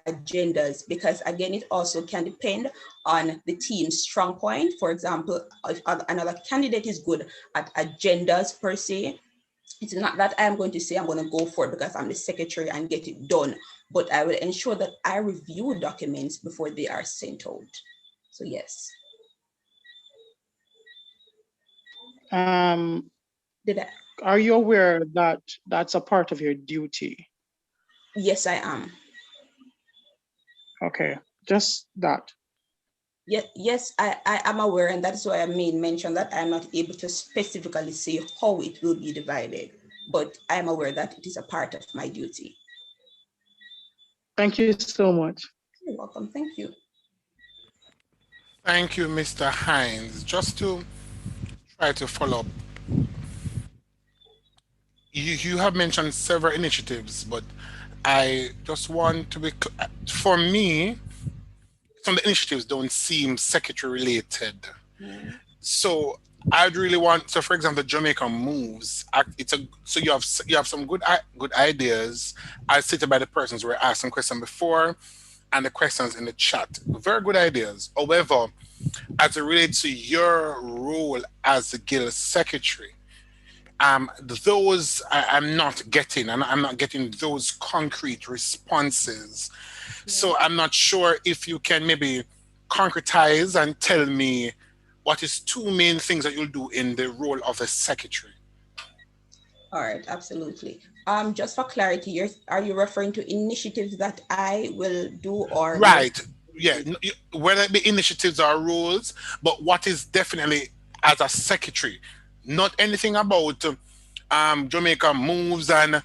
agendas, because again, it also can depend on the team's strong point. For example, if another candidate is good at agendas per se, it's not that I'm going to say I'm going to go for it because I'm the secretary and get it done, but I will ensure that I review documents before they are sent out. So yes. Are you aware that that's a part of your duty? Yes, I am. Okay, just that. Yes, I am aware, and that's why I made mention that I'm not able to specifically say how it will be divided, but I am aware that it is a part of my duty. Thank you so much. You're welcome. Thank you. Thank you, Mr. Hines. Just to try to follow up, you have mentioned several initiatives, but I just want to be, for me, some of the initiatives don't seem secretary related. So I'd really want, so for example, Jamaica Moves. So you have some good ideas as stated by the persons who were asking questions before, and the questions in the chat. Very good ideas. However, as it relates to your role as the guild secretary, those I'm not getting, and I'm not getting those concrete responses. So I'm not sure if you can maybe concretize and tell me what is two main things that you'll do in the role of a secretary. All right, absolutely. Just for clarity, are you referring to initiatives that I will do, or right? Yeah, whether it be initiatives or roles, but what is definitely as a secretary, not anything about Jamaica Moves and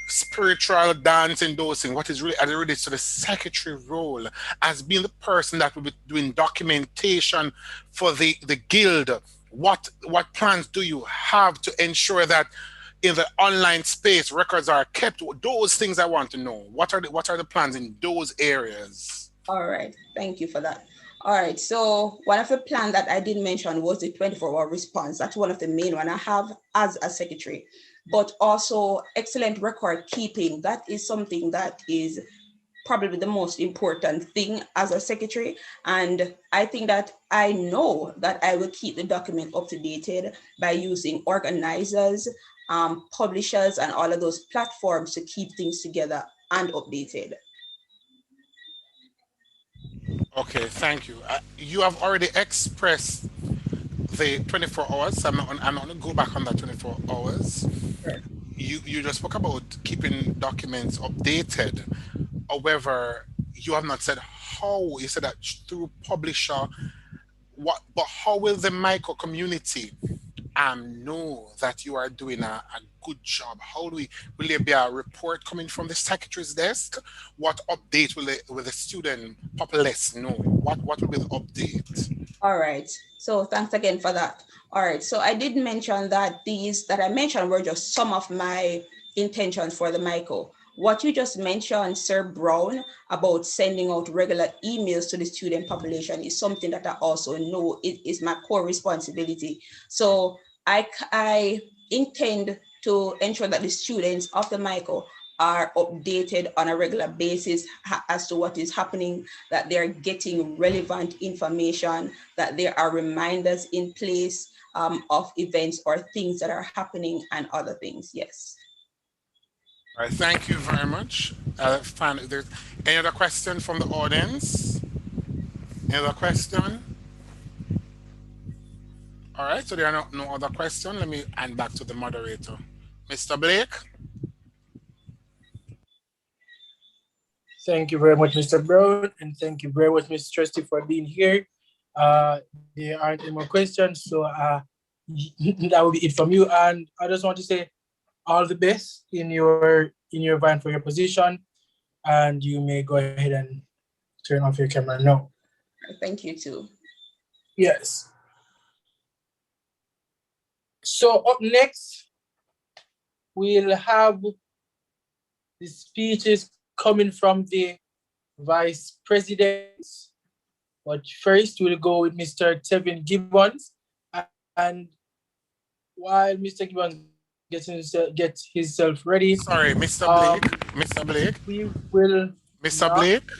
spiritual dance and those things. What is really as it relates to the secretary role as being the person that will be doing documentation for the guild. What plans do you have to ensure that in the online space records are kept? Those things I want to know. What are the plans in those areas? All right, thank you for that. All right, so one of the plans that I did mention was the 24-hour response. That's one of the main one I have as a secretary, but also excellent record keeping. That is something that is probably the most important thing as a secretary. And I think that I know that I will keep the document up to date by using organizers, publishers, and all of those platforms to keep things together and updated. Okay, thank you. You have already expressed the 24 hours. I'm not going to go back on that 24 hours. Sure. You just spoke about keeping documents updated. However, you have not said how. You said that through publisher. But how will the micro community know that you are doing a good job? How will there be a report coming from the secretary's desk? What update will the student populace know? What will be the update? All right, so thanks again for that. All right, so I did mention that these that I mentioned were just some of my intentions for the MICO. What you just mentioned, Sir Brown, about sending out regular emails to the student population is something that I also know it is my core responsibility. So I intend to ensure that the students of the MICO are updated on a regular basis as to what is happening, that they're getting relevant information, that there are reminders in place of events or things that are happening and other things, yes. All right, thank you very much. There's any other question from the audience? Any other question? All right, so there are no other questions. Let me hand back to the moderator. Mr. Blake. Thank you very much, Mr. Brown, and thank you very much, Mr. Trustee, for being here. There aren't any more questions, so that will be it from you. And I just want to say all the best in your vying for your position, and you may go ahead and turn off your camera now. Thank you too. Yes. So up next, we'll have the speeches coming from the Vice President. But first, we'll go with Mr. Tevin Gibbons. And while Mr. Gibbons gets himself ready. Sorry, Mr. Blake. Mr. Blake. We will. Mr. Blake.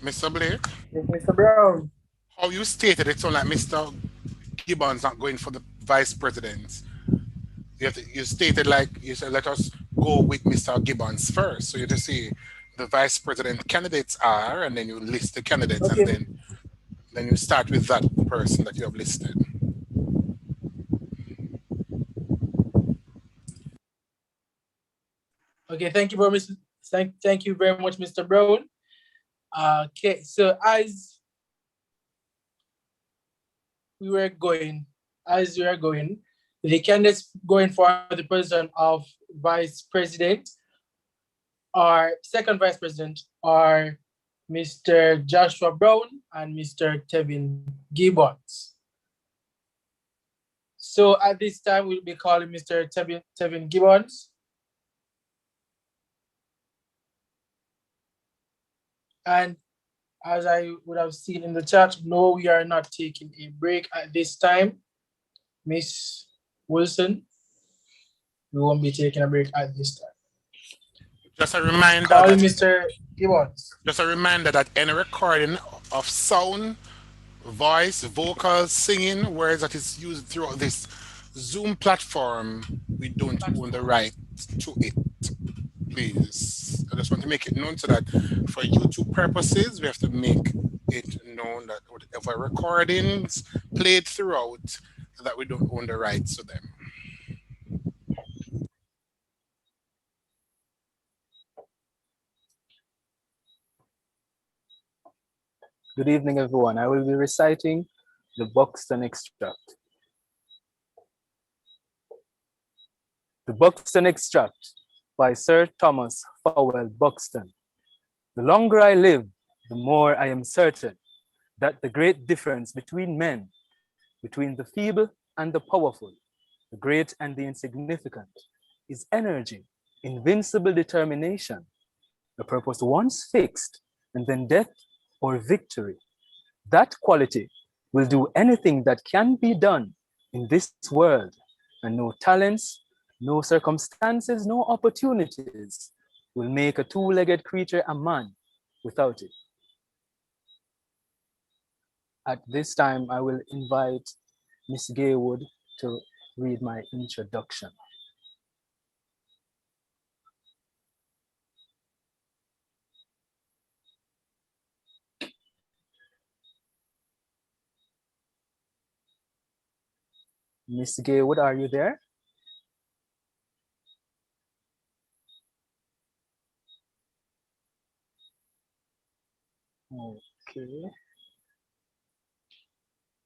Mr. Blake. Yes, Mr. Brown. How you stated it, so like Mr. Gibbons not going for the Vice President. You stated like you said, let us go with Mr. Gibbons first. So you just say the Vice President candidates are, and then you list the candidates, okay. And then you start with that person that you have listed. Okay, thank you very much. Thank you very much, Mr. Brown. Okay, so as we were going, the candidates going for the position of Vice President or second Vice President are Mr. Joshua Brown and Mr. Tevin Gibbons. So at this time, we'll be calling Mr. Tevin Gibbons. And as I would have seen in the chat, no, we are not taking a break at this time. Miss Wilson, we won't be taking a break at this time. Just a reminder Call that Mr. Gibbons. Just a reminder that any recording of sound, voice, vocals, singing, words that is used throughout this Zoom platform, we don't own the right to it. Please. I just want to make it known so that for YouTube purposes, we have to make it known that whatever recordings played throughout, that we don't own the rights to them. Good evening, everyone. I will be reciting the Buxton Extract. The Buxton Extract by Sir Thomas Fowell Buxton. The longer I live, the more I am certain that the great difference between men, between the feeble and the powerful, the great and the insignificant, is energy, invincible determination, a purpose once fixed, and then death or victory. That quality will do anything that can be done in this world, and no talents, no circumstances, no opportunities will make a two-legged creature a man without it. At this time, I will invite Ms. Gaywood to read my introduction. Ms. Gaywood, are you there? Okay.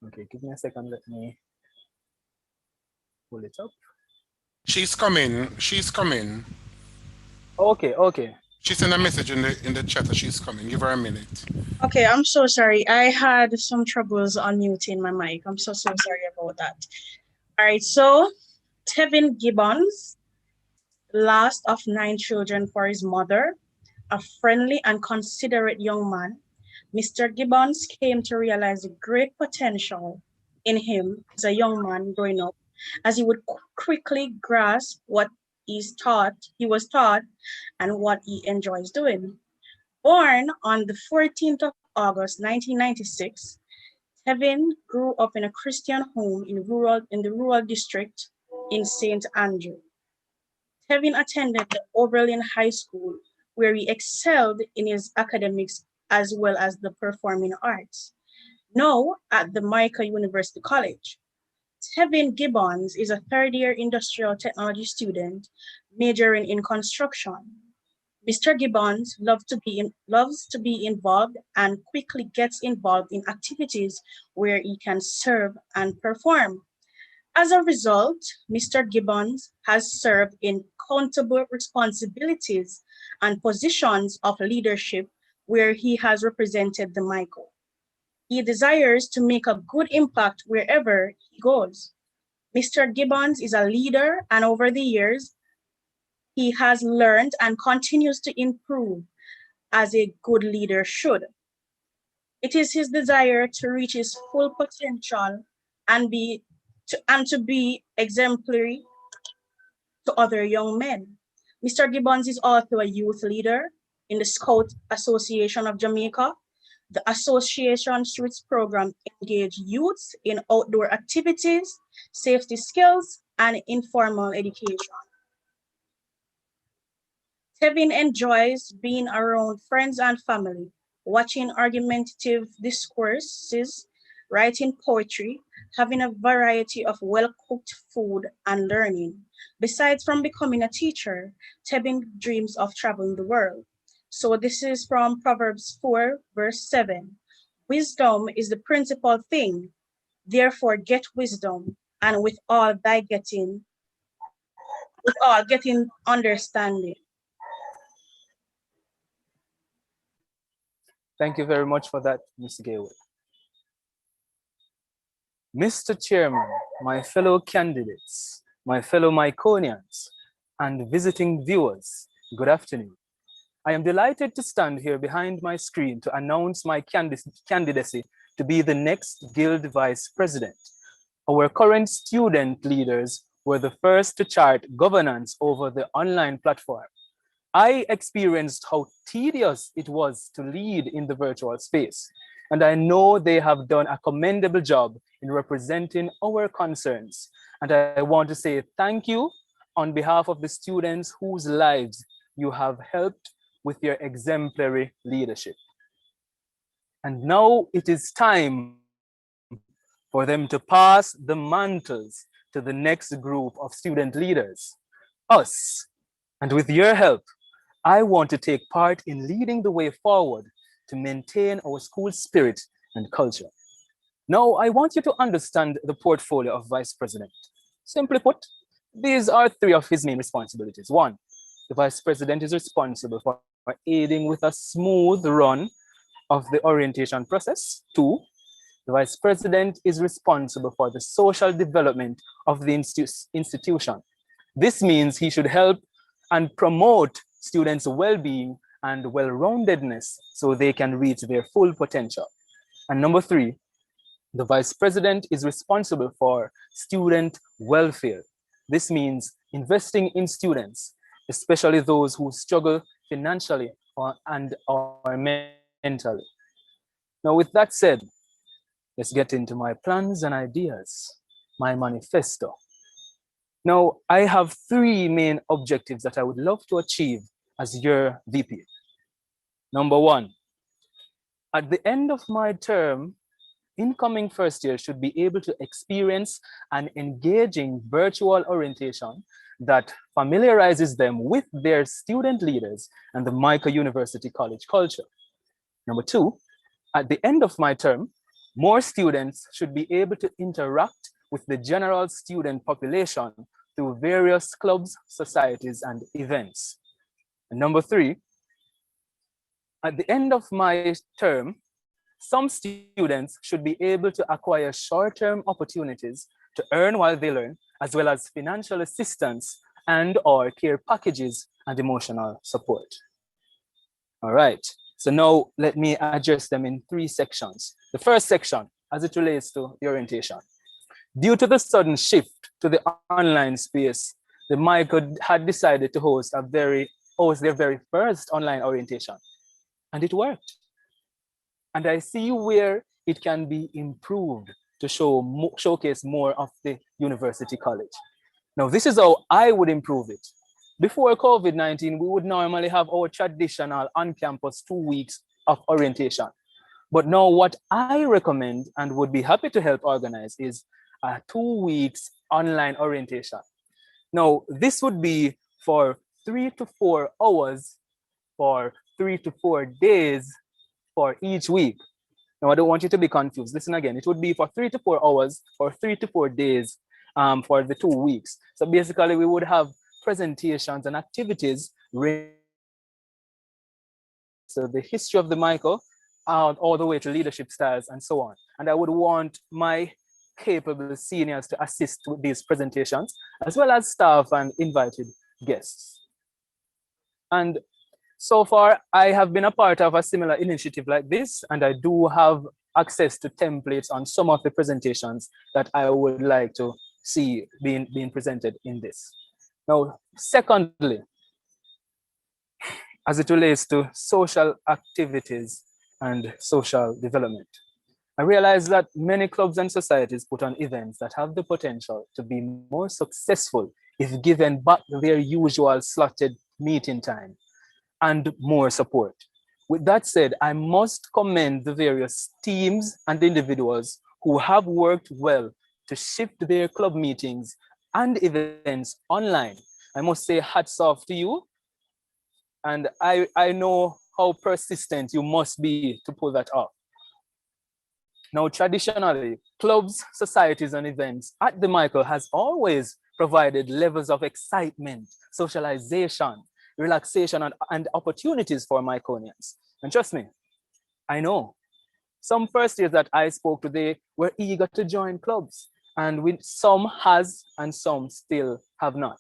Okay, give me a second, let me pull it up. She's coming. She's coming. Okay, okay. She sent a message in the chat that she's coming. Give her a minute. Okay, I'm so sorry. I had some troubles unmuting my mic. I'm so sorry about that. All right, so Tevin Gibbons, last of 9 children for his mother, a friendly and considerate young man, Mr. Gibbons came to realize the great potential in him as a young man growing up, as he would quickly grasp what he was taught and what he enjoys doing. Born on the 14th of August, 1996, Tevin grew up in a Christian home in the rural district in St. Andrew. Tevin attended the Oberlin High School, where he excelled in his academics as well as the performing arts. Now at the Micah University College, Tevin Gibbons is a third-year industrial technology student majoring in construction. Mr. Gibbons loves to be involved and quickly gets involved in activities where he can serve and perform. As a result, Mr. Gibbons has served in countable responsibilities and positions of leadership where he has represented the Micah. He desires to make a good impact wherever he goes. Mr. Gibbons is a leader, and over the years, he has learned and continues to improve as a good leader should. It is his desire to reach his full potential and to be exemplary to other young men. Mr. Gibbons is also a youth leader in the Scout Association of Jamaica. The association through its program engage youths in outdoor activities, safety skills, and informal education. Tevin enjoys being around friends and family, watching argumentative discourses, writing poetry, having a variety of well-cooked food, and learning. Besides from becoming a teacher, Tevin dreams of traveling the world. So this is from Proverbs 4, verse 7. Wisdom is the principal thing. Therefore get wisdom, and with all getting understanding. Thank you very much for that, Ms. Gaywood. Mr. Chairman, my fellow candidates, my fellow Myconians, and visiting viewers, good afternoon. I am delighted to stand here behind my screen to announce my candidacy to be the next Guild Vice President. Our current student leaders were the first to chart governance over the online platform. I experienced how tedious it was to lead in the virtual space, and I know they have done a commendable job in representing our concerns. And I want to say thank you on behalf of the students whose lives you have helped with your exemplary leadership. And now it is time for them to pass the mantles to the next group of student leaders, us. And with your help, I want to take part in leading the way forward to maintain our school spirit and culture. Now, I want you to understand the portfolio of Vice President. Simply put, these are three of his main responsibilities. One, the Vice President is responsible for aiding with a smooth run of the orientation process. Two, the Vice President is responsible for the social development of the institution. This means he should help and promote students' well-being and well-roundedness so they can reach their full potential. And number three, the Vice President is responsible for student welfare. This means investing in students, especially those who struggle financially or mentally. Now, with that said, let's get into my plans and ideas, my manifesto. Now, I have three main objectives that I would love to achieve as your VP. Number one, at the end of my term, incoming first year should be able to experience an engaging virtual orientation that familiarizes them with their student leaders and the Micah University College culture. Number two, at the end of my term, more students should be able to interact with the general student population through various clubs, societies, and events. And number three, at the end of my term, some students should be able to acquire short-term opportunities to earn while they learn, as well as financial assistance and/or care packages and emotional support. All right, so now let me address them in three sections. The first section, as it relates to the orientation. Due to the sudden shift to the online space, the Micah had decided to host their very first online orientation, and it worked. And I see where it can be improved to showcase more of the university college. Now, this is how I would improve it. Before COVID-19, we would normally have our traditional on-campus 2 weeks of orientation. But now what I recommend and would be happy to help organize is a 2 weeks online orientation. Now, this would be for 3 to 4 hours for 3 to 4 days for each week. Now, I don't want you to be confused. Listen again, it would be for 3 to 4 hours or 3 to 4 days for the 2 weeks. So basically we would have presentations and activities. So the history of the Micah, all the way to leadership styles and so on. And I would want my capable seniors to assist with these presentations, as well as staff and invited guests. And so far, I have been a part of a similar initiative like this, and I do have access to templates on some of the presentations that I would like to see being presented in this. Now, secondly, as it relates to social activities and social development, I realize that many clubs and societies put on events that have the potential to be more successful if given back their usual slotted meeting time and more support. With that said, I must commend the various teams and individuals who have worked well to shift their club meetings and events online. I must say hats off to you. And I know how persistent you must be to pull that off. Now, traditionally, clubs, societies, and events at the Micah has always provided levels of excitement, socialization, relaxation, and opportunities for Miconians. And trust me, I know. Some first years that I spoke to, they were eager to join clubs, and some has and some still have not.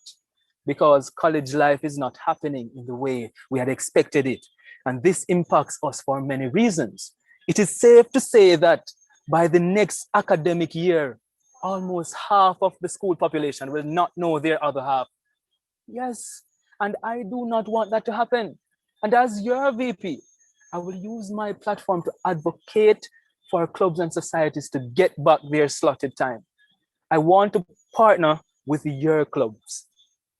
because college life is not happening in the way we had expected it. And this impacts us for many reasons. It is safe to say that by the next academic year, almost half of the school population will not know their other half. Yes, and I do not want that to happen. And as your VP, I will use my platform to advocate for clubs and societies to get back their slotted time. I want to partner with your clubs,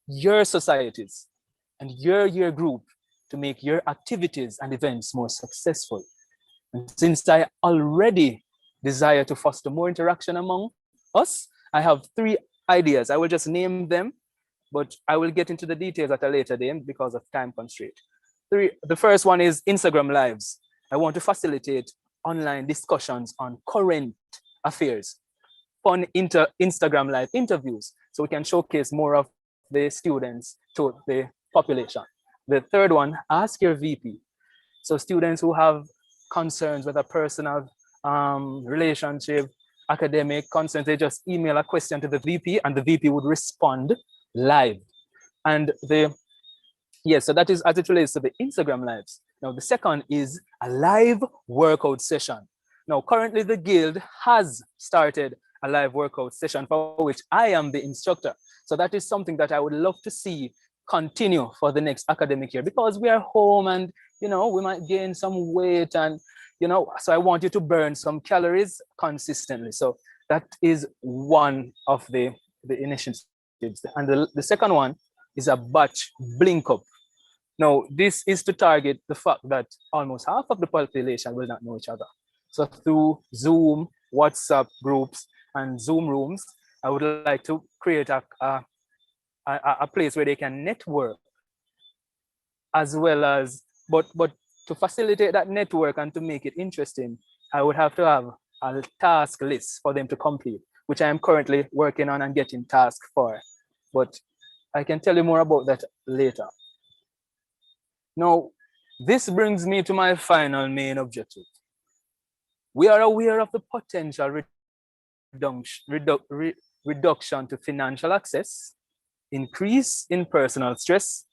your societies, and your year group to make your activities and events more successful. And since I already desire to foster more interaction among us, I have 3 ideas. I will just name them, but I will get into the details at a later date because of time constraint. The first one is Instagram Lives. I want to facilitate online discussions on current affairs, fun Instagram Live interviews, so we can showcase more of the students to the population. The third one, Ask Your VP. So students who have concerns with a personal relationship, academic concerns, they just email a question to the VP and the VP would respond live. And so that is as it relates to the Instagram Lives. Now, the second is a live workout session. Now, currently the Guild has started a live workout session for which I am the instructor. So that is something that I would love to see continue for the next academic year, because we are home and, we might gain some weight and, so I want you to burn some calories consistently. So that is one of the initiatives. And the second one is a batch blink up. Now, this is to target the fact that almost half of the population will not know each other. So through Zoom, WhatsApp groups, and Zoom rooms, I would like to create a place where they can network, as well as, but to facilitate that network and to make it interesting, I would have to have a task list for them to complete, which I am currently working on and getting tasks for. But I can tell you more about that later. Now, this brings me to my final main objective. We are aware of the potential reduction to financial access, increase in personal stress,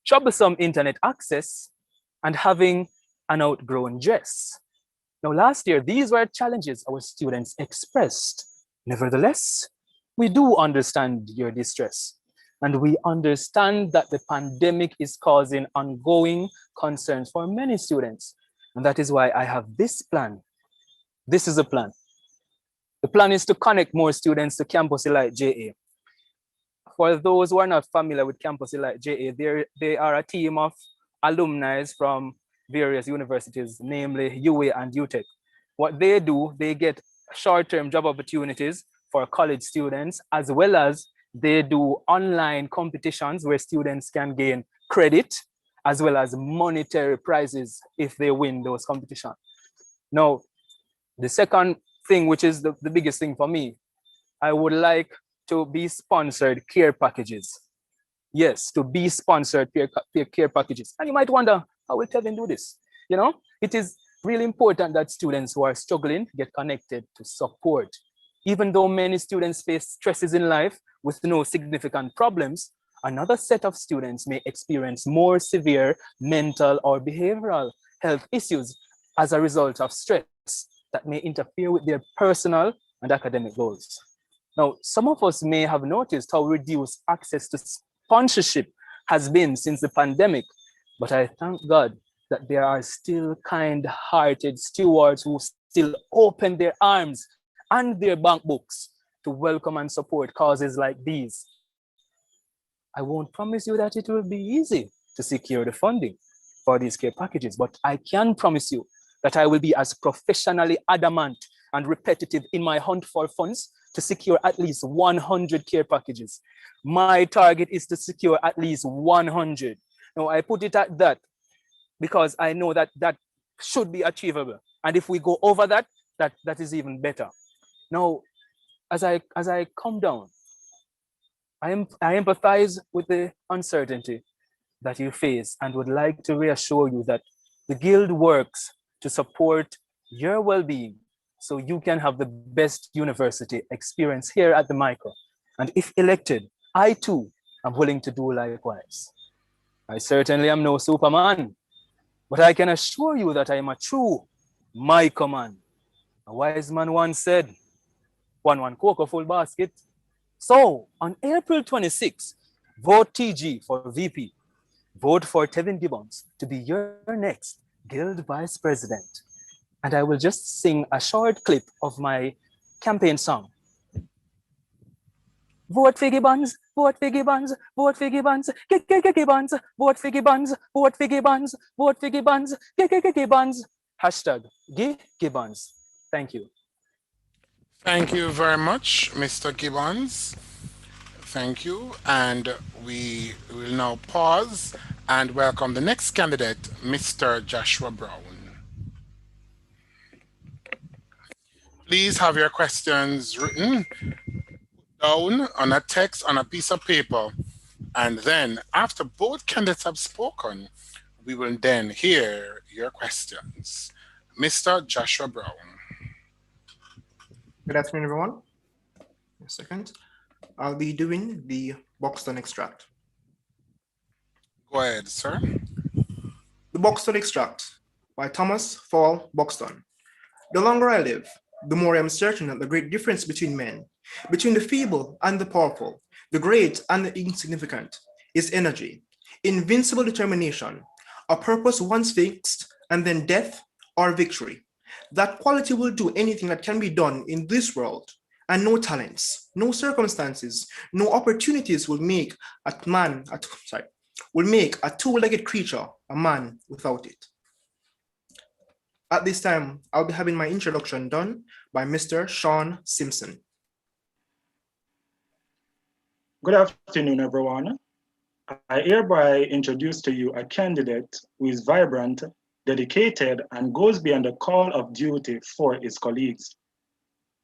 troublesome internet access, and having an outgrown dress. Now, last year, these were challenges our students expressed. Nevertheless, we do understand your distress, and we understand that the pandemic is causing ongoing concerns for many students. And that is why I have this plan. This is a plan. The plan is to connect more students to Campus Elite JA. For those who are not familiar with Campus Elite JA, they are a team of alumni from various universities, namely UA and UTech. What they do, they get short-term job opportunities for college students, as well as they do online competitions where students can gain credit, as well as monetary prizes if they win those competitions. Now, the second thing, which is the biggest thing for me, I would like to be sponsored care packages. Yes, to be sponsored care packages. And you might wonder, how will Kevin do this? It is really important that students who are struggling get connected to support. Even though many students face stresses in life with no significant problems, another set of students may experience more severe mental or behavioral health issues as a result of stress that may interfere with their personal and academic goals. Now, some of us may have noticed how reduced access to sponsorship has been since the pandemic, but I thank God that there are still kind-hearted stewards who still open their arms and their bank books to welcome and support causes like these. I won't promise you that it will be easy to secure the funding for these care packages, but I can promise you that I will be as professionally adamant and repetitive in my hunt for funds to secure at least 100 care packages. My target is to secure at least 100. Now, I put it at that because I know that that should be achievable. And if we go over that, that is even better. Now, as I come down, I empathize with the uncertainty that you face and would like to reassure you that the Guild works to support your well-being so you can have the best university experience here at the Micro. And if elected, I too I'm willing to do likewise. I certainly am no Superman, but I can assure you that I am a true Michael man. A wise man once said, one cocoa full basket. So on April 26, vote TG for VP. Vote for Tevin Gibbons to be your next Guild Vice President. And I will just sing a short clip of my campaign song. Vote for Gibbons, vote for Gibbons, vote for Gibbons, Gibbons, vote for Gibbons, vote for Gibbons, vote for Gibbons, Gibbons. Hashtag Gibbons. Thank you. Thank you very much, Mr. Gibbons. Thank you. And we will now pause and welcome the next candidate, Mr. Joshua Brown. Please have your questions written down on a text on a piece of paper. And then after both candidates have spoken, we will then hear your questions. Mr. Joshua Brown. Good afternoon, everyone. A second. I'll be doing the Buxton extract. Go ahead, sir. The Buxton extract by Thomas Fall Buxton. The longer I live, the more I am certain that the great difference between men, between the feeble and the powerful, the great and the insignificant, is energy, invincible determination, a purpose once fixed, and then death or victory. That quality will do anything that can be done in this world, and no talents, no circumstances, no opportunities will make a two-legged creature a man without it. At this time, I'll be having my introduction done by Mr. Sean Simpson. Good afternoon, everyone. I hereby introduce to you a candidate who is vibrant, dedicated, and goes beyond the call of duty for his colleagues.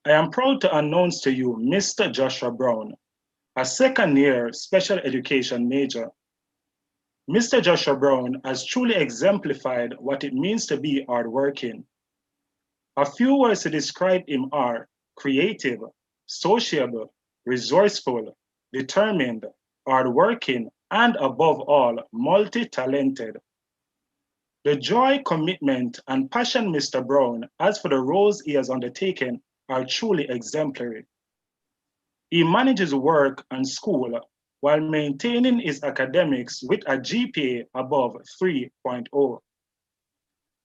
I am proud to announce to you Mr. Joshua Brown, a second-year special education major. Mr. Joshua Brown has truly exemplified what it means to be hardworking. A few words to describe him are creative, sociable, resourceful, determined, hardworking, and above all, multi-talented. The joy, commitment, and passion Mr. Brown has for the roles he has undertaken are truly exemplary. He manages work and school while maintaining his academics with a GPA above 3.0.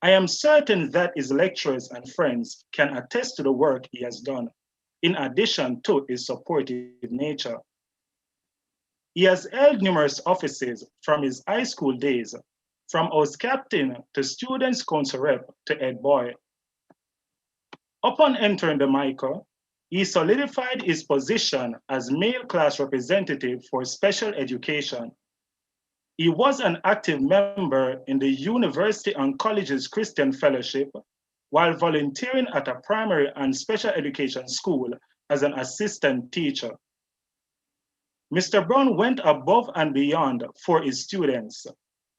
I am certain that his lecturers and friends can attest to the work he has done, in addition to his supportive nature. He has held numerous offices from his high school days, from house captain to students' council rep to head boy. Upon entering the MICA, he solidified his position as male class representative for special education. He was an active member in the University and Colleges Christian Fellowship while volunteering at a primary and special education school as an assistant teacher. Mr. Brown went above and beyond for his students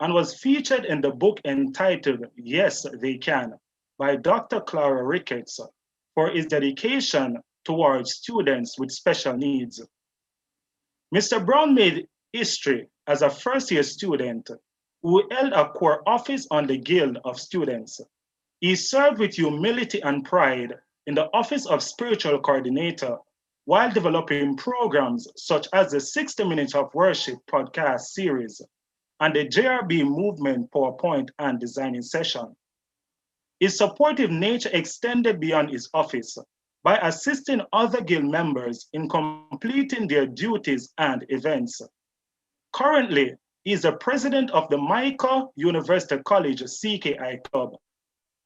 and was featured in the book entitled Yes, They Can by Dr. Clara Ricketts for his dedication towards students with special needs. Mr. Brown made history as a first-year student who held a core office on the Guild of Students. He served with humility and pride in the office of spiritual coordinator while developing programs such as the 60 Minutes of Worship podcast series and the JRB Movement PowerPoint and designing session. His supportive nature extended beyond his office by assisting other Guild members in completing their duties and events. Currently, he is the president of the MICA University College CKI Club.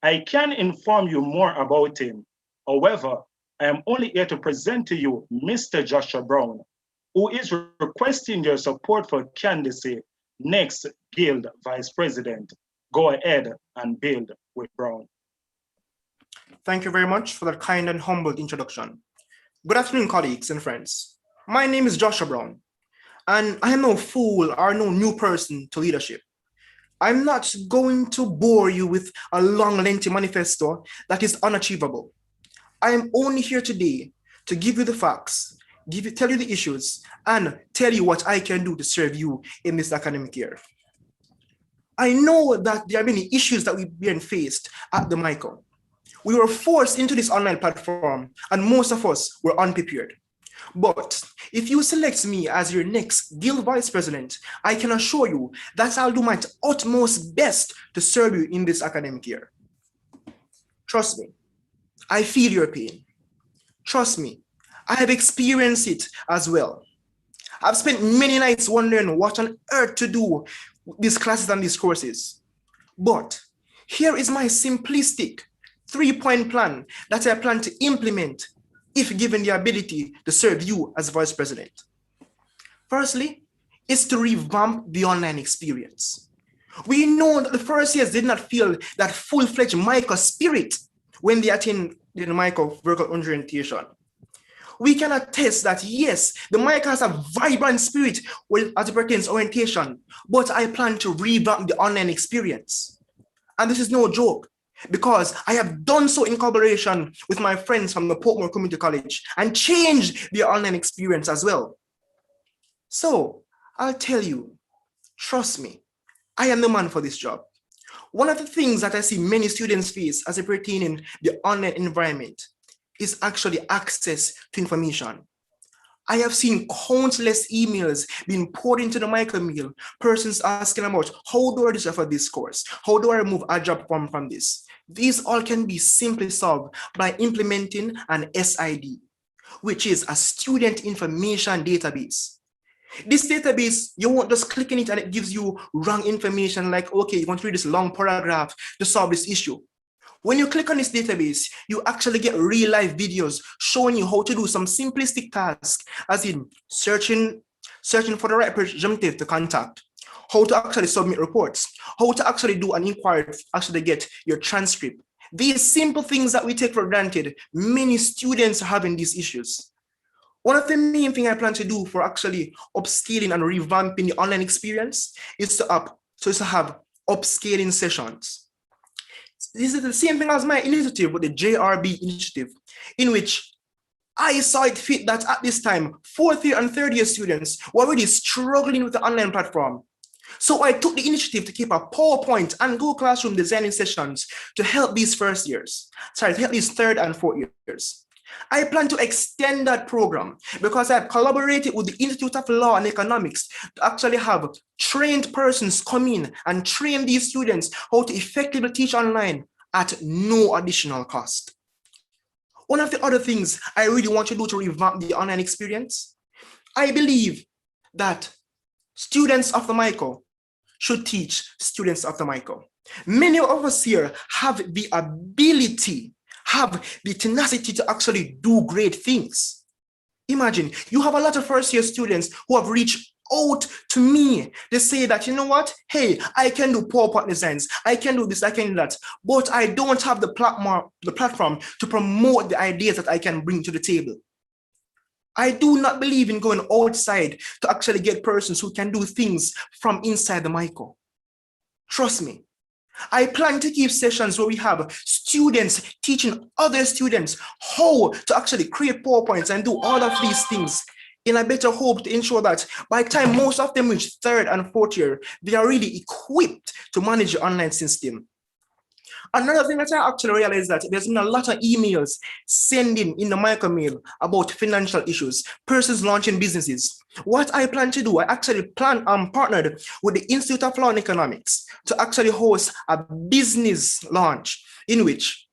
I can inform you more about him. However, I am only here to present to you Mr. Joshua Brown, who is requesting your support for candidacy next Guild Vice President. Go ahead and build with Brown. Thank you very much for that kind and humble introduction. Good afternoon, colleagues and friends. My name is Joshua Brown, and I am no fool or no new person to leadership. I'm not going to bore you with a long, lengthy manifesto that is unachievable. I am only here today to give you the facts, tell you the issues, and tell you what I can do to serve you in this academic year. I know that there are many issues that we've been faced at the MICO. We were forced into this online platform, and most of us were unprepared. But if you select me as your next Guild Vice President, I can assure you that I'll do my utmost best to serve you in this academic year. Trust me, I feel your pain. Trust me, I have experienced it as well. I've spent many nights wondering what on earth to do with these classes and these courses. But here is my simplistic 3-point plan that I plan to implement if given the ability to serve you as Vice President. Firstly, is to revamp the online experience. We know that the first years did not feel that full-fledged MICO spirit when they attend the MICO virtual orientation. We can attest that yes, the MICO has a vibrant spirit as it pertains to orientation, but I plan to revamp the online experience. And this is no joke, because I have done so in collaboration with my friends from the Portmore Community College and changed the online experience as well. So I'll tell you, trust me, I am the man for this job. One of the things that I see many students face as it pertains in the online environment is actually access to information. I have seen countless emails being poured into the MICO mail, persons asking about, how do I register for this course? How do I remove a job form from this? These all can be simply solved by implementing an SID, which is a student information database. This database, you won't just click in it and it gives you wrong information like, okay, you want to read this long paragraph to solve this issue. When you click on this database, you actually get real life videos showing you how to do some simplistic tasks, as in searching for the right representative to contact, how to actually submit reports, how to actually do an inquiry to actually get your transcript. These simple things that we take for granted, many students are having these issues. One of the main things I plan to do for actually upscaling and revamping the online experience is to have upscaling sessions. This is the same thing as my initiative with the JRB initiative, in which I saw it fit that at this time, 4th year and 3rd year students were already struggling with the online platform. So I took the initiative to keep a PowerPoint and Google Classroom designing sessions to help these 3rd and 4th years. I plan to extend that program because I've collaborated with the Institute of Law and Economics to actually have trained persons come in and train these students how to effectively teach online at no additional cost. One of the other things I really want to do to revamp the online experience, I believe that students of the MICO should teach students of the MICO. Many of us here have the ability, have the tenacity to actually do great things. Imagine, you have a lot of first-year students who have reached out to me. They say that, you know what? Hey, I can do PowerPoint designs. I can do this, I can do that. But I don't have the platform to promote the ideas that I can bring to the table. I do not believe in going outside to actually get persons who can do things from inside the MICO. Trust me. I plan to keep sessions where we have students teaching other students how to actually create PowerPoints and do all of these things in a better hope to ensure that by the time most of them reach 3rd and 4th year, they are really equipped to manage the online system. Another thing that I actually realized that there's been a lot of emails sending in the MICO mail about financial issues, persons launching businesses. What I plan to do, I actually partnered with the Institute of Law and Economics to actually host a business launch in which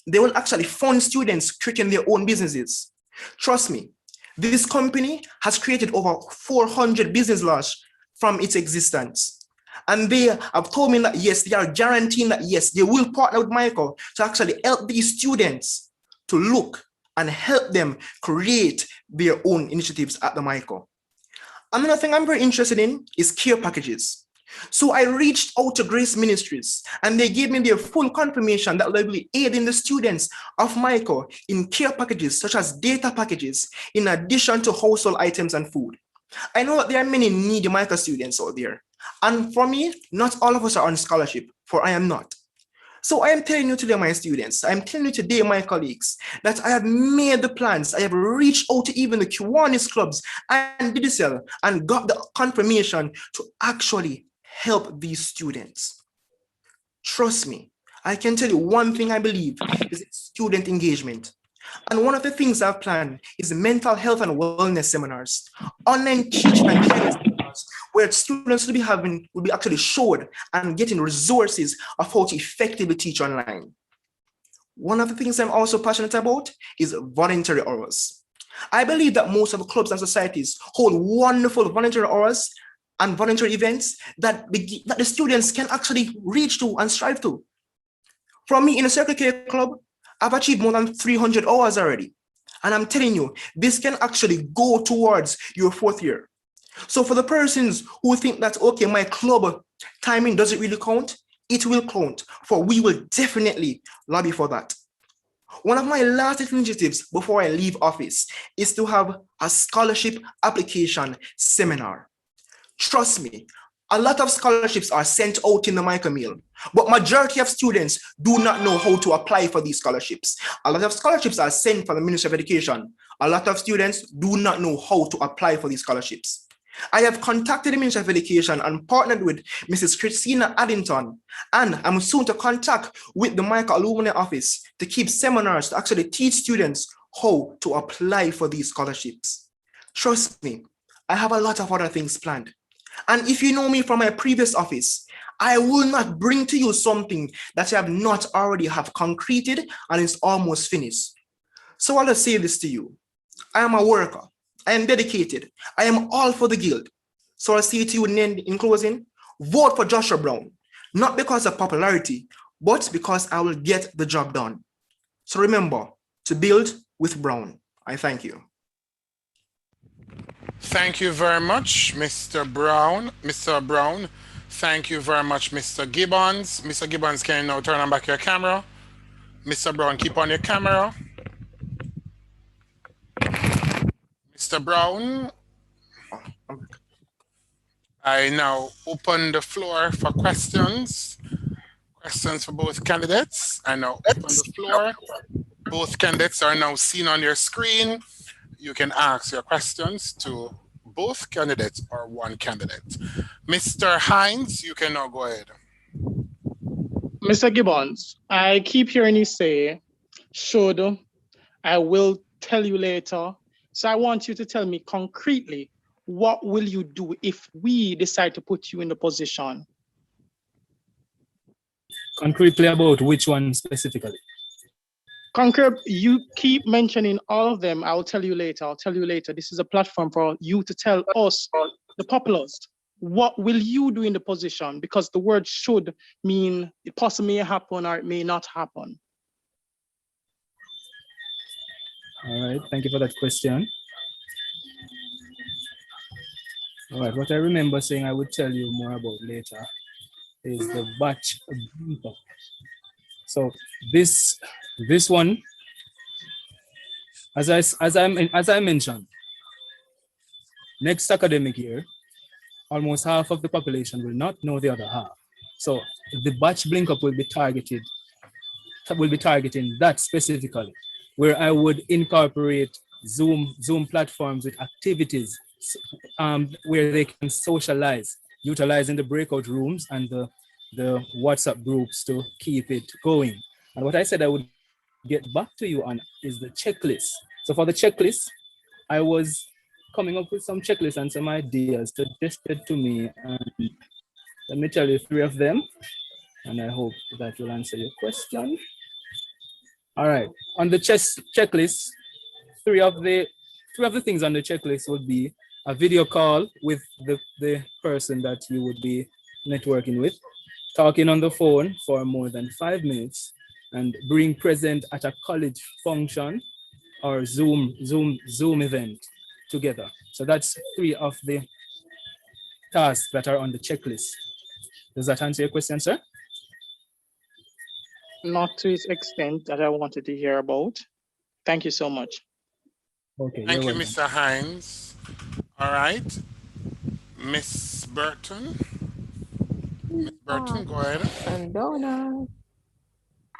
they will actually fund students creating their own businesses. Trust me, this company has created over 400 business launches from its existence. And they have told me that, yes, they are guaranteeing that, yes, they will partner with MICO to actually help these students to look and help them create their own initiatives at the MICO. Another thing I'm very interested in is care packages. So I reached out to Grace Ministries and they gave me their full confirmation that they will be aiding the students of MICO in care packages such as data packages, in addition to household items and food. I know that there are many needy MICO students out there. And for me, not all of us are on scholarship, for I am not. So I am telling you today, my students, I'm telling you today, my colleagues, that I have made the plans. I have reached out to even the Kiwanis clubs and Digicel and got the confirmation to actually help these students. Trust me, I can tell you one thing I believe is student engagement. And one of the things I've planned is mental health and wellness seminars, online teaching and training seminars, where students will be actually showed and getting resources of how to effectively teach online. One of the things I'm also passionate about is voluntary hours. I believe that most of the clubs and societies hold wonderful voluntary hours and voluntary events that the students can actually reach to and strive to. From me in a Circle K club, I've achieved more than 300 hours already. And I'm telling you, this can actually go towards your 4th year. So for the persons who think that, okay, my club timing doesn't really count, it will count, for we will definitely lobby for that. One of my last initiatives before I leave office is to have a scholarship application seminar. Trust me, a lot of scholarships are sent out in the micromeal, but majority of students do not know how to apply for these scholarships. A lot of scholarships are sent from the Ministry of Education. A lot of students do not know how to apply for these scholarships. I have contacted the Ministry of Education and partnered with Mrs. Christina Addington, and I'm soon to contact with the Michael Alumni Office to keep seminars to actually teach students how to apply for these scholarships. Trust me, I have a lot of other things planned. And if you know me from my previous office, I will not bring to you something that I have not already have concreted and is almost finished. So I'll just say this to you. I am a worker. I am dedicated. I am all for the guild. So I'll say to you in closing, vote for Joshua Brown, not because of popularity, but because I will get the job done. So remember to build with Brown. I thank you. Thank you very much, Mr. Brown. Mr. Brown, thank you very much, Mr. Gibbons. Mr. Gibbons, can you now turn on back your camera? Mr. Brown, keep on your camera. Mr. Brown, I now open the floor for questions. Questions for both candidates. I now open the floor. Both candidates are now seen on your screen. You can ask your questions to both candidates or one candidate. Mr. Hines, you can now go ahead. Mr. Gibbons, I keep hearing you say, should, I will tell you later. So I want you to tell me concretely, what will you do if we decide to put you in the position? Concretely about which one specifically? Concrete, you keep mentioning all of them. I'll tell you later. I'll tell you later. This is a platform for you to tell us, the populace, what will you do in the position? Because the word should mean it possibly may happen or it may not happen. All right, thank you for that question. All right, what I remember saying I would tell you more about later is the batch. So this one, as I mentioned, next academic year, almost half of the population will not know the other half. So the batch blink up will be targeting that specifically, where I would incorporate Zoom platforms with activities where they can socialize, utilizing the breakout rooms and the WhatsApp groups to keep it going. And what I said I would get back to you on is the checklist. So for the checklist, I was coming up with some checklists and some ideas suggested to me. And let me tell you 3 of them, and I hope that will answer your question. All right, on the checklist, three of the things on the checklist would be a video call with the person that you would be networking with, talking on the phone for more than 5 minutes, and being present at a college function or Zoom event together. So that's 3 of the tasks that are on the checklist. Does that answer your question, sir? Not to its extent that I wanted to hear about. Thank you so much. Okay. Thank you, Mr. Hines. All right. Miss Burton. Miss Burton, go ahead. And donut.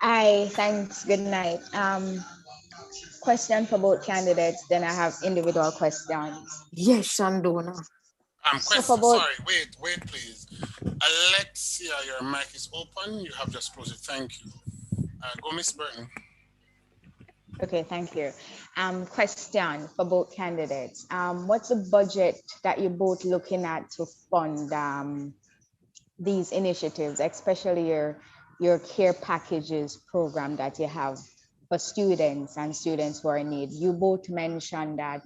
Hi, thanks. Good night. Question for both candidates, then I have individual questions. Yes, Shandona. So for Question, both, sorry, wait, please. Alexia, your mic is open. You have just closed it. Thank you. Go, Miss Burton. okay, thank you. Question for both candidates. What's the budget that you're both looking at to fund these initiatives, especially your care packages program that you have for students and students who are in need? You both mentioned that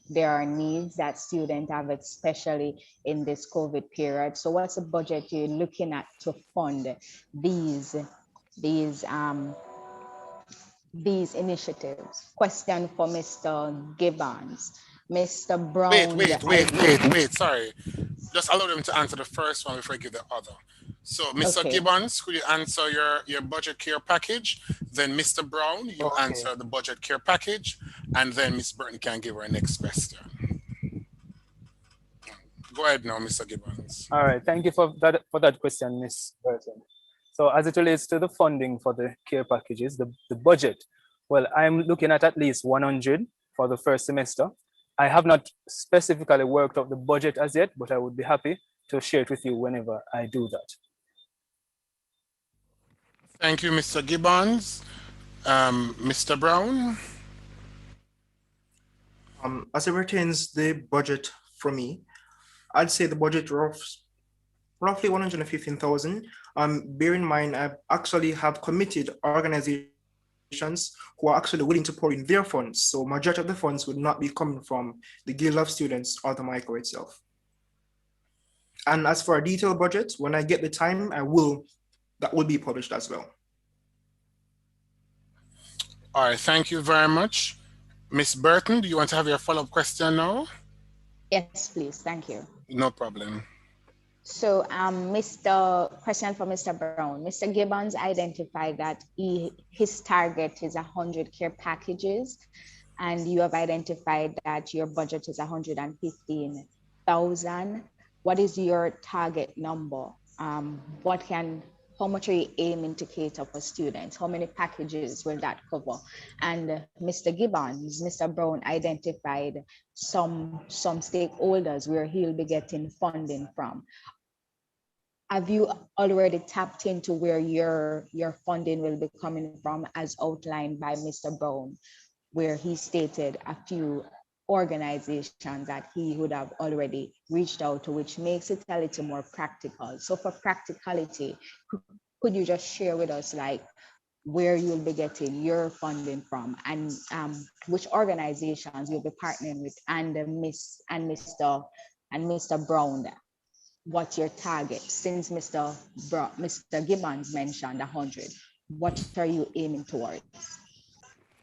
there are needs that students have, especially in this COVID period. So what's the budget you're looking at to fund these initiatives? Question for Mr. Gibbons. Mr. Brown. Wait. Sorry. Just allow them to answer the first one before I give the other. So, Mr. Okay. Gibbons, could you answer your budget care package? Then Mr. Brown, you answer the budget care package, and then Ms. Burton can give her next question. Go ahead now, Mr. Gibbons. All right, thank you for that question, Ms. Burton. So as it relates to the funding for the care packages, the budget, well, I'm looking at least 100 for the first semester. I have not specifically worked out the budget as yet, but I would be happy to share it with you whenever I do that. Thank you, Mr. Gibbons. Mr. Brown? As it pertains the budget for me, I'd say the budget roughly 115,000. Bear in mind, I actually have committed organizations who are actually willing to pour in their funds. So majority of the funds would not be coming from the Guild of Students or the MICO itself. And as for a detailed budget, when I get the time, that will be published as well. All right, thank you very much. Ms. Burton, do you want to have your follow-up question now? Yes, please, thank you. No problem. So question for Mr. Brown. Mr. Gibbons identified that his target is 100 care packages, and you have identified that your budget is 115,000. What is your target number? How much are you aiming to cater for students? How many packages will that cover? And Mr. Gibbons, Mr. Brown identified some stakeholders where he'll be getting funding from. Have you already tapped into where your funding will be coming from, as outlined by Mr. Brown, where he stated a few organizations that he would have already reached out to, which makes it a little more practical. So for practicality, could you just share with us like where you'll be getting your funding from, and which organizations you'll be partnering with, and Mr. Brown, what's your target? Since Mr. Gibbons mentioned 100, what are you aiming towards?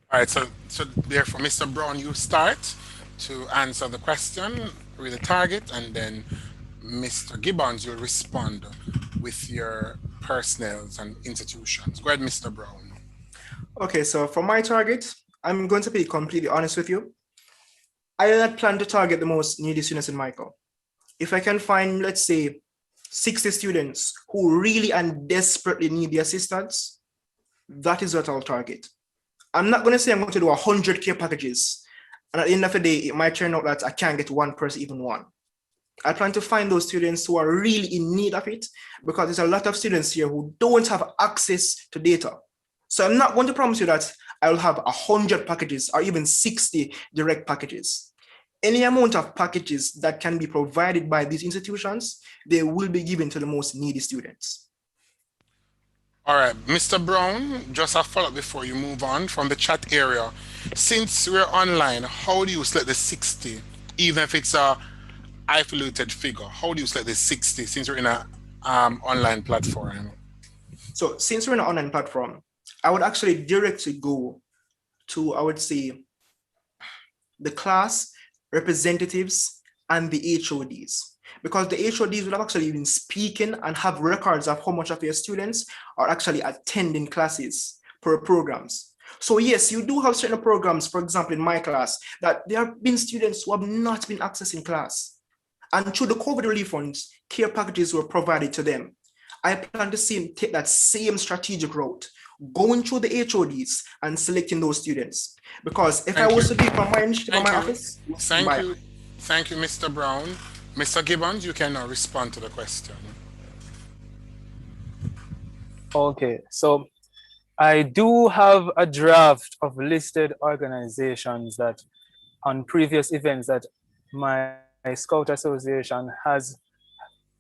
All right, so therefore, Mr. Brown, you start to answer the question with the target, and then Mr. Gibbons, you'll respond with your personnels and institutions. Go ahead, Mr. Brown. Okay, so for my target, I'm going to be completely honest with you. I do not plan to target the most needy students in MICO. If I can find, let's say, 60 students who really and desperately need the assistance, that is what I'll target. I'm not going to say I'm going to do 100 care packages, and at the end of the day, it might turn out that I can't get one person, even one. I plan to find those students who are really in need of it, because there's a lot of students here who don't have access to data. So I'm not going to promise you that I will have 100 packages or even 60 direct packages. Any amount of packages that can be provided by these institutions, they will be given to the most needy students. All right, Mr. Brown, just a follow-up before you move on from the chat area. Since we're online, how do you select the 60, even if it's a isolated figure? How do you select the 60 since we're in an online platform? So since we're in an online platform, I would actually directly go to, I would say, the class representatives and the HODs, because the HODs will have actually been speaking and have records of how much of your students are actually attending classes per programs. So yes, you do have certain programs, for example, in my class, that there have been students who have not been accessing class. And through the COVID relief funds, care packages were provided to them. I plan to take that same strategic route going through the HODs and selecting those students. Because if Thank I was you. to give from my initiative in Thank my you. office, Thank you. Thank you, Mr. Brown. Mr. Gibbons, you can now respond to the question. Okay, so I do have a draft of listed organizations that on previous events that my Scout Association has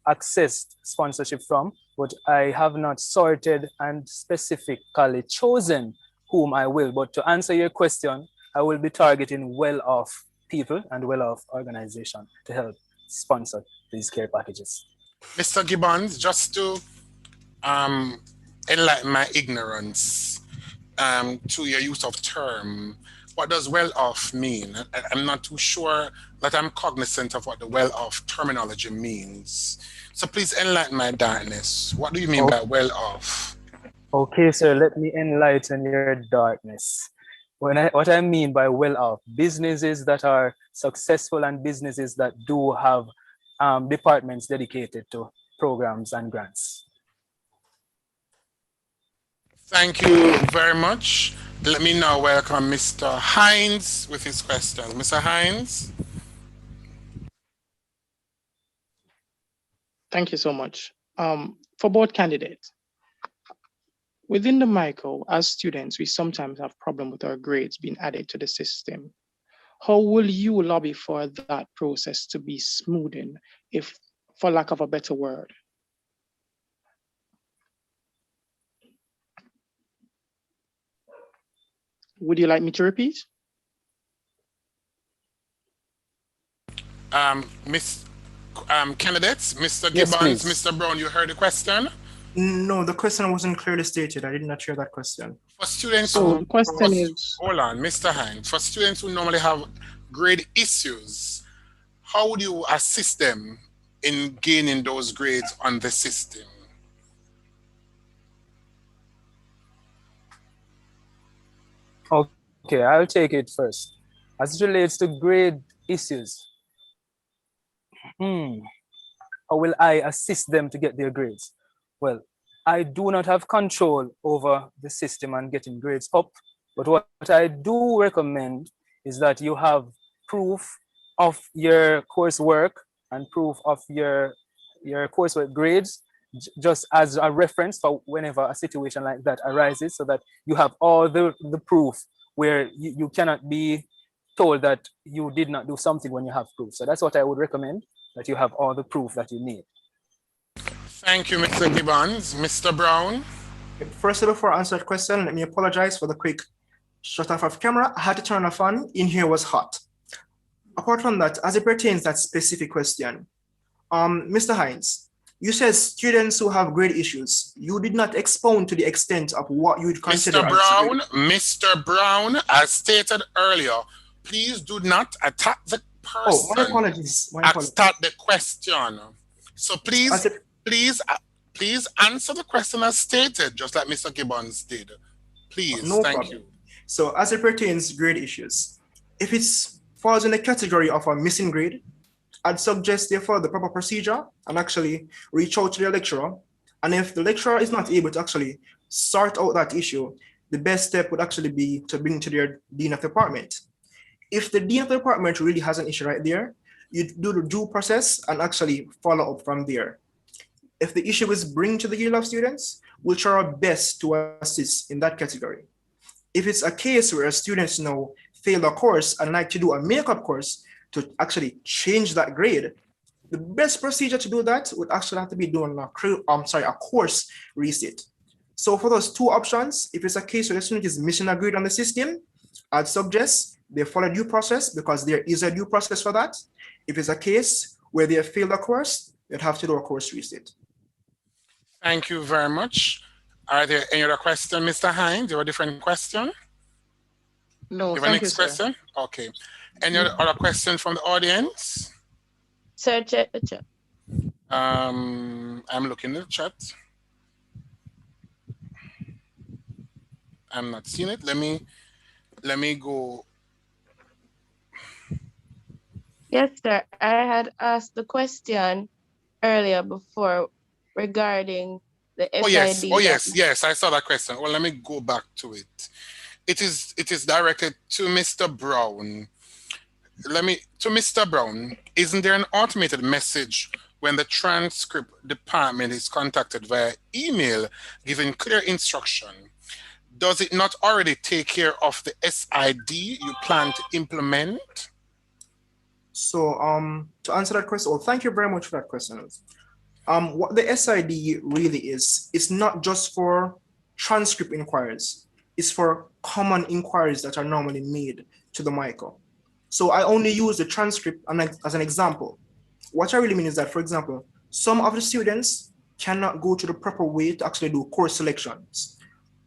accessed sponsorship from, but I have not sorted and specifically chosen whom I will. But to answer your question, I will be targeting well-off people and well-off organizations to help sponsor these care packages. Mr. Gibbons, just to enlighten my ignorance to your use of term, what does well-off mean? I'm not too sure that I'm cognizant of what the well-off terminology means. So please enlighten my darkness. What do you mean by well-off? Okay, sir, let me enlighten your darkness. What I mean by well-off, businesses that are successful and businesses that do have departments dedicated to programs and grants. Thank you very much. Let me now welcome Mr. Hines with his questions. Mr. Hines. Thank you so much. For both candidates, within the MICO, as students, we sometimes have problem with our grades being added to the system. How will you lobby for that process to be smoothened, if, for lack of a better word? Would you like me to repeat? Candidates, Mr. Yes, Gibbons, please. Mr. Brown, you heard the question? No, the question wasn't clearly stated. I did not hear that question. For students So who, the question is, hold on, Mr. Hines, for students who normally have grade issues, how would you assist them in gaining those grades on the system? Okay, I'll take it first. As it relates to grade issues, how will I assist them to get their grades? Well, I do not have control over the system and getting grades up, but what I do recommend is that you have proof of your coursework and proof of your coursework grades, just as a reference for whenever a situation like that arises, so that you have all the proof where you cannot be told that you did not do something when you have proof. So that's what I would recommend, that you have all the proof that you need. Thank you, Mr. Gibbons. Mr. Brown? First, before I answer that question, let me apologize for the quick shut off of camera. I had to turn off on. In here was hot. Apart from that, as it pertains to that specific question, Mr. Hines, you said students who have grade issues. You did not expound to the extent of what you would consider. Mr. Brown, as stated earlier, please do not attack the person. Oh, my apologies. My apologies. Start the question. So please answer the question as stated, just like Mr. Gibbons did. Please, no thank problem. you. So as it pertains to grade issues, if it falls in the category of a missing grade, I'd suggest therefore the proper procedure and actually reach out to the lecturer. And if the lecturer is not able to actually sort out that issue, the best step would actually be to bring to their dean of the department. If the dean of the department really has an issue right there, you do the due process and actually follow up from there. If the issue is bring to the Guild of Students, we'll try our best to assist in that category. If it's a case where students now fail a course and like to do a makeup course to actually change that grade, the best procedure to do that would actually have to be doing a course reset. So for those two options, if it's a case where the student is missing a grade on the system, I'd suggest they follow due process because there is a due process for that. If it's a case where they have failed a course, they'd have to do a course reset. Thank you very much. Are there any other questions, Mr. Hines? Do you have a different question? No, you have a next question? Okay. Any other question from the audience? Sir, check the chat. I'm looking at the chat. I'm not seeing it. Let me go. Yes, sir. I had asked the question earlier before regarding The Oh yes, SID oh that- yes, yes, I saw that question. Well, let me go back to it. It is directed to Mr. Brown. To Mr. Brown, isn't there an automated message when the transcript department is contacted via email giving clear instruction? Does it not already take care of the SID you plan to implement? So to answer that question, well, thank you very much for that question. What the SID really is, it's not just for transcript inquiries. It's for common inquiries that are normally made to the MICO. So I only use the transcript as an example. What I really mean is that, for example, some of the students cannot go to the proper way to actually do course selections.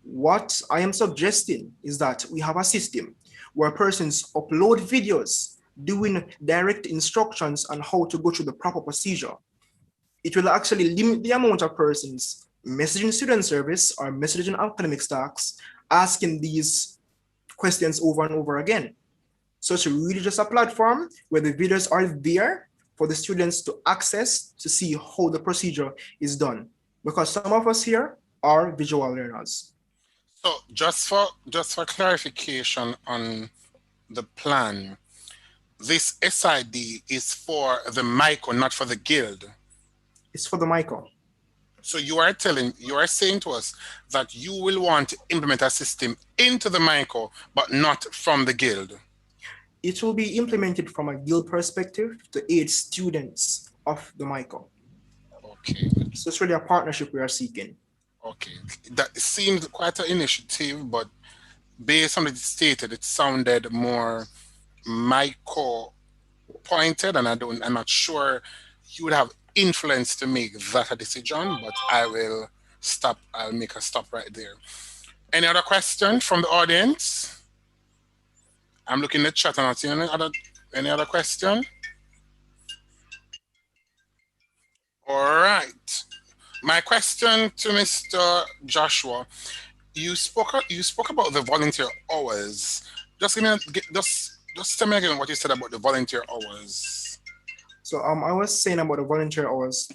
What I am suggesting is that we have a system where persons upload videos doing direct instructions on how to go through the proper procedure. It will actually limit the amount of persons messaging student service or messaging academic stacks asking these questions over and over again. So it's really just a platform where the videos are there for the students to access to see how the procedure is done. Because some of us here are visual learners. So just for clarification on the plan, this SID is for the MICO, not for the guild. It's for the MICO. So you are saying to us that you will want to implement a system into the MICO, but not from the guild. It will be implemented from a guild perspective to aid students of the MICO. Okay. So it's really a partnership we are seeking. Okay, that seems quite an initiative, but based on what it stated, it sounded more MICO pointed, and I'm not sure you would have influence to make that a decision, but I'll make a stop right there. Any other question from the audience? I'm looking at the chat and not seeing any other question. All right. My question to Mr. Joshua, you spoke about the volunteer hours. Just tell me again what you said about the volunteer hours. So I was saying about the volunteer hours.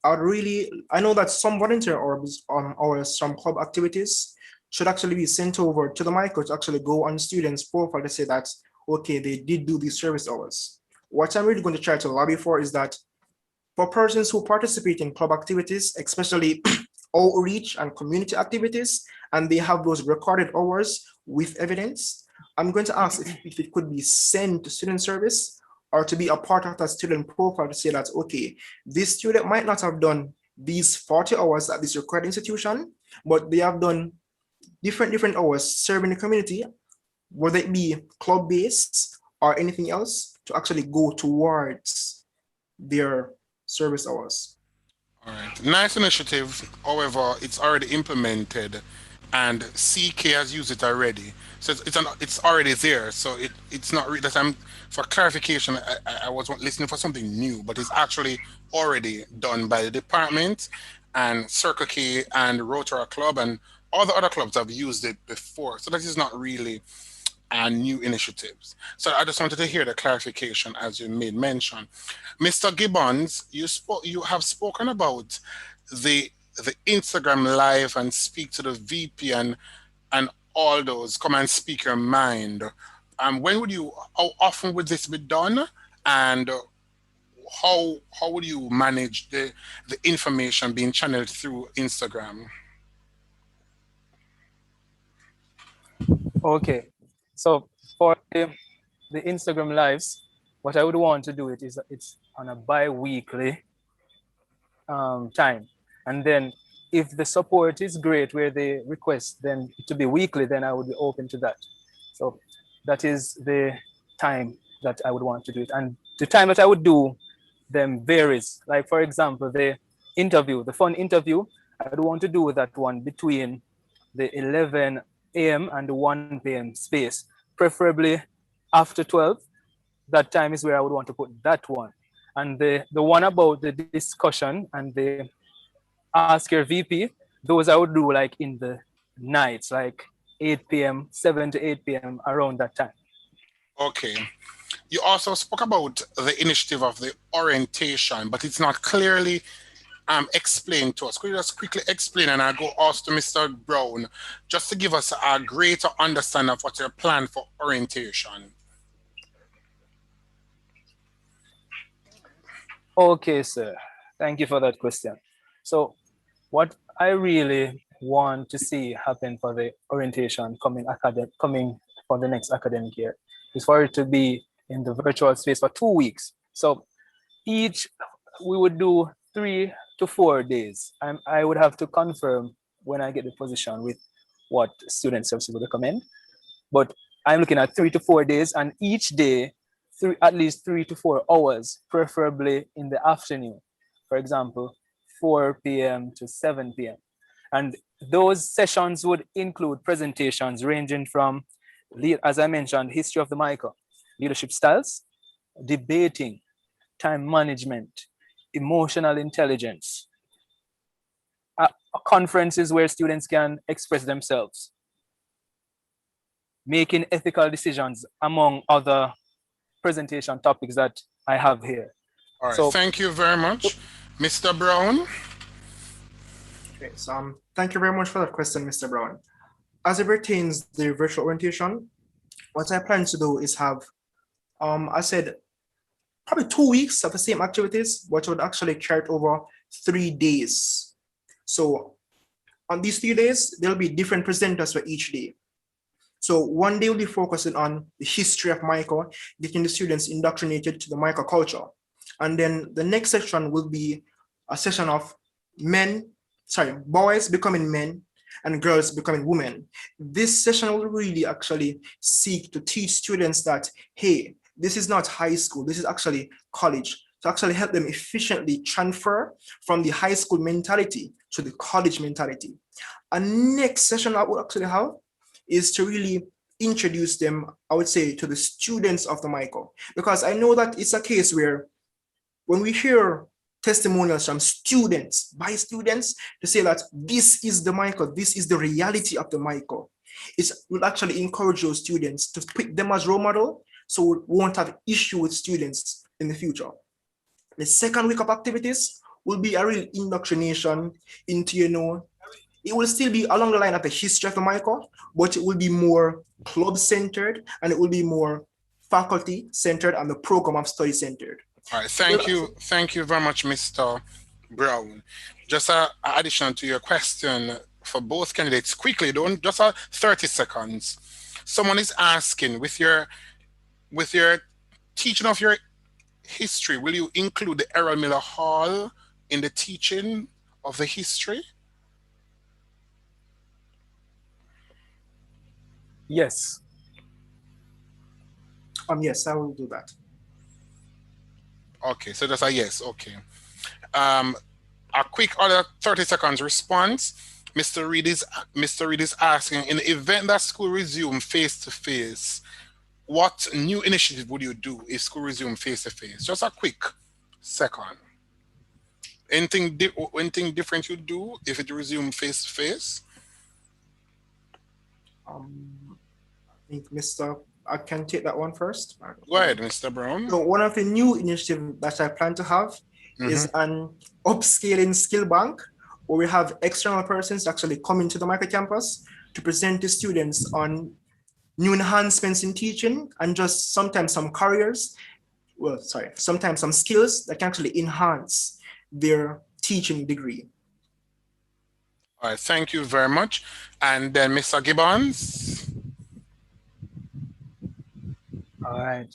I know that some volunteer hours from club activities should actually be sent over to the MICO to actually go on students' profile to say that, okay, they did do these service hours. What I'm really going to try to lobby for is that for persons who participate in club activities, especially outreach and community activities, and they have those recorded hours with evidence, I'm going to ask if it could be sent to student service or to be a part of that student profile to say that, okay, this student might not have done these 40 hours at this required institution, but they have done different hours serving the community, whether it be club-based or anything else, to actually go towards their service hours. All right, nice initiative. However, it's already implemented, and CK has used it already, so it's already there. So it's not really that I'm for clarification. I was listening for something new, but it's actually already done by the department, and Circle K and Rotary Club and all the other clubs have used it before. So that is not really new initiatives. So I just wanted to hear the clarification as you made mention. Mr. Gibbons, you have spoken about the Instagram live and speak to the VP and all those, come and speak your mind. How often would this be done? And how would you manage the information being channeled through Instagram? Okay, so for the Instagram lives, what I would want to do it's on a bi-weekly time. And then if the support is great where they request then to be weekly, then I would be open to that. So that is the time that I would want to do it. And the time that I would do them varies. Like for example, the fun interview, I would want to do that one between the 11 a.m. and the 1 p.m. space, preferably after 12. That time is where I would want to put that one. And the one about the discussion and the ask your VP, those I would do like in the nights, like 8 p.m., 7 to 8 p.m. around that time. Okay. You also spoke about the initiative of the orientation, but it's not clearly explain to us? Could you just quickly explain, and I'll go also to Mr. Brown, just to give us a greater understanding of what your plan for orientation? Okay, sir. Thank you for that question. So what I really want to see happen for the orientation coming for the next academic year is for it to be in the virtual space for 2 weeks. So we would do 3 to 4 days. I would have to confirm when I get the position with what student services would recommend. But I'm looking at 3 to 4 days, and each day, at least 3 to 4 hours, preferably in the afternoon. For example, 4 p.m. to 7 p.m. And those sessions would include presentations ranging from, as I mentioned, history of the MICA, leadership styles, debating, time management, emotional intelligence, conferences where students can express themselves, making ethical decisions, among other presentation topics that I have here. All right, thank you very much. Mr. Brown? Okay, so thank you very much for that question, Mr. Brown. As it pertains to the virtual orientation, what I plan to do is have, I said, probably 2 weeks of the same activities, but I would actually carry it over 3 days. So on these 3 days, there'll be different presenters for each day. So one day will be focusing on the history of MICA, getting the students indoctrinated to the MICA culture. And then the next section will be a session of boys becoming men and girls becoming women. This session will really actually seek to teach students that, hey, this is not high school, this is actually college, to actually help them efficiently transfer from the high school mentality to the college mentality. A next session I will actually have is to really introduce them, I would say, to the students of the MICA, because I know that it's a case where when we hear testimonials from students, by students, to say that this is the MICA, this is the reality of the MICA, it will actually encourage those students to pick them as role model, so we won't have issue with students in the future. The second week of activities will be a real indoctrination into, it will still be along the line of the history of the MICA, but it will be more club-centered, and it will be more faculty-centered and the program of study centered. All right, thank you. Thank you very much, Mr. Brown. Just an addition to your question for both candidates, quickly, don't just 30 seconds. Someone is asking, with your teaching of your history, will you include the Errol Miller Hall in the teaching of the history? Yes. Yes, I will do that. Okay, so that's a yes. Okay. A quick other 30 seconds response. Mr. Reed is asking, in the event that school resume face-to-face, what new initiative would you do if school resume face-to-face? Just a quick second. Anything different you do if it resume face-to-face? I think I can take that one first. Go ahead, Mr. Brown. So one of the new initiatives that I plan to have is an upscaling skill bank, where we have external persons actually come into the MICA campus to present to students on new enhancements in teaching, and just sometimes some sometimes some skills that can actually enhance their teaching degree. All right, thank you very much. And then Mr. Gibbons. All right,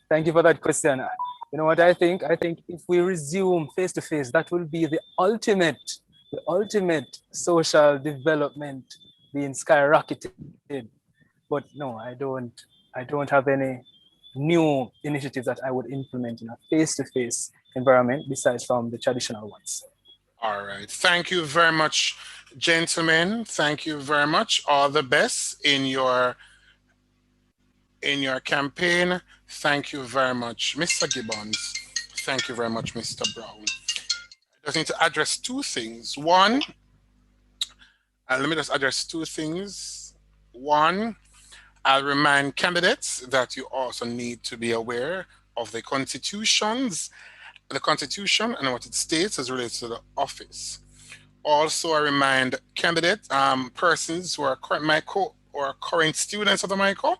thank you for that question. You know what I think? I think if we resume face-to-face, that will be the ultimate social development being skyrocketed. But no, I don't have any new initiatives that I would implement in a face-to-face environment besides from the traditional ones. All right, thank you very much, gentlemen. Thank you very much. All the best in your campaign. Thank you very much, Mr. Gibbons. Thank you very much, Mr. Brown. I just need to address two things. One, let me just address two things. One, I'll remind candidates that you also need to be aware of the constitutions the Constitution and what it states as relates to the office. Also, I remind candidate persons who are current MICO or current students of the MICO,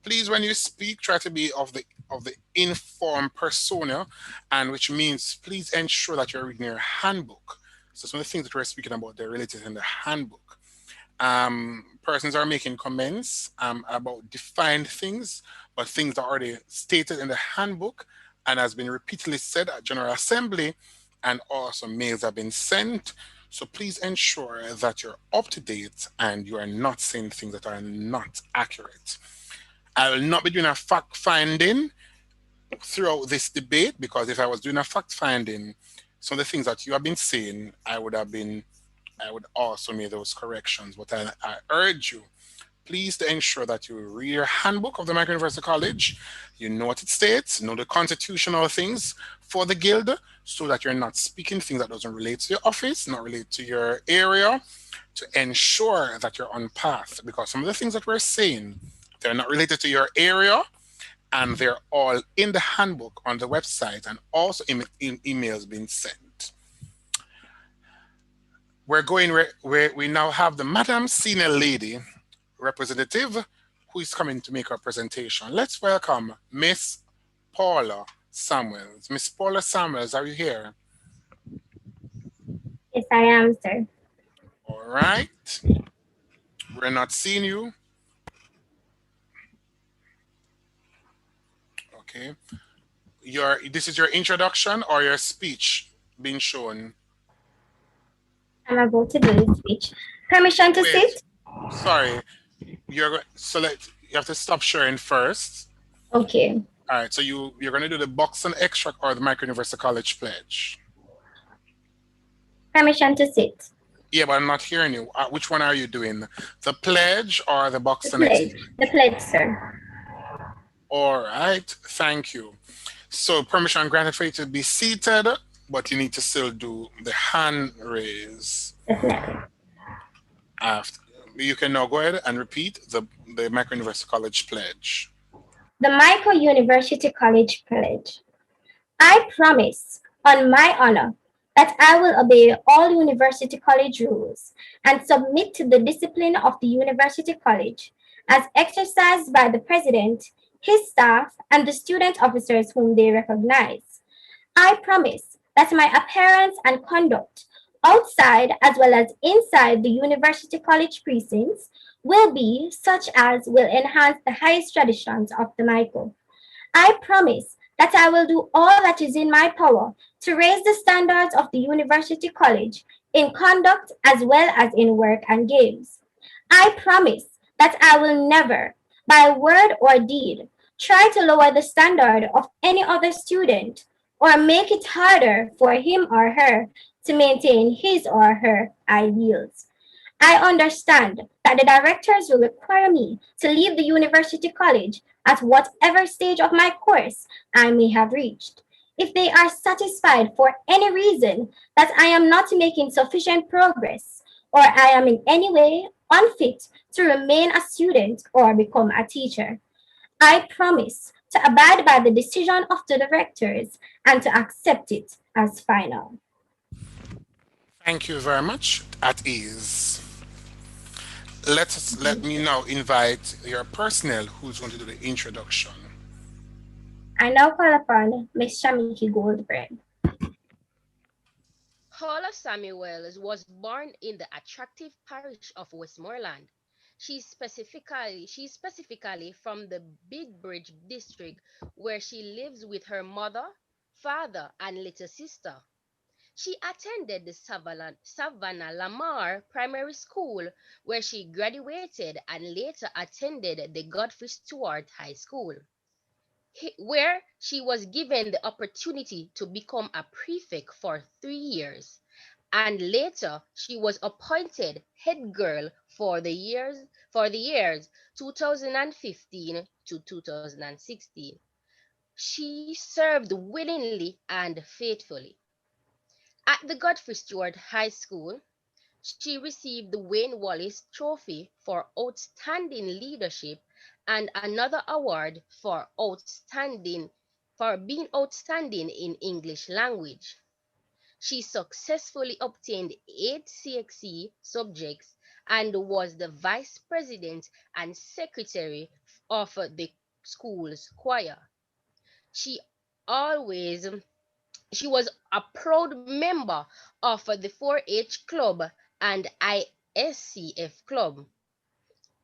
please, when you speak, try to be of the informed persona, and which means please ensure that you're reading your handbook. So some of the things that we're speaking about, they're related in the handbook. Persons are making comments about defined things, but things are already stated in the handbook and has been repeatedly said at General Assembly, and also mails have been sent. So please ensure that you're up to date and you are not saying things that are not accurate. I will not be doing a fact finding throughout this debate, because if I was doing a fact finding, some of the things that you have been saying, I would also make those corrections. But I urge you, please, to ensure that you read your handbook of the Michael University College, you know what it states, know the constitutional things for the guild, so that you're not speaking things that doesn't relate to your office, not relate to your area, to ensure that you're on path. Because some of the things that we're saying, they're not related to your area, and they're all in the handbook on the website, and also in emails being sent. We now have the Madam Senior Lady Representative who is coming to make her presentation. Let's welcome Miss Paula Samuels. Miss Paula Samuels, are you here? Yes, I am, sir. All right. We're not seeing you. Okay. This is your introduction or your speech being shown? I'm about to do the speech. Permission to sit? Sorry. You have to stop sharing first. Okay. All right. So you're going to do the Buxton extract or the Michael University College pledge? Permission to sit. Yeah, but I'm not hearing you. Which one are you doing? The pledge or the Buxton The pledge. extract? The pledge, sir. All right. Thank you. So permission granted for you to be seated, but you need to still do the hand raise. After. You can now go ahead and repeat the Michael University College pledge. The Michael University College pledge. I promise on my honor that I will obey all University College rules and submit to the discipline of the University College as exercised by the President, his staff, and the student officers whom they recognize. I promise that my appearance and conduct outside as well as inside the University College precincts will be such as will enhance the highest traditions of the Michael. I promise that I will do all that is in my power to raise the standards of the University College in conduct as well as in work and games. I promise that I will never, by word or deed, try to lower the standard of any other student or make it harder for him or her to maintain his or her ideals. I understand that the directors will require me to leave the University College at whatever stage of my course I may have reached. If they are satisfied for any reason that I am not making sufficient progress or I am in any way unfit to remain a student or become a teacher, I promise to abide by the decision of the directors and to accept it as final. Thank you very much. At ease. Let me now invite your personnel who's going to do the introduction. I now call upon Ms. Shamiki Goldbread. Paula Samuels was born in the attractive parish of Westmoreland. She's specifically from the Big Bridge district, where she lives with her mother, father, and little sister. She attended the Savannah Lamar Primary School, where she graduated and later attended the Godfrey Stewart High School, where she was given the opportunity to become a prefect for 3 years. And later she was appointed head girl for the years 2015 to 2016. She served willingly and faithfully. At the Godfrey Stewart High School, she received the Wayne Wallace Trophy for outstanding leadership and another award for outstanding for being outstanding in English language. She successfully obtained 8 CXC subjects and was the vice president and secretary of the school's choir. She always she was a proud member of the 4-H club and ISCF club.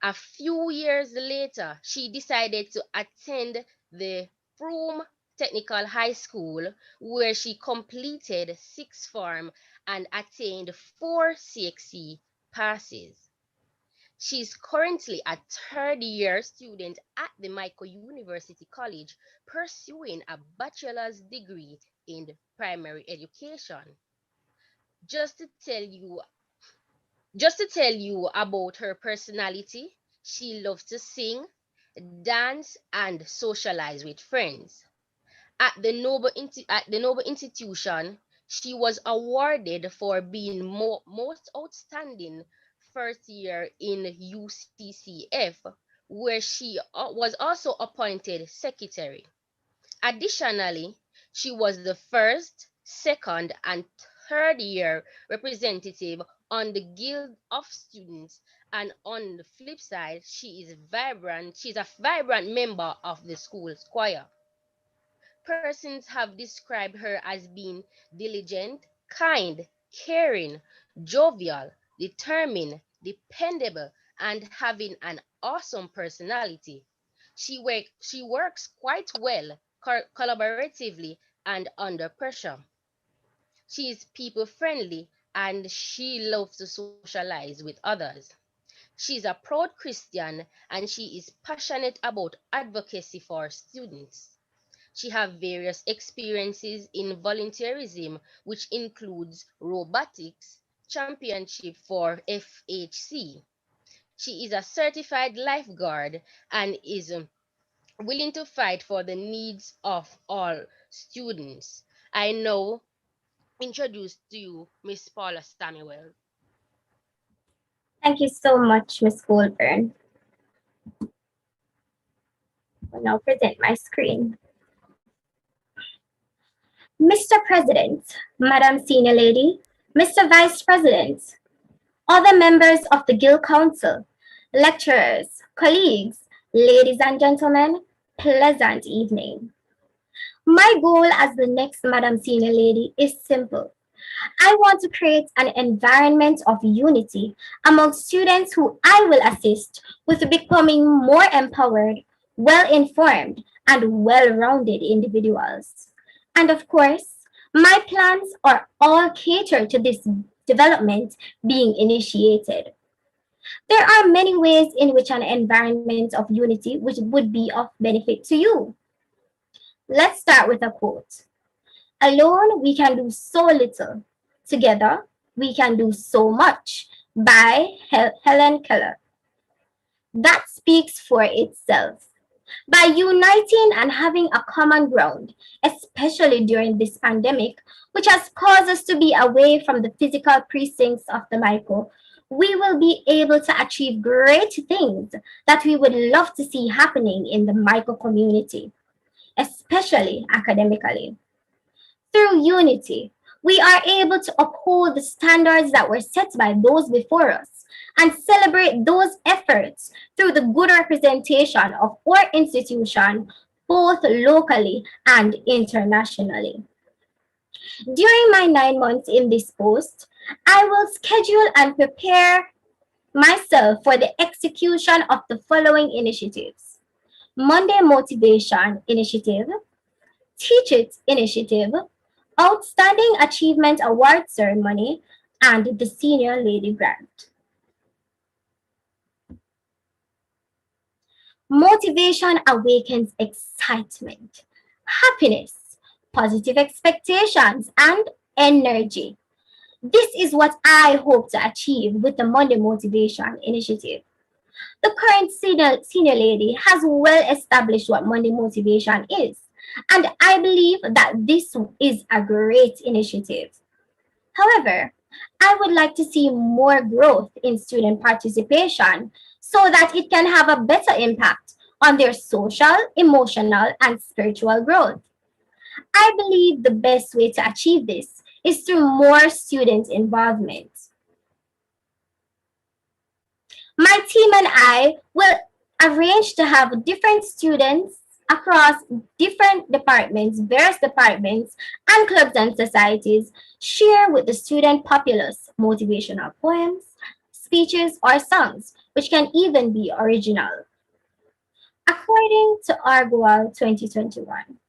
A few years later, she decided to attend the Frome Technical High School, where she completed sixth form and attained 4 CXC passes. She is currently a third-year student at the Michael University College, pursuing a bachelor's degree in primary education. Just to tell you about her personality, she loves to sing, dance, and socialize with friends. At the Noble Institution, she was awarded for being most outstanding first year in UCCF, where she was also appointed secretary. Additionally, she was the first, second, and third year representative on the Guild of Students, and on the flip side, she's a vibrant member of the school's choir. Persons have described her as being diligent, kind, caring, jovial, determined, dependable, and having an awesome personality. She works quite well, collaboratively, and under pressure. She is people friendly and she loves to socialize with others. She is a proud Christian and she is passionate about advocacy for students. She has various experiences in volunteerism, which includes robotics, championship for FHC. She is a certified lifeguard and is willing to fight for the needs of all students. I now introduce to you Miss Paula Samuel. Thank you so much, Ms. Goldburn. I'll now present my screen. Mr. President, Madam Senior Lady, Mr. Vice President, other members of the Guild Council, lecturers, colleagues, ladies and gentlemen, pleasant evening. My goal as the next Madam Senior Lady is simple. I want to create an environment of unity among students who I will assist with becoming more empowered, well-informed, and well-rounded individuals. And of course, my plans are all catered to this development being initiated. There are many ways in which an environment of unity which would be of benefit to you. Let's start with a quote. Alone, we can do so little. Together, we can do so much, by Helen Keller. That speaks for itself. By uniting and having a common ground, especially during this pandemic, which has caused us to be away from the physical precincts of the Michael, we will be able to achieve great things that we would love to see happening in the Michael community, especially academically. Through unity, we are able to uphold the standards that were set by those before us and celebrate those efforts through the good representation of our institution, both locally and internationally. During my 9 months in this post, I will schedule and prepare myself for the execution of the following initiatives: Monday Motivation Initiative, Teach It Initiative, Outstanding Achievement Award Ceremony, and the Senior Lady Grant. Motivation awakens excitement, happiness, positive expectations, and energy. This is what I hope to achieve with the Monday Motivation Initiative. The current senior lady has well established what Monday Motivation is, and I believe that this is a great initiative. However, I would like to see more growth in student participation so that it can have a better impact on their social, emotional, and spiritual growth. I believe the best way to achieve this is through more student involvement. My team and I will arrange to have different students across different departments, various departments, and clubs and societies share with the student populace motivational poems, speeches, or songs, which can even be original. According to Argual 2021,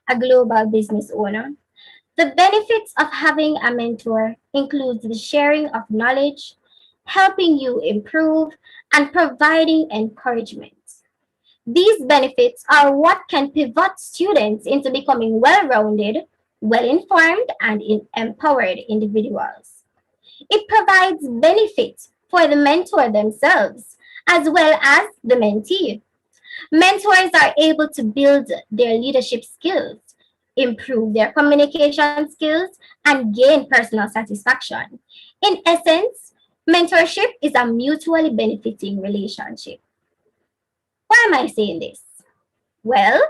a global business owner, the benefits of having a mentor includes the sharing of knowledge, helping you improve, and providing encouragement. These benefits are what can pivot students into becoming well-rounded, well-informed, and empowered individuals. It provides benefits for the mentor themselves as well as the mentee. Mentors are able to build their leadership skills, improve their communication skills, and gain personal satisfaction. In essence, mentorship is a mutually benefiting relationship. Why am I saying this? Well,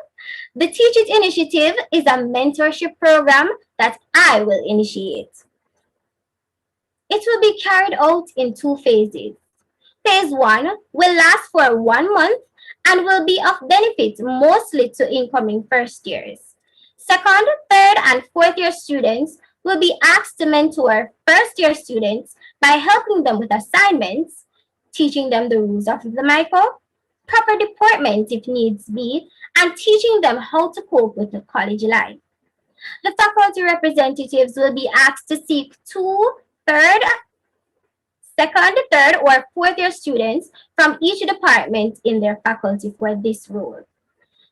the Teach It initiative is a mentorship program that I will initiate. It will be carried out in 2 phases. Phase 1 will last for 1 month and will be of benefit mostly to incoming first years. Second, third, and fourth year students will be asked to mentor first year students by helping them with assignments, teaching them the rules of the MICO, proper deportment if needs be, and teaching them how to cope with the college life. The faculty representatives will be asked to seek second, third, or fourth year students from each department in their faculty for this role.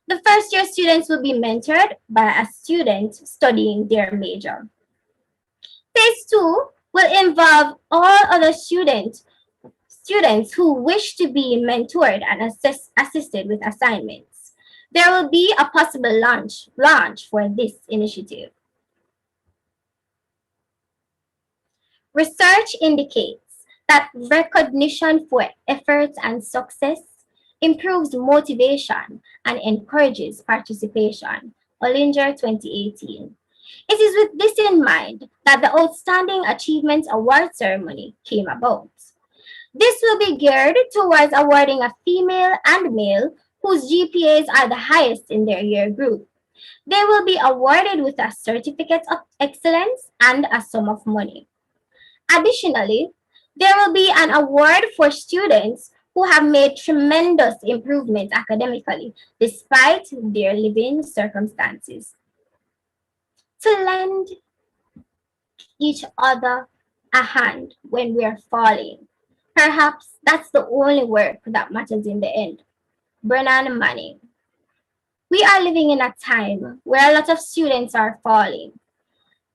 The first year students will be mentored by a student studying their major. Phase 2 will involve all other students who wish to be mentored and assisted with assignments. There will be a possible launch for this initiative. Research indicates that recognition for efforts and success improves motivation and encourages participation. Ollinger 2018. It is with this in mind that the Outstanding Achievements Award ceremony came about. This will be geared towards awarding a female and male whose GPAs are the highest in their year group. They will be awarded with a certificate of excellence and a sum of money. Additionally, there will be an award for students who have made tremendous improvements academically despite their living circumstances. To lend each other a hand when we are falling. Perhaps that's the only work that matters in the end. Brennan Manning. We are living in a time where a lot of students are falling.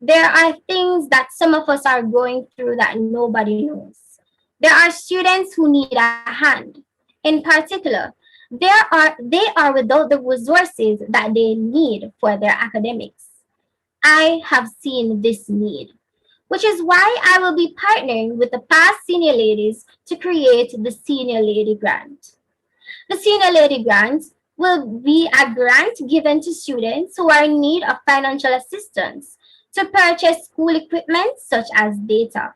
There are things that some of us are going through that nobody knows. There are students who need a hand. In particular, they are without the resources that they need for their academics. I have seen this need, which is why I will be partnering with the past senior ladies to create the Senior Lady Grant. The Senior Lady Grant will be a grant given to students who are in need of financial assistance to purchase school equipment such as data.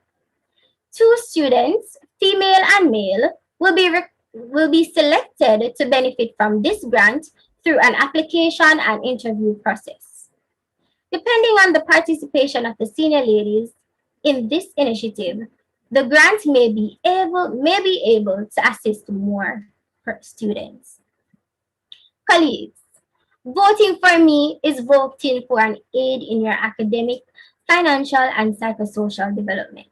2 students, female and male, will be selected to benefit from this grant through an application and interview process. Depending on the participation of the senior ladies in this initiative, the grant may be able to assist more students. Colleagues, voting for me is voting for an aid in your academic, financial, and psychosocial development.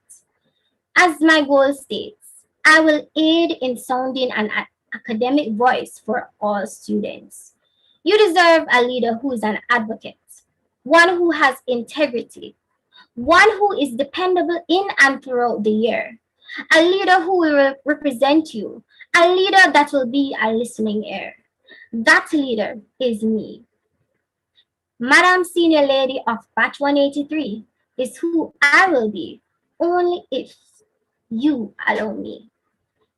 As my goal states, I will aid in sounding an academic voice for all students. You deserve a leader who is an advocate, one who has integrity, one who is dependable in and throughout the year, a leader who will represent you, a leader that will be a listening ear. That leader is me. Madam Senior Lady of Batch 183 is who I will be, only if you allow me.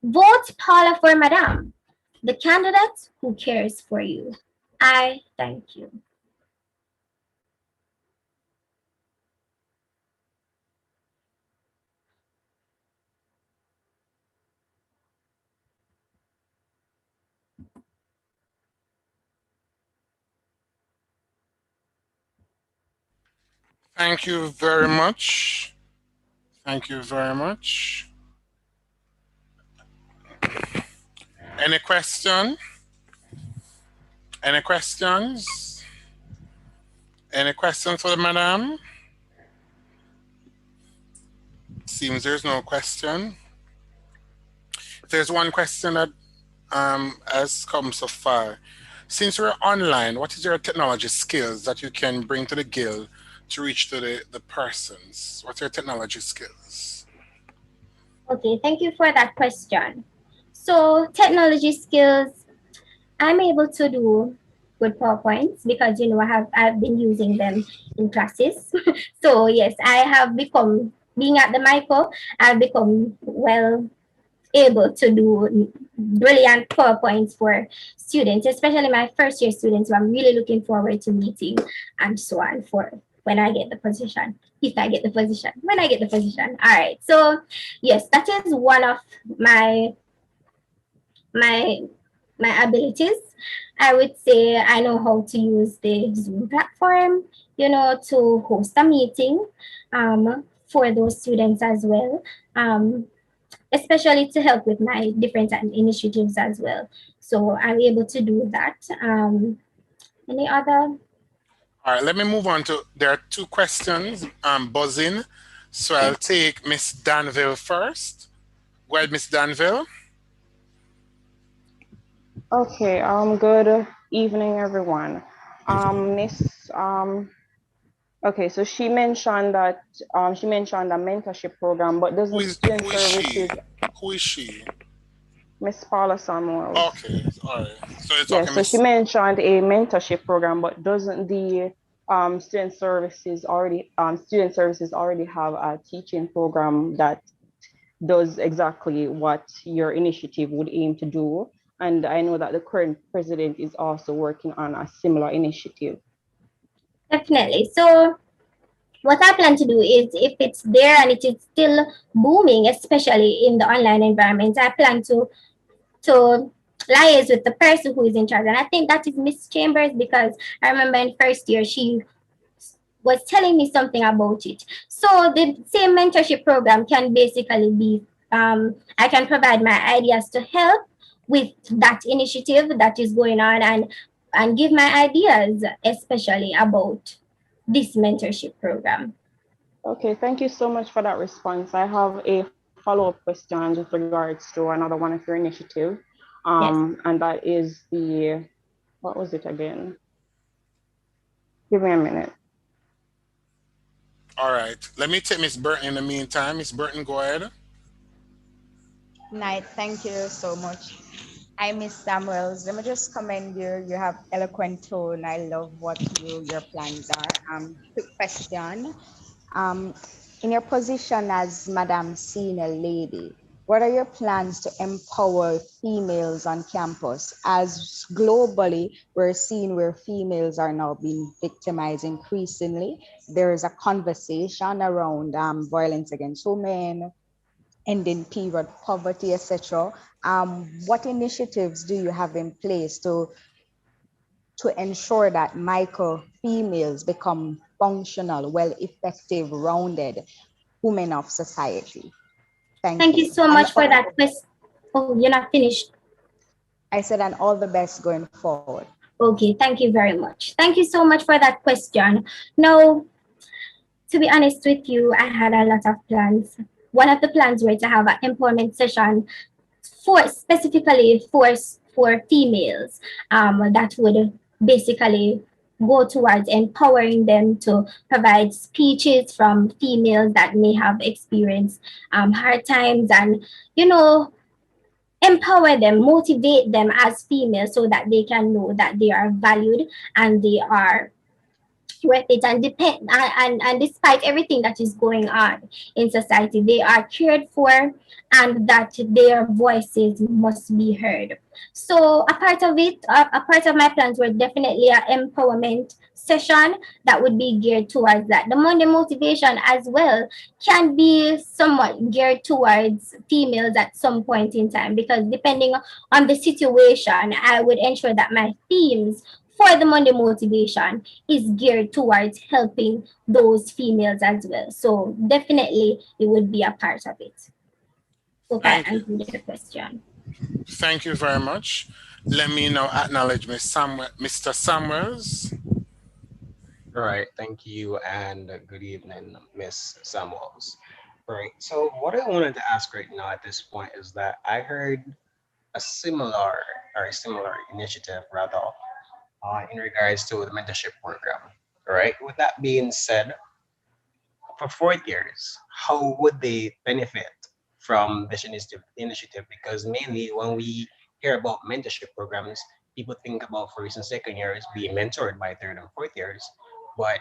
Vote Paula for Madam, the candidate who cares for you. I thank you. Thank you very much. Thank you very much. Any question? Any questions? Any questions for the madam? Seems there's no question. If there's one question that has come so far. Since we're online, what is your technology skills that you can bring to the guild to reach to the persons? What's your technology skills? Okay, thank you for that question. So technology skills, I'm able to do good PowerPoints because I've been using them in classes. So yes, I have become, being at the Michael, I've become well able to do brilliant PowerPoints for students, especially my first year students who I'm really looking forward to meeting and so on for when I get the position. If I get the position, when I get the position. All right. So yes, that is one of my abilities. I would say I know how to use the Zoom platform, to host a meeting for those students as well. Especially to help with my different initiatives as well. So I'm able to do that. Any other? All right, let me move on to, there are two questions buzzing. So I'll take Miss Danville first. Go ahead, Miss Danville. Okay, good evening, everyone. Okay, so she mentioned that a mentorship program, but doesn't student services? Who is she? Miss Paula Samuels. Okay, all right. So you're Yeah, talking so she mentioned a mentorship program, but doesn't the student services already have a teaching program that does exactly what your initiative would aim to do? And I know that the current president is also working on a similar initiative. Definitely. So what I plan to do is, if it's there and it is still booming, especially in the online environment, I plan to liaise with the person who is in charge. And I think that is Miss Chambers, because I remember in first year she was telling me something about it. So the same mentorship program can basically be, I can provide my ideas to help with that initiative that is going on, and give my ideas, especially about this mentorship program. Okay, thank you so much for that response. I have a follow-up question with regards to another one of your initiatives. And that is what was it again? Give me a minute. All right, let me take Miss Burton in the meantime. Miss Burton, go ahead. Night, thank you so much. Hi, Miss Samuels. Let me just commend you. You have eloquent tone. I love what your plans are. Quick question. In your position as Madam Senior Lady, what are your plans to empower females on campus? As globally, we're seeing where females are now being victimized increasingly. There is a conversation around violence against women, ending period poverty, etc. What initiatives do you have in place to ensure that micro females become functional, well, effective, rounded women of society? Thank you so much for that question. Oh, you're not finished. I said, and all the best going forward. Okay, thank you very much. Thank you so much for that question. Now, to be honest with you, I had a lot of plans. One of the plans were to have an employment session specifically for females, that would basically go towards empowering them to provide speeches from females that may have experienced hard times, and empower them, motivate them as females so that they can know that they are valued and they are worth it, and despite everything that is going on in society, they are cared for, and that their voices must be heard. So a part of my plans were definitely an empowerment session that would be geared towards that. The Monday motivation as well can be somewhat geared towards females at some point in time, because depending on the situation, I would ensure that my themes for the Monday motivation is geared towards helping those females as well. So definitely it would be a part of it. Hope I Thank you. answered your question. Thank you very much. Let me now acknowledge Mr. Samuels. All right, thank you, and good evening, Miss Samuels. All right, so what I wanted to ask right now at this point is that I heard a similar initiative rather in regards to the mentorship program. All right, with that being said, for 4th years, how would they benefit from this initiative? Because mainly when we hear about mentorship programs, people think about first and second years being mentored by third and 4th years. But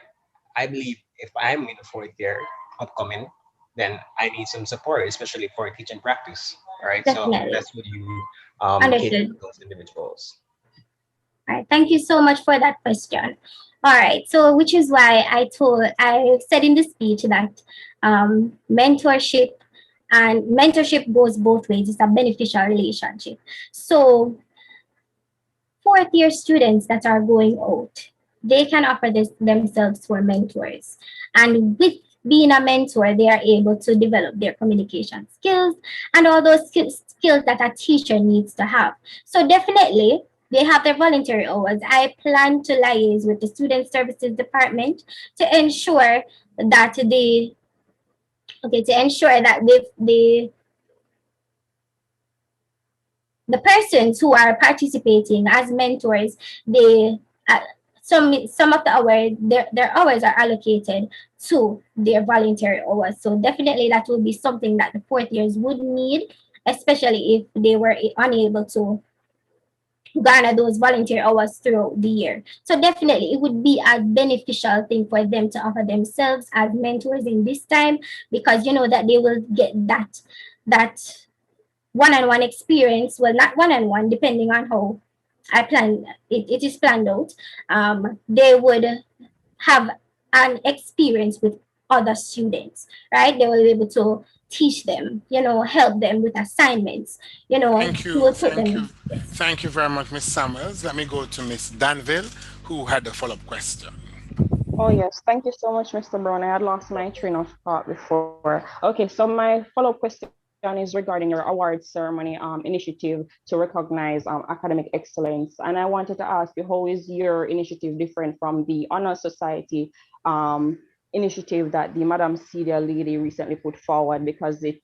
I believe if I'm in the 4th year upcoming, then I need some support, especially for teaching practice. All right. So Definitely. that's what you cater Understood. to those individuals. All right, thank you so much for that question. All right, so which is why I said in the speech that mentorship goes both ways. It's a beneficial relationship. So 4th-year students that are going out, they can offer themselves for mentors. And with being a mentor, they are able to develop their communication skills and all those skills that a teacher needs to have. So definitely, they have their voluntary hours. I plan to liaise with the Student Services Department to ensure that the persons who are participating as mentors, they some of the hours, their hours are allocated to their voluntary hours. So definitely that will be something that the 4th-years would need, especially if they were unable to garner those volunteer hours throughout the year. So definitely it would be a beneficial thing for them to offer themselves as mentors in this time, because you know that they will get that one-on-one experience. Well, not one-on-one, depending on how I plan it is planned out. They would have an experience with other students, right? They will be able to teach them, help them with assignments, Thank he you. will put Thank them you. in. Thank you very much, Miss Samuels. Let me go to Miss Danville, who had a follow-up question. Oh, yes. Thank you so much, Mr. Brown. I had lost my train of thought before. Okay, so my follow-up question is regarding your awards ceremony initiative to recognize academic excellence. And I wanted to ask you, how is your initiative different from the Honor Society initiative that the Madam Celia lady recently put forward? Because the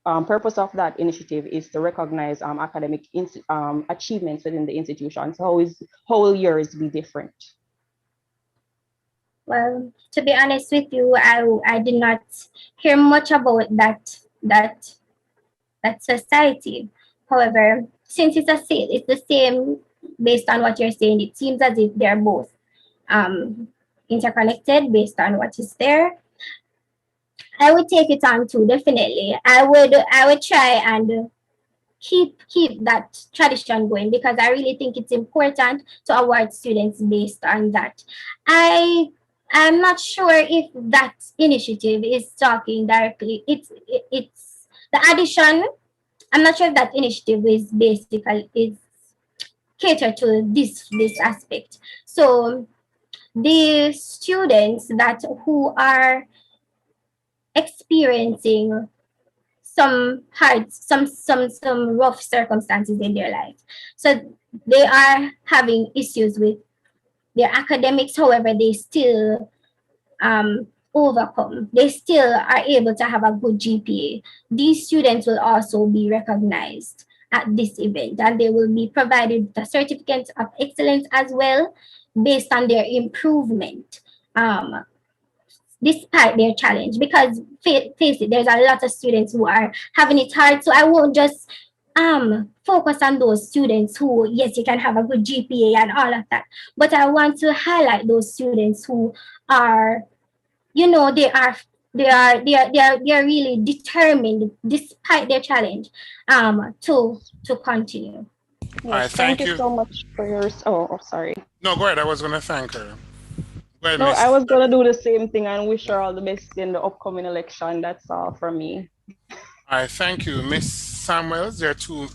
purpose of that initiative is to recognize academic achievements within the institution. So how will yours be different? Well, to be honest with you, I did not hear much about that society. However, since it's the same based on what you're saying, it seems as if they're both interconnected based on what is there. I would take it on too, definitely. I would try and keep that tradition going, because I really think it's important to award students based on that. I'm not sure if that initiative is talking directly. It's the addition. I'm not sure if that initiative is catered to this aspect. So the students who are experiencing some rough circumstances in their life, so they are having issues with their academics. However, they still overcome. They still are able to have a good GPA. These students will also be recognized at this event, and they will be provided the certificates of excellence as well, based on their improvement despite their challenge. Because face it, there's a lot of students who are having it hard. So I won't just focus on those students who, yes, you can have a good GPA and all of that, but I want to highlight those students who are, they are really determined despite their challenge to continue. Yes, All right, thank you so much for yours. Oh, sorry. No, go ahead. I was going to thank her. Go ahead, No, Miss. I was gonna do the same thing and wish her all the best in the upcoming election. That's all from me. All right, thank you, Miss Samuels. There are two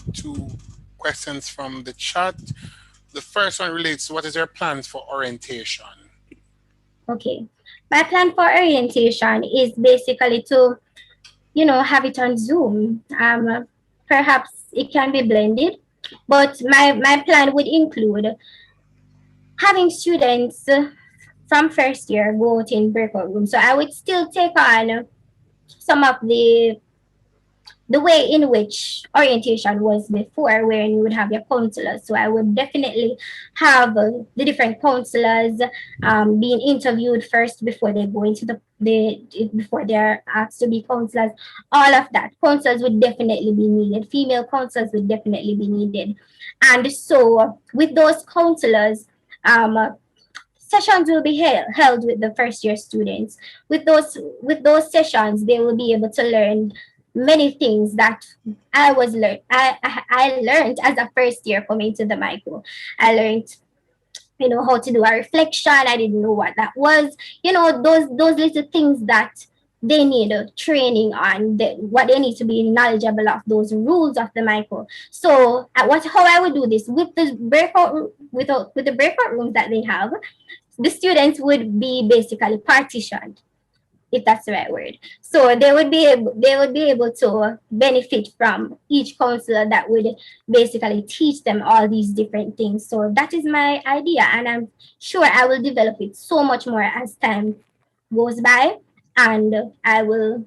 questions from the chat. The first one relates to what is your plans for orientation? Okay. My plan for orientation is basically to, have it on Zoom. Perhaps it can be blended, but my plan would include having students from first year go out in breakout rooms. So I would still take on some of the way in which orientation was before, where you would have your counselors. So I would definitely have the different counselors being interviewed first before they go into before they're asked to be counselors. All of that. Counselors would definitely be needed. Female counselors would definitely be needed. And so with those counselors, sessions will be held with the first year students. With those sessions, they will be able to learn many things that I learned as a first year coming to the micro. I learned, how to do a reflection. I didn't know what that was. Those little things that they need training on, what they need to be knowledgeable of, those rules of the micro. So how I would do this with the breakout with the breakout rooms that they have, the students would be basically partitioned, if that's the right word. So they would be able to benefit from each counselor that would basically teach them all these different things. So that is my idea, and I'm sure I will develop it so much more as time goes by, and I will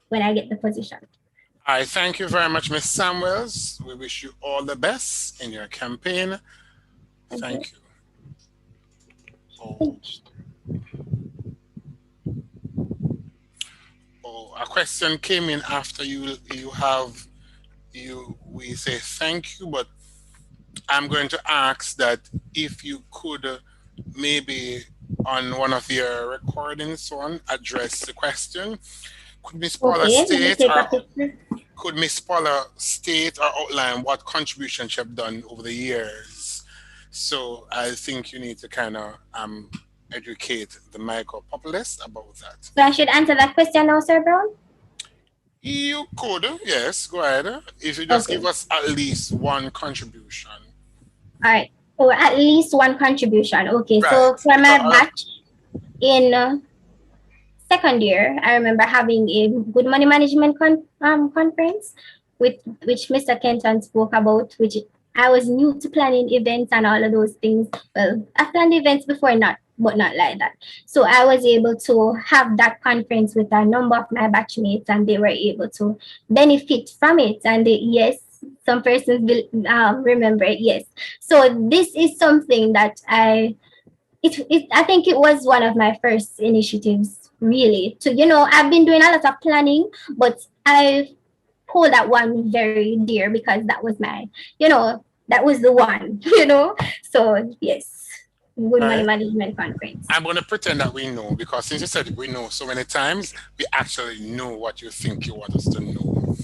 when I get the position. I thank you very much, Ms. Samuels. We wish you all the best in your campaign. Thank you. A question came in after we say thank you, but I'm going to ask that if you could maybe on one of your recordings, so on, address the question. Could Ms. Paula state or outline what contributions she have done over the years? So I think you need to kind of educate the micro populace about that. So I should answer that question now, Sir Brown? You could, yes, go ahead. If you just give us at least one contribution. All right. Oh, at least one contribution. Okay. Right. So for my batch in second year, I remember having a good money management conference which Mr. Kenton spoke about, which I was new to planning events and all of those things. Well, I've planned events before, but not like that. So I was able to have that conference with a number of my batchmates, and they were able to benefit from it. And yes, some persons will remember it. Yes. So this is something that I think it was one of my first initiatives, really. To I've been doing a lot of planning, but I hold that one very dear because that was my, that was the one, So yes. Good money management conference. I'm going to pretend that we know, because since you said we know so many times, we actually know what you think you want us to know.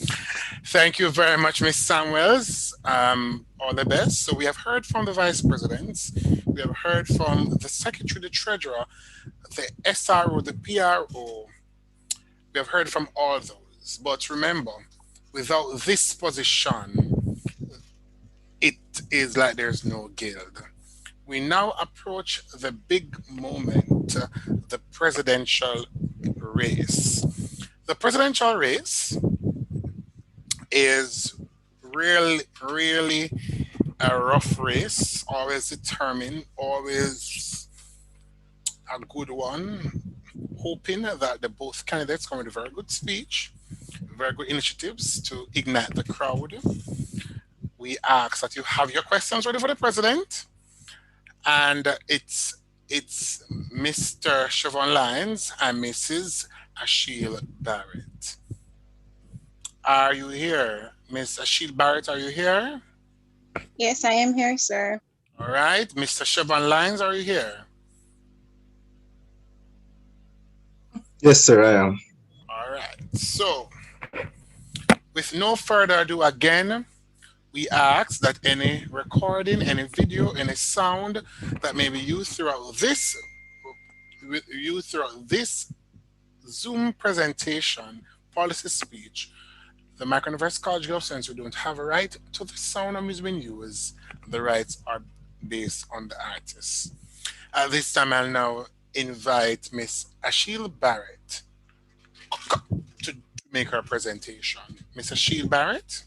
Thank you very much, Ms. Samuels. All the best. So we have heard from the vice presidents, we have heard from the secretary, the treasurer, the SRO, the PRO. We have heard from all those. But remember, without this position, it is like there's no guild. We now approach the big moment, the presidential race. The presidential race is really a rough race, always determined, always a good one, hoping that the both candidates come with a very good speech, very good initiatives to ignite the crowd. We ask that you have your questions ready for the president. And it's Mr. Siobhan Lyons and Mrs. Achille Barrett. Are you here? Miss Achille Barrett, are you here? Yes, I am here, sir. All right. Mr. Siobhan Lyons, are you here? Yes, sir, I am. All right. So, with no further ado, again, we ask that any recording, any video, any sound that may be used throughout this Zoom presentation, policy speech, the Micro University College of Science, we don't have a right to the sound that is being used. The rights are based on the artist. At this time, I'll now invite Miss Achille Barrett to make her presentation. Miss Achille Barrett.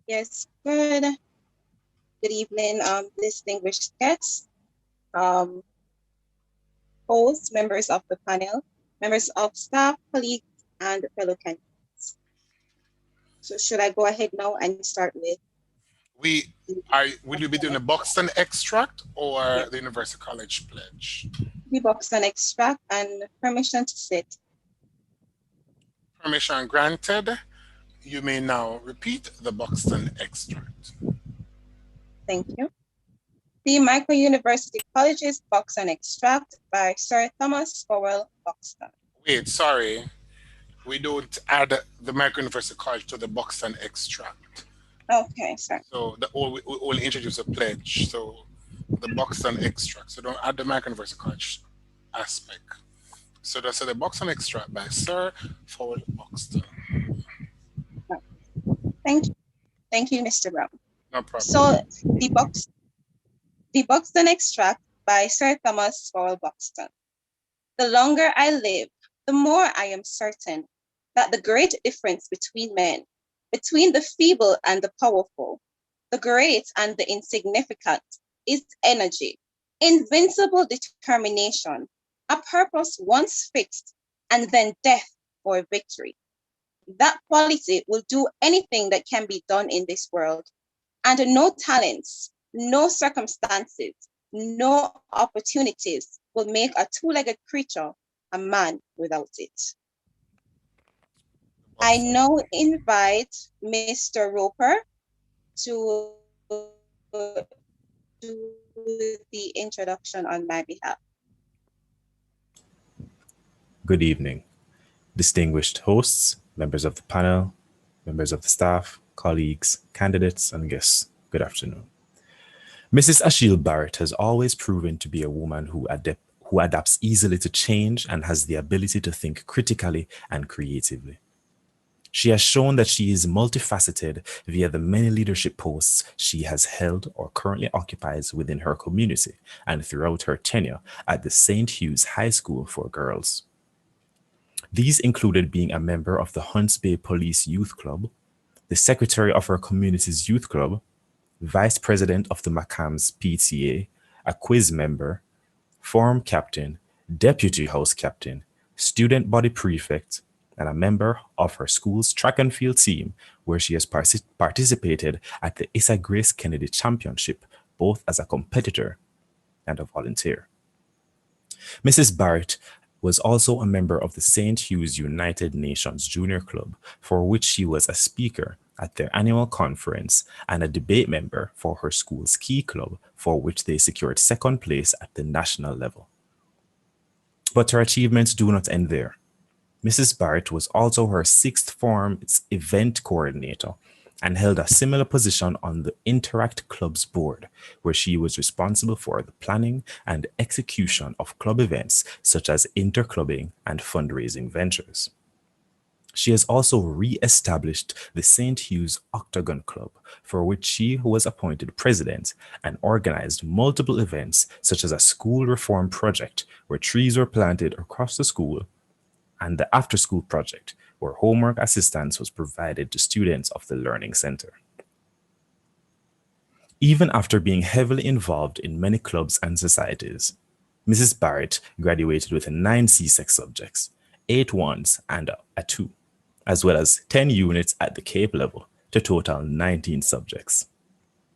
Yes, good evening, distinguished guests, hosts, members of the panel, members of staff, colleagues, and fellow candidates. So should I go ahead now and start with? Will you be doing a Buxton extract or the University College Pledge? The Buxton extract and permission to sit. Permission granted. You may now repeat the Buxton extract. Thank you. The Micro University Colleges Buxton extract by Sir Thomas Fowell Buxton. Wait, sorry. We don't add the Micro University College to the Buxton extract. Okay, sorry. So we only introduce a pledge. So the Buxton extract. So don't add the Micro University College aspect. So that's the Buxton extract by Sir Fowell Buxton. Thank you, Mr. Brown. No problem. So the Buxton extract by Sir Thomas Fowell Buxton. The longer I live, the more I am certain that the great difference between men, between the feeble and the powerful, the great and the insignificant, is energy, invincible determination, a purpose once fixed, and then death or victory. That quality will do anything that can be done in this world, and no talents, no circumstances, no opportunities will make a two-legged creature a man without it. I now invite Mr. Roper to do the introduction on my behalf. Good evening, distinguished hosts, members of the panel, members of the staff, colleagues, candidates, and guests. Good afternoon. Mrs. Achille Barrett has always proven to be a woman who adapts easily to change and has the ability to think critically and creatively. She has shown that she is multifaceted via the many leadership posts she has held or currently occupies within her community and throughout her tenure at the St. Hugh's High School for Girls. These included being a member of the Hunts Bay Police Youth Club, the secretary of her community's youth club, vice president of the McCams PTA, a quiz member, forum captain, deputy house captain, student body prefect, and a member of her school's track and field team, where she has participated at the Issa Grace Kennedy Championship, both as a competitor and a volunteer. Mrs. Barrett was also a member of the St. Hugh's United Nations Junior Club, for which she was a speaker at their annual conference and a debate member for her school's key club, for which they secured second place at the national level. But her achievements do not end there. Mrs. Barrett was also her sixth form's event coordinator and held a similar position on the Interact Club's board, where she was responsible for the planning and execution of club events such as interclubbing and fundraising ventures. She has also re-established the St. Hugh's Octagon Club, for which she was appointed president and organized multiple events such as a school reform project where trees were planted across the school, and the after-school project, where homework assistance was provided to students of the Learning Center. Even after being heavily involved in many clubs and societies, Mrs. Barrett graduated with 9 CSEC subjects, 8 1s and a 2, as well as 10 units at the CAPE level, to total 19 subjects.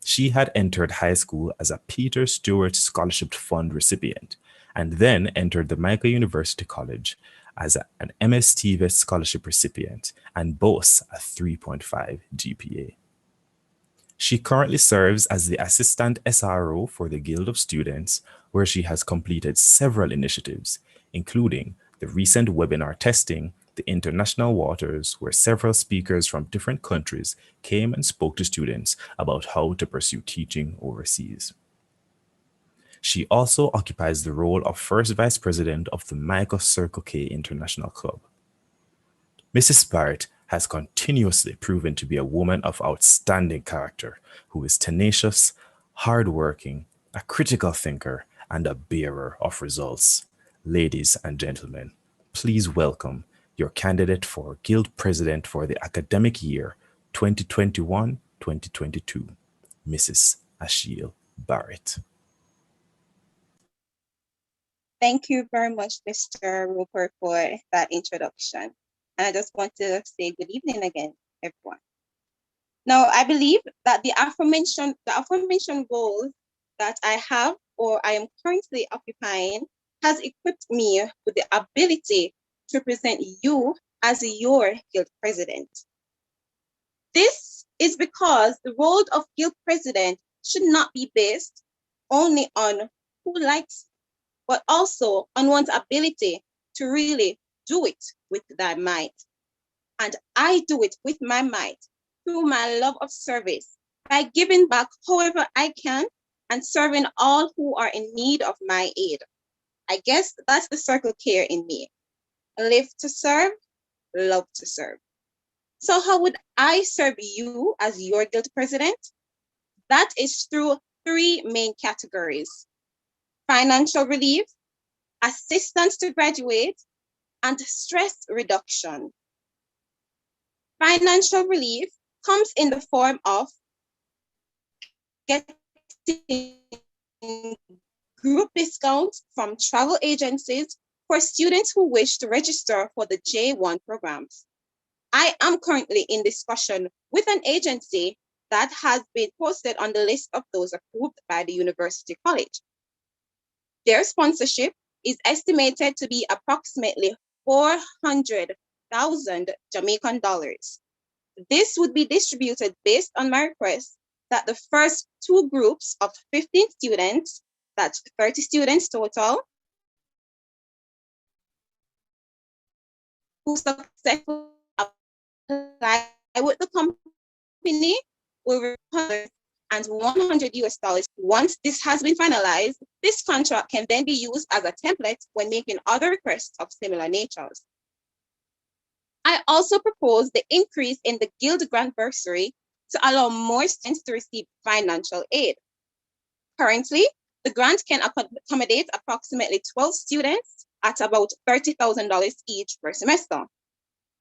She had entered high school as a Peter Stewart Scholarship Fund recipient, and then entered the Micah University College as an MS TVET scholarship recipient and boasts a 3.5 GPA. She currently serves as the Assistant SRO for the Guild of Students, where she has completed several initiatives, including the recent webinar testing the international waters, where several speakers from different countries came and spoke to students about how to pursue teaching overseas. She also occupies the role of First Vice President of the Micah Circle K International Club. Mrs. Barrett has continuously proven to be a woman of outstanding character who is tenacious, hardworking, a critical thinker, and a bearer of results. Ladies and gentlemen, please welcome your candidate for Guild President for the academic year 2021-2022, Mrs. Ashiel Barrett. Thank you very much, Mr. Roper, for that introduction. And I just want to say good evening again, everyone. Now, I believe that the aforementioned roles that I have or I am currently occupying has equipped me with the ability to represent you as your guild president. This is because the role of guild president should not be based only on who likes, but also on one's ability to really do it with thy might. And I do it with my might through my love of service by giving back however I can and serving all who are in need of my aid. I guess that's the circle care in me. Live to serve, love to serve. So how would I serve you as your guild president? That is through three main categories: financial relief, assistance to graduate, and stress reduction. Financial relief comes in the form of getting group discounts from travel agencies for students who wish to register for the J1 programs. I am currently in discussion with an agency that has been posted on the list of those approved by the University College. Their sponsorship is estimated to be approximately 400,000 Jamaican dollars. This would be distributed based on my request that the first two groups of 15 students, that's 30 students total, who successfully apply with the company will receive and $100. Once this has been finalized, this contract can then be used as a template when making other requests of similar natures. I also propose the increase in the Guild grant bursary to allow more students to receive financial aid. Currently, the grant can accommodate approximately 12 students at about $30,000 each per semester.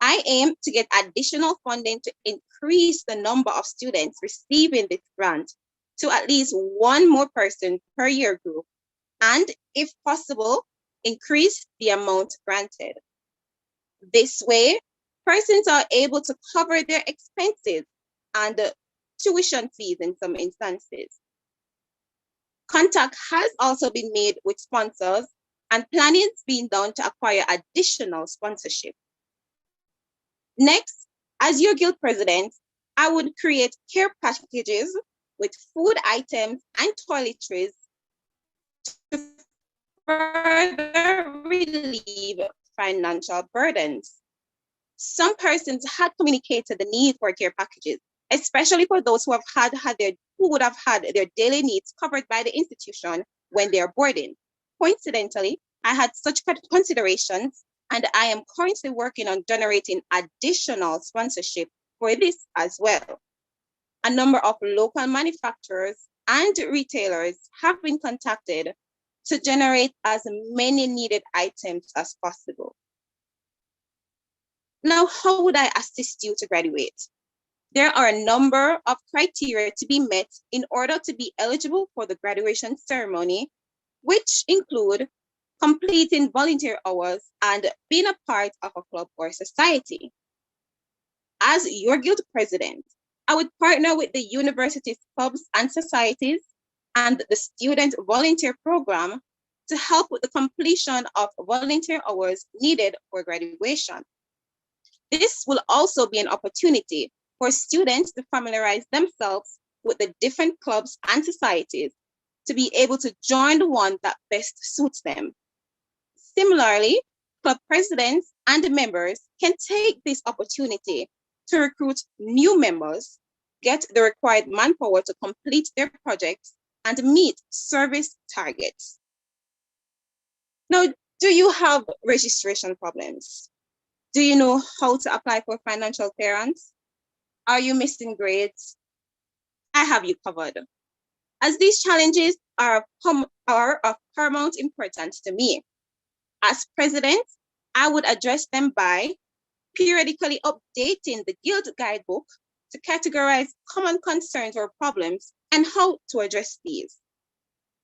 I aim to get additional funding to increase the number of students receiving this grant to at least one more person per year group, and if possible, increase the amount granted. This way, persons are able to cover their expenses and tuition fees in some instances. Contact has also been made with sponsors, and planning is being done to acquire additional sponsorship. Next, as your guild president, I would create care packages with food items and toiletries to further relieve financial burdens. Some persons had communicated the need for care packages, especially for those who would have had their daily needs covered by the institution when they are boarding. Coincidentally, I had such considerations, and I am currently working on generating additional sponsorship for this as well. A number of local manufacturers and retailers have been contacted to generate as many needed items as possible. Now, how would I assist you to graduate? There are a number of criteria to be met in order to be eligible for the graduation ceremony, which include completing volunteer hours and being a part of a club or society. As your guild president, I would partner with the university's clubs and societies and the student volunteer program to help with the completion of volunteer hours needed for graduation. This will also be an opportunity for students to familiarize themselves with the different clubs and societies to be able to join the one that best suits them. Similarly, club presidents and members can take this opportunity to recruit new members, get the required manpower to complete their projects, and meet service targets. Now, do you have registration problems? Do you know how to apply for financial clearance? Are you missing grades? I have you covered. As these challenges are of paramount importance to me. As president, I would address them by periodically updating the Guild Guidebook to categorize common concerns or problems and how to address these.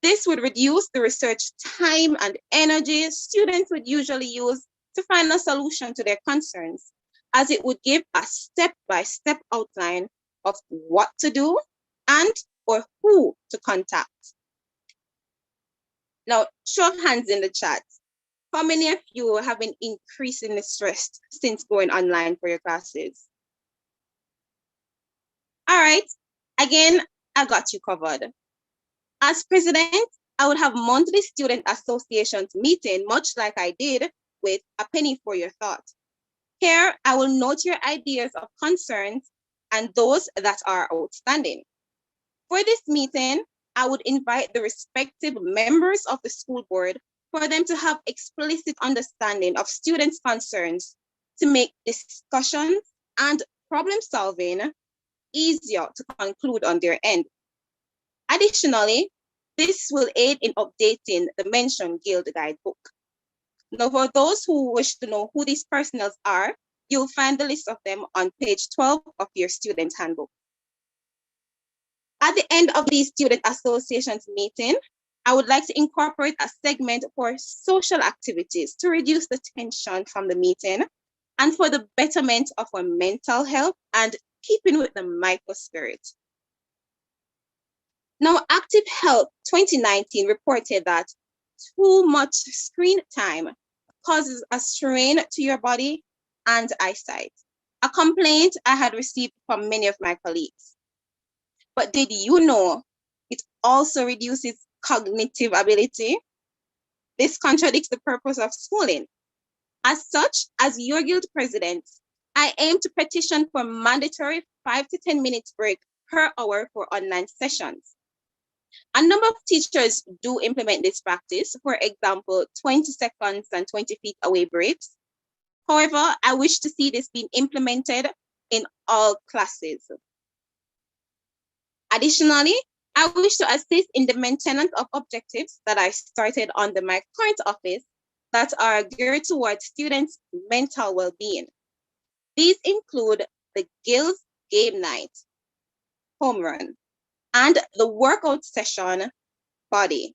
This would reduce the research time and energy students would usually use to find a solution to their concerns, as it would give a step-by-step outline of what to do and or who to contact. Now, show of hands in the chat. How many of you have been increasingly stressed since going online for your classes? All right, again, I got you covered. As president, I would have monthly student associations meeting, much like I did with A Penny for Your Thought. Here, I will note your ideas of concerns and those that are outstanding. For this meeting, I would invite the respective members of the school board for them to have explicit understanding of students' concerns to make discussions and problem solving easier to conclude on their end. Additionally, this will aid in updating the mentioned Guild Guidebook. Now, for those who wish to know who these personnel are, you'll find the list of them on page 12 of your student handbook. At the end of the student associations meeting, I would like to incorporate a segment for social activities to reduce the tension from the meeting and for the betterment of our mental health and keeping with the micro spirit. Now, Active Health 2019 reported that too much screen time causes a strain to your body and eyesight, a complaint I had received from many of my colleagues. But did you know it also reduces cognitive ability? This contradicts the purpose of schooling. As such, as your Guild president, I aim to petition for mandatory 5 to 10 minutes break per hour for online sessions. A number of teachers do implement this practice, for example, 20 seconds and 20 feet away breaks. However, I wish to see this being implemented in all classes. Additionally, I wish to assist in the maintenance of objectives that I started under my current office that are geared towards students' mental well-being. These include the Guild's Game Night, Home Run, and the workout session, Body.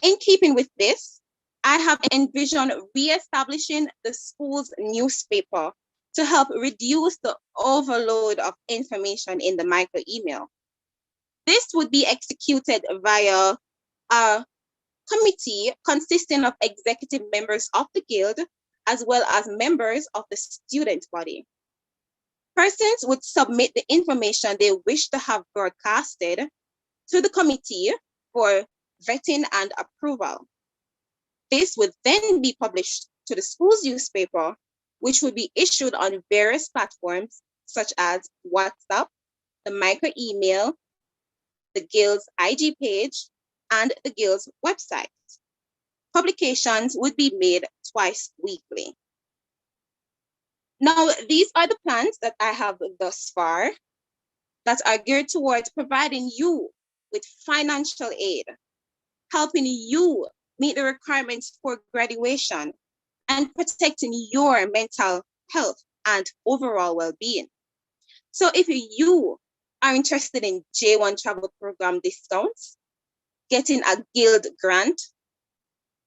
In keeping with this, I have envisioned re-establishing the school's newspaper to help reduce the overload of information in the micro email. This would be executed via a committee consisting of executive members of the Guild, as well as members of the student body. Persons would submit the information they wish to have broadcasted to the committee for vetting and approval. This would then be published to the school's newspaper, which would be issued on various platforms such as WhatsApp, the micro email, the Guild's IG page, and the Guild's website. Publications would be made twice weekly. Now, these are the plans that I have thus far that are geared towards providing you with financial aid, helping you meet the requirements for graduation, and protecting your mental health and overall well-being. So if you are interested in J1 travel program discounts, getting a Guild grant,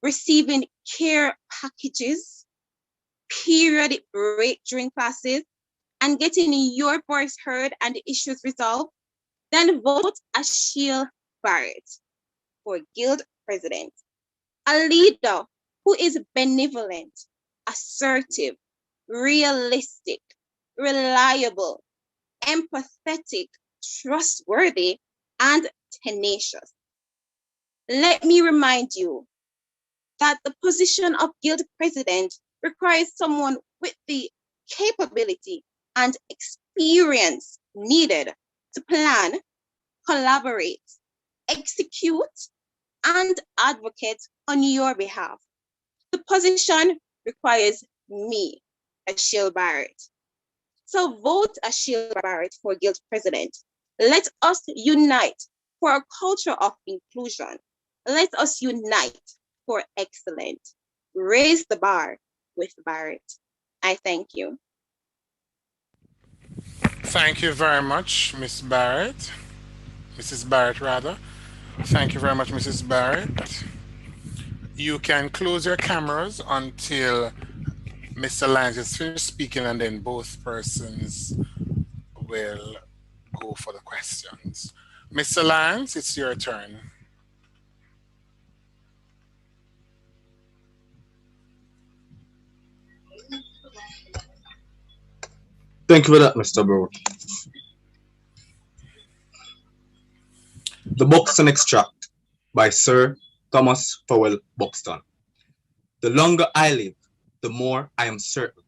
receiving care packages, periodic break during classes, and getting your voice heard and issues resolved, then vote Ashiel Barrett for Guild president, a leader who is benevolent, assertive, realistic, reliable, empathetic, trustworthy, and tenacious. Let me remind you that the position of Guild president requires someone with the capability and experience needed to plan, collaborate, execute, and advocate on your behalf. The position requires me, Achille Barrett. So vote Achille Barrett for Guild President. Let us unite for a culture of inclusion. Let us unite for excellence. Raise the bar with Barrett. I thank you. Thank you very much, Miss Barrett. Mrs. Barrett, rather. Thank you very much, Mrs. Barrett. You can close your cameras until Mr. Lyons is finished speaking, and then both persons will go for the questions. Mr. Lyons, it's your turn. Thank you for that, Mr. Brown. The Buxton Extract by Sir Thomas Fowell Buxton. The longer I live, the more I am certain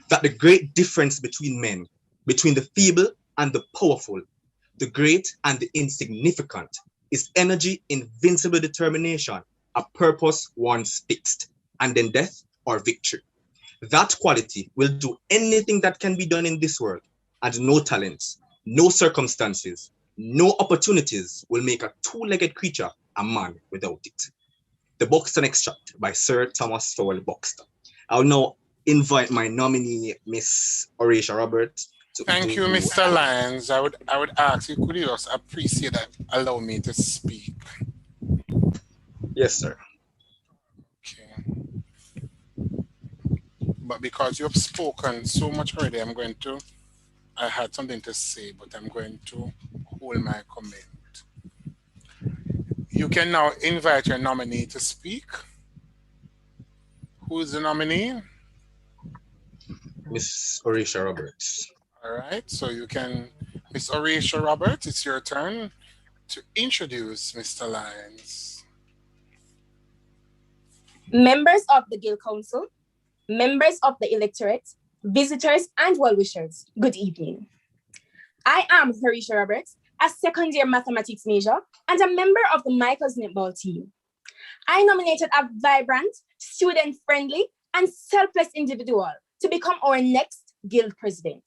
that the great difference between men, between the feeble and the powerful, the great and the insignificant, is energy, invincible determination, a purpose once fixed, and then death or victory. That quality will do anything that can be done in this world, and no talents, no circumstances, no opportunities will make a two-legged creature a man without it. The Buxton Extract by Sir Thomas Fowell Buxton. I'll now invite my nominee, Miss Horatia Roberts. Thank you, Mr. Lyons. I would ask you, could you just appreciate that, allow me to speak? Yes, sir. Okay. But because you have spoken so much already, I had something to say, but I'm going to hold my comment. You can now invite your nominee to speak. Who is the nominee? Miss Horatia Roberts. All right, so you can, Miss Horatia Roberts, it's your turn to introduce Mr. Lyons. Members of the Guild Council, members of the electorate, visitors and well-wishers, good evening. I am Horatia Roberts, a second-year mathematics major and a member of the Michaels netball team. I nominated a vibrant, student-friendly, and selfless individual to become our next Guild president.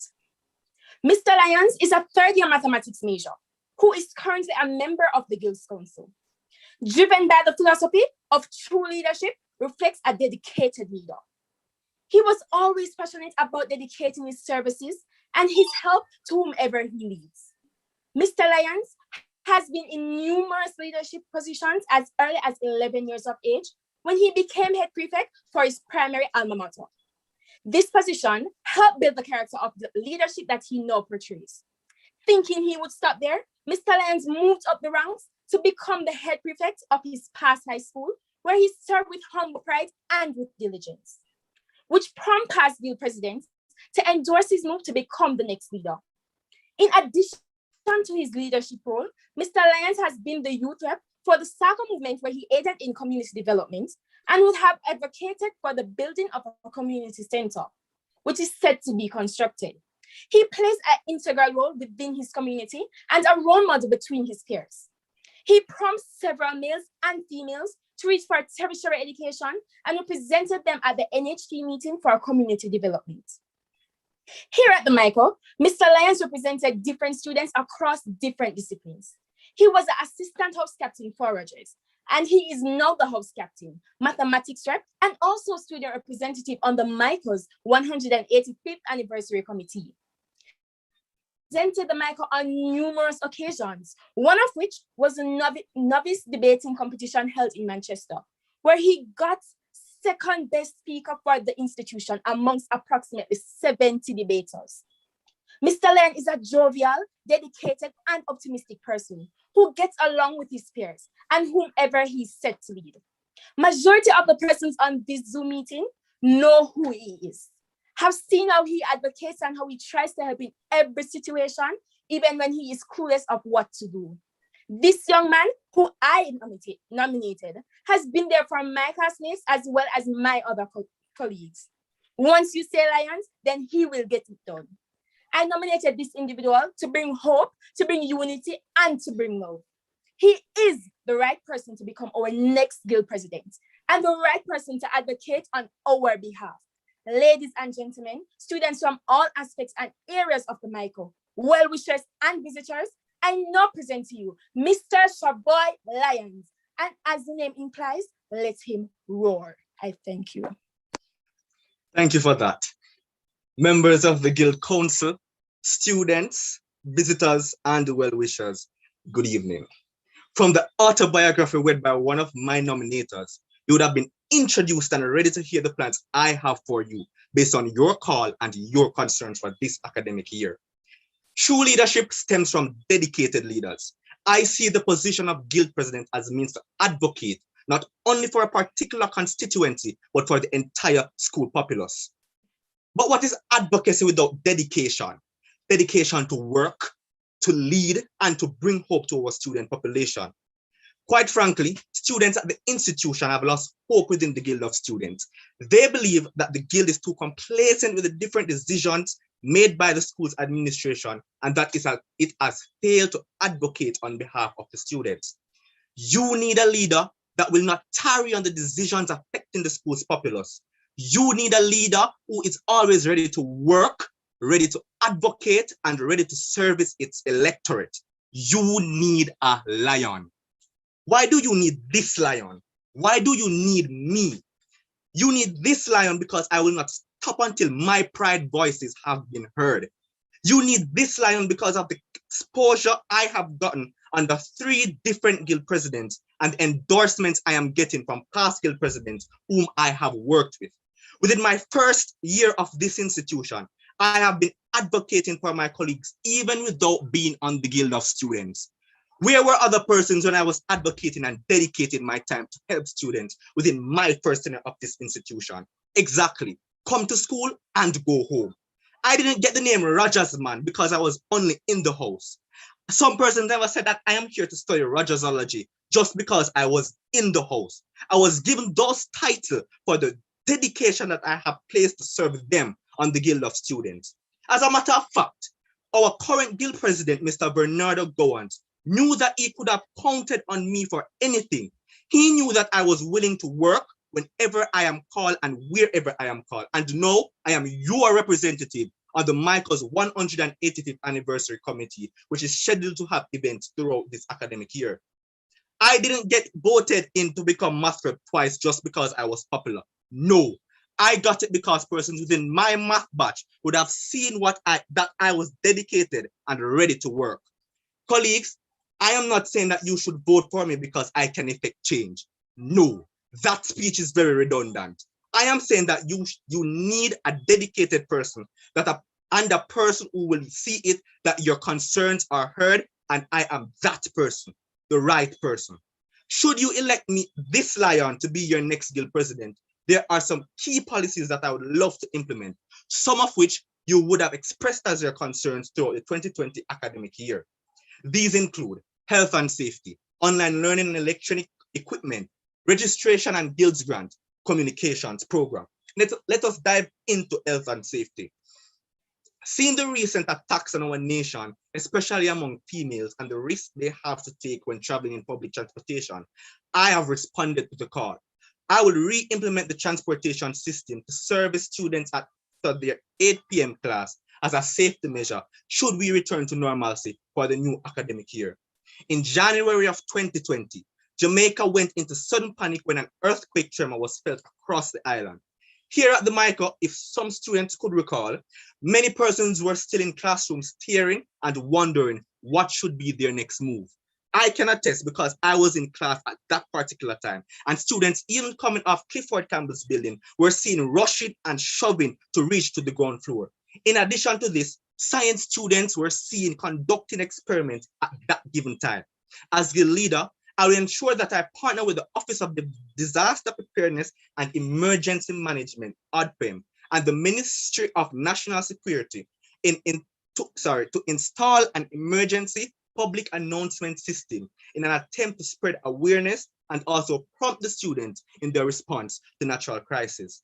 Mr. Lyons is a third-year mathematics major who is currently a member of the Guild's Council. Driven by the philosophy of true leadership, reflects a dedicated leader. He was always passionate about dedicating his services and his help to whomever he leads. Mr. Lyons has been in numerous leadership positions as early as 11 years of age when he became head prefect for his primary alma mater. This position helped build the character of the leadership that he now portrays. Thinking he would stop there, Mr. Lyons moved up the ranks to become the head prefect of his past high school, where he served with humble pride and with diligence, which prompted past Guild president to endorse his move to become the next leader. In addition to his leadership role, Mr. Lyons has been the youth rep for the soccer movement, where he aided in community development and would have advocated for the building of a community center, which is set to be constructed. He plays an integral role within his community and a role model between his peers. He prompts several males and females to reach for tertiary education and represented them at the NHT meeting for community development. Here at the Michael, Mr. Lyons represented different students across different disciplines. He was the assistant house captain for Rogers, and he is now the house captain, mathematics rep, and also student representative on the Michael's 185th anniversary committee. Presented the Michael on numerous occasions, one of which was a novice debating competition held in Manchester, where he got second best speaker for the institution amongst approximately 70 debaters. Mr. Lyons is a jovial, dedicated, and optimistic person who gets along with his peers and whomever he's set to lead. Majority of the persons on this Zoom meeting know who he is, have seen how he advocates and how he tries to help in every situation, even when he is clueless of what to do. This young man, who I nominated, has been there for my classmates as well as my other colleagues. Once you say Lyons, then he will get it done. I nominated this individual to bring hope, to bring unity, and to bring love. He is the right person to become our next Guild president and the right person to advocate on our behalf. ladies and gentlemen, students from all aspects and areas of the MICO, well-wishers and visitors, I now present to you Mr. Shaboy Lyons. And as the name implies, let him roar. I thank you. Thank you for that. Members of the Guild Council, students, visitors, and well-wishers, good evening. From the autobiography read by one of my nominators, you would have been introduced and ready to hear the plans I have for you based on your call and your concerns for this academic year. True leadership stems from dedicated leaders. I see the position of Guild President as a means to advocate not only for a particular constituency, but for the entire school populace. But what is advocacy without dedication? Dedication to work, to lead, and to bring hope to our student population. Quite frankly, students at the institution have lost hope within the Guild of Students. They believe that the Guild is too complacent with the different decisions made by the school's administration, and that it has failed to advocate on behalf of the students. You need a leader that will not tarry on the decisions affecting the school's populace. You need a leader who is always ready to work, ready to advocate, and ready to service its electorate. You need a lion. Why do you need this lion? Why do you need me? You need this lion because I will not stop until my pride voices have been heard. You need this lion because of the exposure I have gotten under 3 different Guild presidents and the endorsements I am getting from past Guild presidents whom I have worked with. Within my first year of this institution, I have been advocating for my colleagues even without being on the Guild of Students. Where were other persons when I was advocating and dedicating my time to help students within my first tenure of this institution? Exactly. Come to school and go home. I didn't get the name Rogers man because I was only in the house. Some persons never said that I am here to study Rogersology just because I was in the house. I was given those titles for the dedication that I have placed to serve them on the Guild of Students. As a matter of fact, our current Guild president, Mr. Bernardo Gowans, knew that he could have counted on me for anything. He knew that I was willing to work whenever I am called and wherever I am called. And now I am your representative on the MICO's 185th anniversary committee, which is scheduled to have events throughout this academic year. I didn't get voted in to become math rep twice just because I was popular. No, I got it because persons within my math batch would have seen that I was dedicated and ready to work. Colleagues, I am not saying that you should vote for me because I can effect change. No, that speech is very redundant. I am saying that you need a dedicated person and a person who will see it that your concerns are heard, and I am that person, the right person. Should you elect me, this lion, to be your next Guild president, there are some key policies that I would love to implement, some of which you would have expressed as your concerns throughout the 2020 academic year. These include health and safety, online learning and electronic equipment, registration and guilds grant, communications program. Let us dive into health and safety. Seeing the recent attacks on our nation, especially among females, and the risk they have to take when traveling in public transportation, I have responded to the call. I will re-implement the transportation system to service students at their 8 p.m. class as a safety measure should we return to normalcy for the new academic year. In January of 2020, Jamaica went into sudden panic when an earthquake tremor was felt across the island. Here at the MICO, if some students could recall, many persons were still in classrooms staring and wondering what should be their next move. I can attest because I was in class at that particular time, and students even coming off Clifford Campbell's building were seen rushing and shoving to reach to the ground floor. In addition to this, science students were seen conducting experiments at that given time. As the leader, I will ensure that I partner with the Office of Disaster Preparedness and Emergency Management, ODPEM, and the Ministry of National Security to install an emergency public announcement system in an attempt to spread awareness and also prompt the students in their response to natural crisis.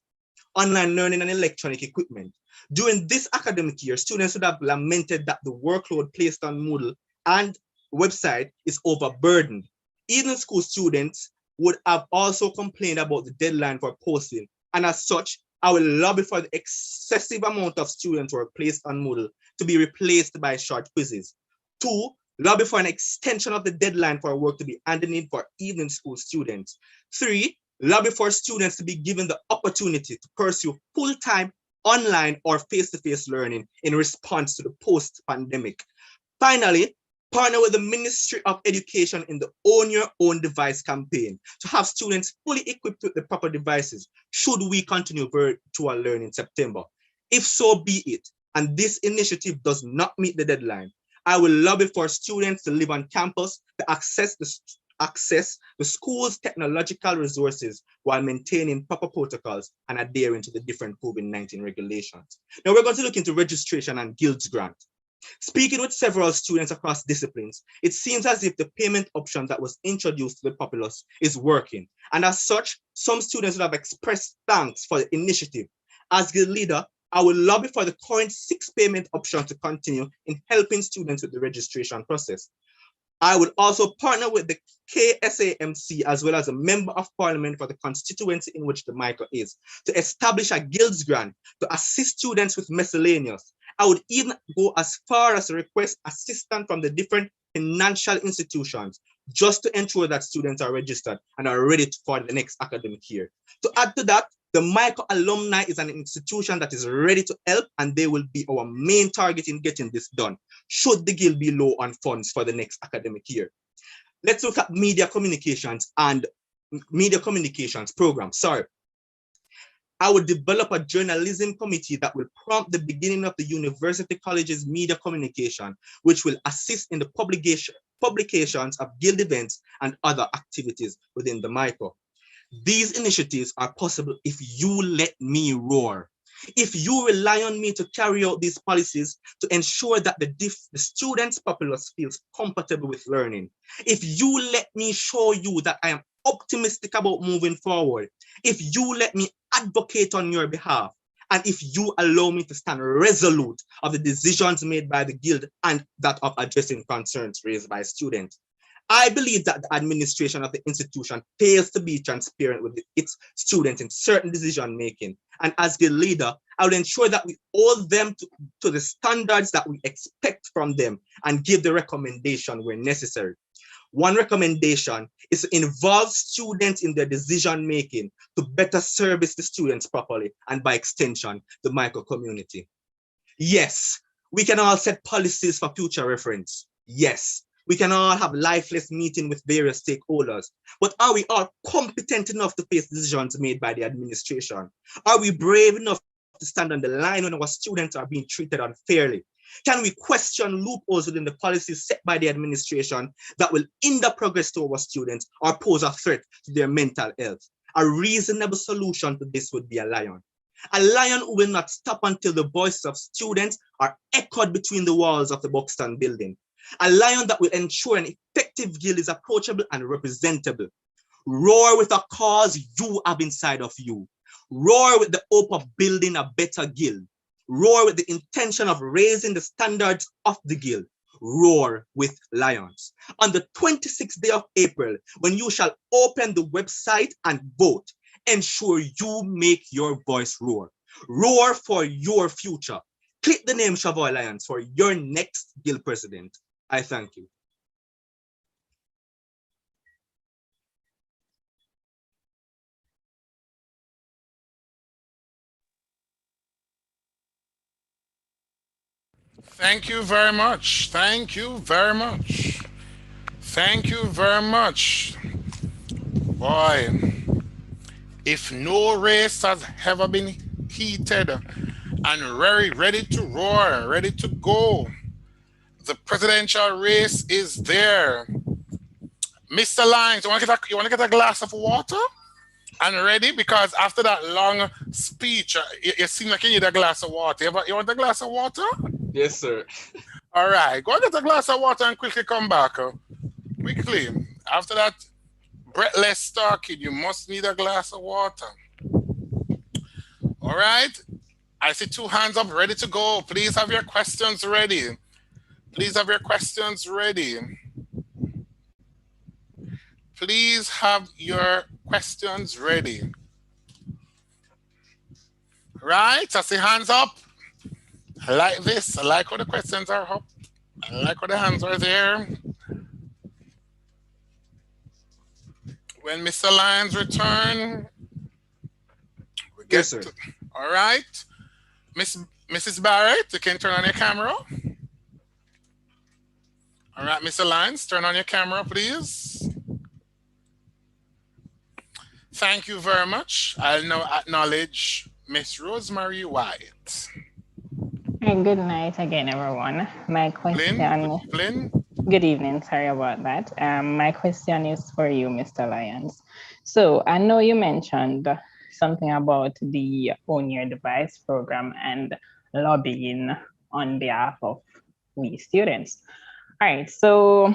Online learning and electronic equipment. During this academic year, students would have lamented that the workload placed on Moodle and website is overburdened. Even school students would have also complained about the deadline for posting, and as such, I will lobby for the excessive amount of students who are placed on Moodle to be replaced by short quizzes. 2, lobby for an extension of the deadline for work to be handed in for evening school students. 3, lobby for students to be given the opportunity to pursue full-time online or face-to-face learning in response to the post-pandemic. Finally, partner with the Ministry of Education in the Own Your Own Device campaign to have students fully equipped with the proper devices should we continue virtual learning in September. If so be it, and this initiative does not meet the deadline, I will lobby for students to live on campus to access the school's technological resources while maintaining proper protocols and adhering to the different COVID-19 regulations. Now we're going to look into registration and guilds grant. Speaking with several students across disciplines, it seems as if the payment option that was introduced to the populace is working. And as such, some students have expressed thanks for the initiative. As guild leader, I will lobby for the current 6 payment option to continue in helping students with the registration process. I would also partner with the KSAMC as well as a member of parliament for the constituency in which the MICA is to establish a guilds grant to assist students with miscellaneous. I would even go as far as to request assistance from the different financial institutions just to ensure that students are registered and are ready for the next academic year. To add to that, the MICA alumni is an institution that is ready to help, and they will be our main target in getting this done, should the guild be low on funds for the next academic year. Let's look at media communications program. I would develop a journalism committee that will prompt the beginning of the university college's media communication, which will assist in the publications of guild events and other activities within the MICA. These initiatives are possible if you let me roar. If you rely on me to carry out these policies to ensure that the students' populace feels comfortable with learning. If you let me show you that I am optimistic about moving forward. If you let me advocate on your behalf. And if you allow me to stand resolute of the decisions made by the guild and that of addressing concerns raised by students. I believe that the administration of the institution fails to be transparent with its students in certain decision making. And as the leader, I will ensure that we hold them to the standards that we expect from them and give the recommendation where necessary. One recommendation is to involve students in their decision making to better service the students properly and by extension, the MICA community. Yes, we can all set policies for future reference. Yes, we can all have lifeless meetings with various stakeholders, but are we all competent enough to face decisions made by the administration? Are we brave enough to stand on the line when our students are being treated unfairly? Can we question loopholes within the policies set by the administration that will hinder progress to our students or pose a threat to their mental health? A reasonable solution to this would be a lion. A lion who will not stop until the voices of students are echoed between the walls of the Buxton building. A lion that will ensure an effective guild is approachable and representable. Roar with a cause you have inside of you. Roar with the hope of building a better guild. Roar with the intention of raising the standards of the guild. Roar with lions. On the 26th day of April, when you shall open the website and vote, ensure you make your voice roar. Roar for your future. Click the name Chavoy Lions for your next guild president. I thank you. Thank you very much. Thank you very much. Thank you very much. Boy, if no race has ever been heated and very ready to roar, ready to go, the presidential race is there. Mr. Lyons, you want to get a glass of water? And ready? Because after that long speech, it seems like you need a glass of water. You want a glass of water? Yes, sir. All right, go get a glass of water and quickly come back. Quickly. After that breathless talking, you must need a glass of water. All right. I see 2 hands up, ready to go. Please have your questions ready. Please have your questions ready. Please have your questions ready. Right, I see hands up. I like this. I like how the questions are up. I like how the hands are there. When Mr. Lyons return, we get Yes, sir. all right. Mrs. Barrett, you can turn on your camera. All right, Mr. Lyons, turn on your camera, please. Thank you very much. I'll now acknowledge Miss Rosemary White. And good night again, everyone. My question. Good evening. Sorry about that. My question is for you, Mr. Lyons. So I know you mentioned something about the Own Your Device program and lobbying on behalf of we students. All right. So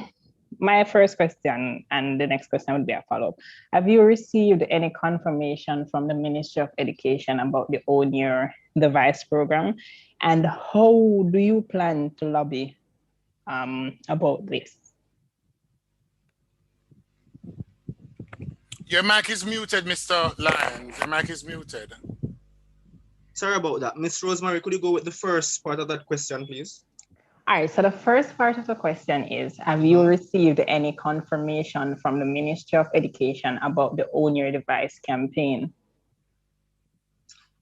my first question and the next question would be a follow-up. Have you received any confirmation from the Ministry of Education about the Own Your Device program? And how do you plan to lobby about this? Your mic is muted, Mr. Lyons. Your mic is muted. Sorry about that. Miss Rosemary, could you go with the first part of that question, please? All right, so the first part of the question is, have you received any confirmation from the Ministry of Education about the Own Your Device campaign?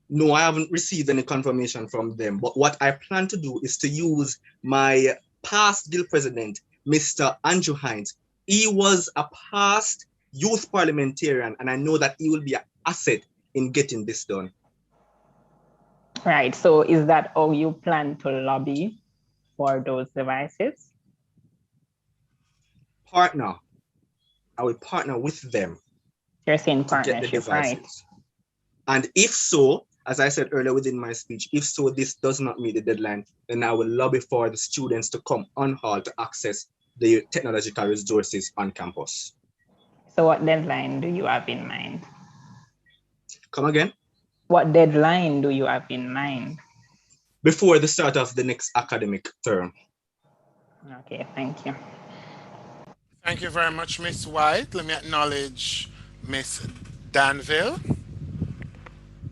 No, I haven't received any confirmation from them. But what I plan to do is to use my past guild president, Mr. Andrew Hines. He was a past youth parliamentarian, and I know that he will be an asset in getting this done. Right, so is that how you plan to lobby for those devices? Partner. I will partner with them. You're saying to get the partnership, devices. right? And if so, as I said earlier within my speech, if so, this does not meet the deadline, then I will lobby for the students to come on hall to access the technological resources on campus. So what deadline do you have in mind? Come again? What deadline do you have in mind? Before the start of the next academic term. Okay, thank you. Thank you very much, Miss White. Let me acknowledge Miss Danville.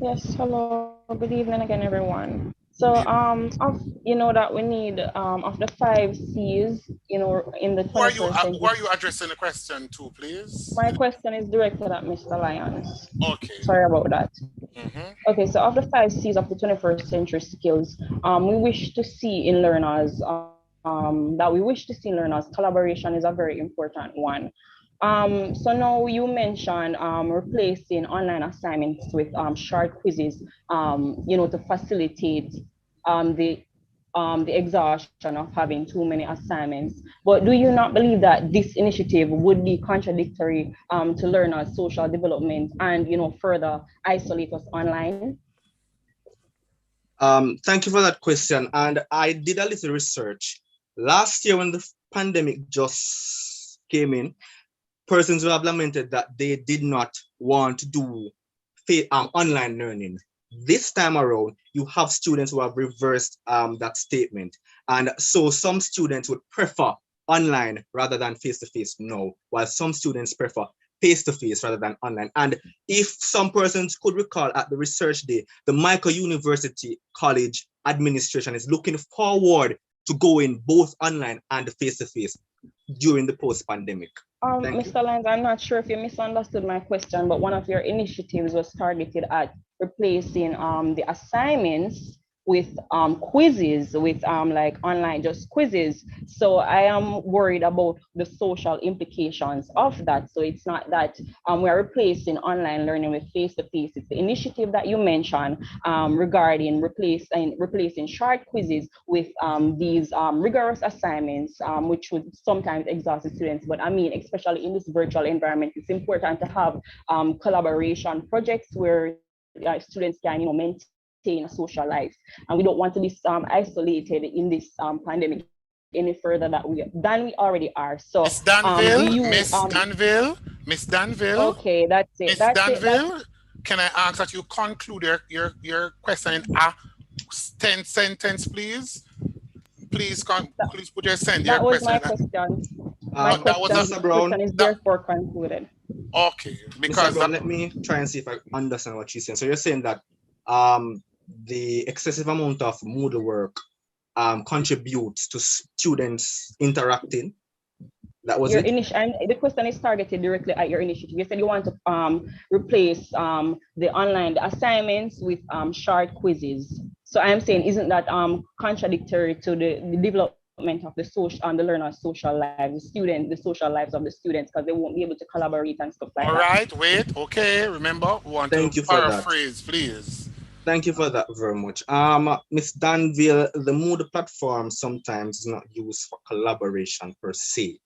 Yes, hello. Good evening again, everyone. So, you know that we need of the 5 C's, you know, in the 21st century. Who are you addressing the question to, please? My question is directed at Mr. Lyons. Okay. Sorry about that. Okay, so of the 5 C's of the 21st century skills, we wish to see in learners, collaboration is a very important one. So now you mentioned replacing online assignments with short quizzes, you know, to facilitate the exhaustion of having too many assignments. But do you not believe that this initiative would be contradictory to learners' social development and, you know, further isolate us online? Thank you for that question. And I did a little research. Last year when the pandemic just came in, persons who have lamented that they did not want to do online learning. This time around, you have students who have reversed that statement. And so some students would prefer online rather than face-to-face now, while some students prefer face-to-face rather than online. And if some persons could recall at the research day, the Michael University College administration is looking forward to going both online and face-to-face during the post-pandemic. Mr. Lyons, I'm not sure if you misunderstood my question, but one of your initiatives was targeted at replacing the assignments with quizzes, with like online just quizzes. So I am worried about the social implications of that. So it's not that we are replacing online learning with face-to-face. It's the initiative that you mentioned regarding replacing short quizzes with these rigorous assignments, which would sometimes exhaust the students. But I mean, especially in this virtual environment, it's important to have collaboration projects where students can, you know, maintain a social life, and we don't want to be isolated in this pandemic any further than we already are. So Miss Danville, Miss Danville. Okay, that's it. Miss Danville, can I ask that you conclude your question in a 10 sentence, please? Please put your question. That was my question. My question is therefore concluded. Okay, because let me try and see if I understand what she's saying. So you're saying that the excessive amount of Moodle work contributes to students interacting. That was it? And the question is targeted directly at your initiative. You said you want to replace the online assignments with short quizzes. So I'm saying, isn't that contradictory to the development of the the learner's social lives, the social lives of the students, because they won't be able to collaborate and stuff like that. All right, wait, okay. Remember, we want Thank to you for paraphrase, please. Thank you for that very much. Ms. Danville, the Moodle platform sometimes is not used for collaboration per se.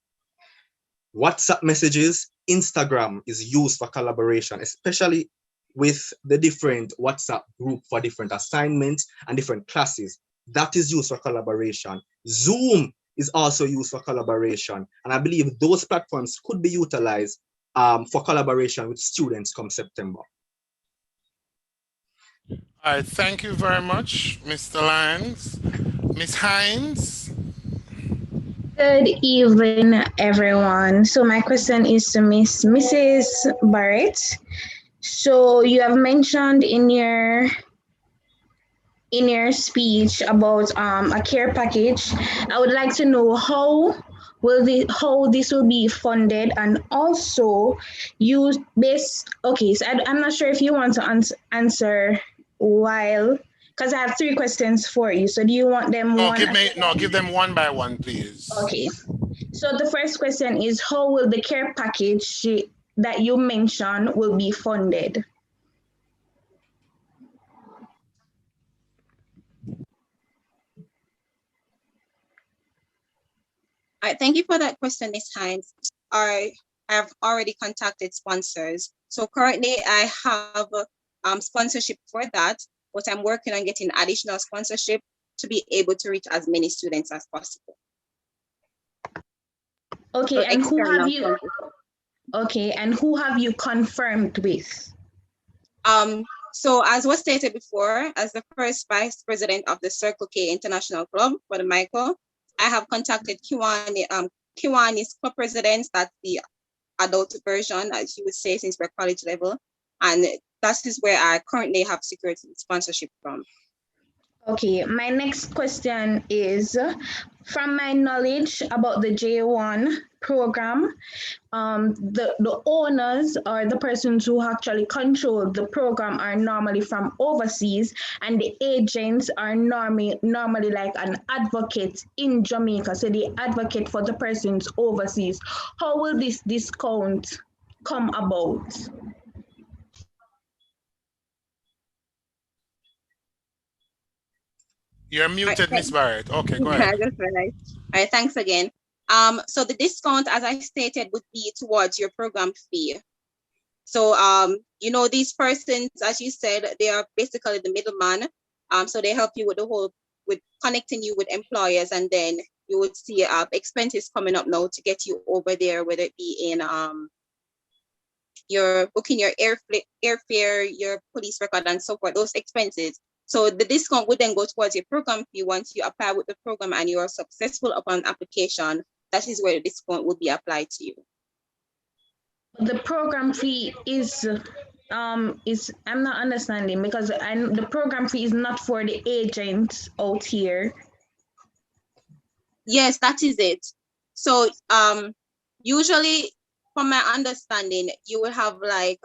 WhatsApp messages, Instagram is used for collaboration, especially with the different WhatsApp group for different assignments and different classes. That is used for collaboration. Zoom is also used for collaboration. And I believe those platforms could be utilized for collaboration with students come September. All right, thank you very much, Mr. Lyons. Ms. Hines. Good evening, everyone. So my question is to Mrs. Barrett. So you have mentioned in your speech about a care package. I would like to know how this will be funded, and also okay, so I'm not sure if you want to answer while, because I have 3 questions for you. So do you want them give them one by one, please. Okay. So the first question is, how will the care package that you mentioned will be funded? All right, thank you for that question, Ms. Hines. I have already contacted sponsors. So currently I have sponsorship for that, but I'm working on getting additional sponsorship to be able to reach as many students as possible. Okay, and who have you confirmed with? So as was stated before, as the first vice president of the Circle K International Club for the Michael, I have contacted Kiwani's co-presidents, that's the adult version, as you would say, since we're college level. And that is where I currently have secured sponsorship from. Okay, my next question is, from my knowledge about the J1 program, the owners or the persons who actually control the program are normally from overseas, and the agents are normally like an advocate in Jamaica, so they advocate for the persons overseas. How will this discount come about? You're muted, Ms. Barrett. Okay, go ahead. That's right. All right, thanks again. So the discount, as I stated, would be towards your program fee. So, these persons, as you said, they are basically the middleman. So they help you with connecting you with employers, and then you would see expenses coming up now to get you over there, whether it be in you're booking your airfare, your police record, and so forth, those expenses. So the discount would then go towards your program fee. Once you apply with the program and you are successful upon application, that is where the discount would be applied to you. The program fee is I'm not understanding, because the program fee is not for the agents out here. Yes, that is it. So usually, from my understanding, you will have like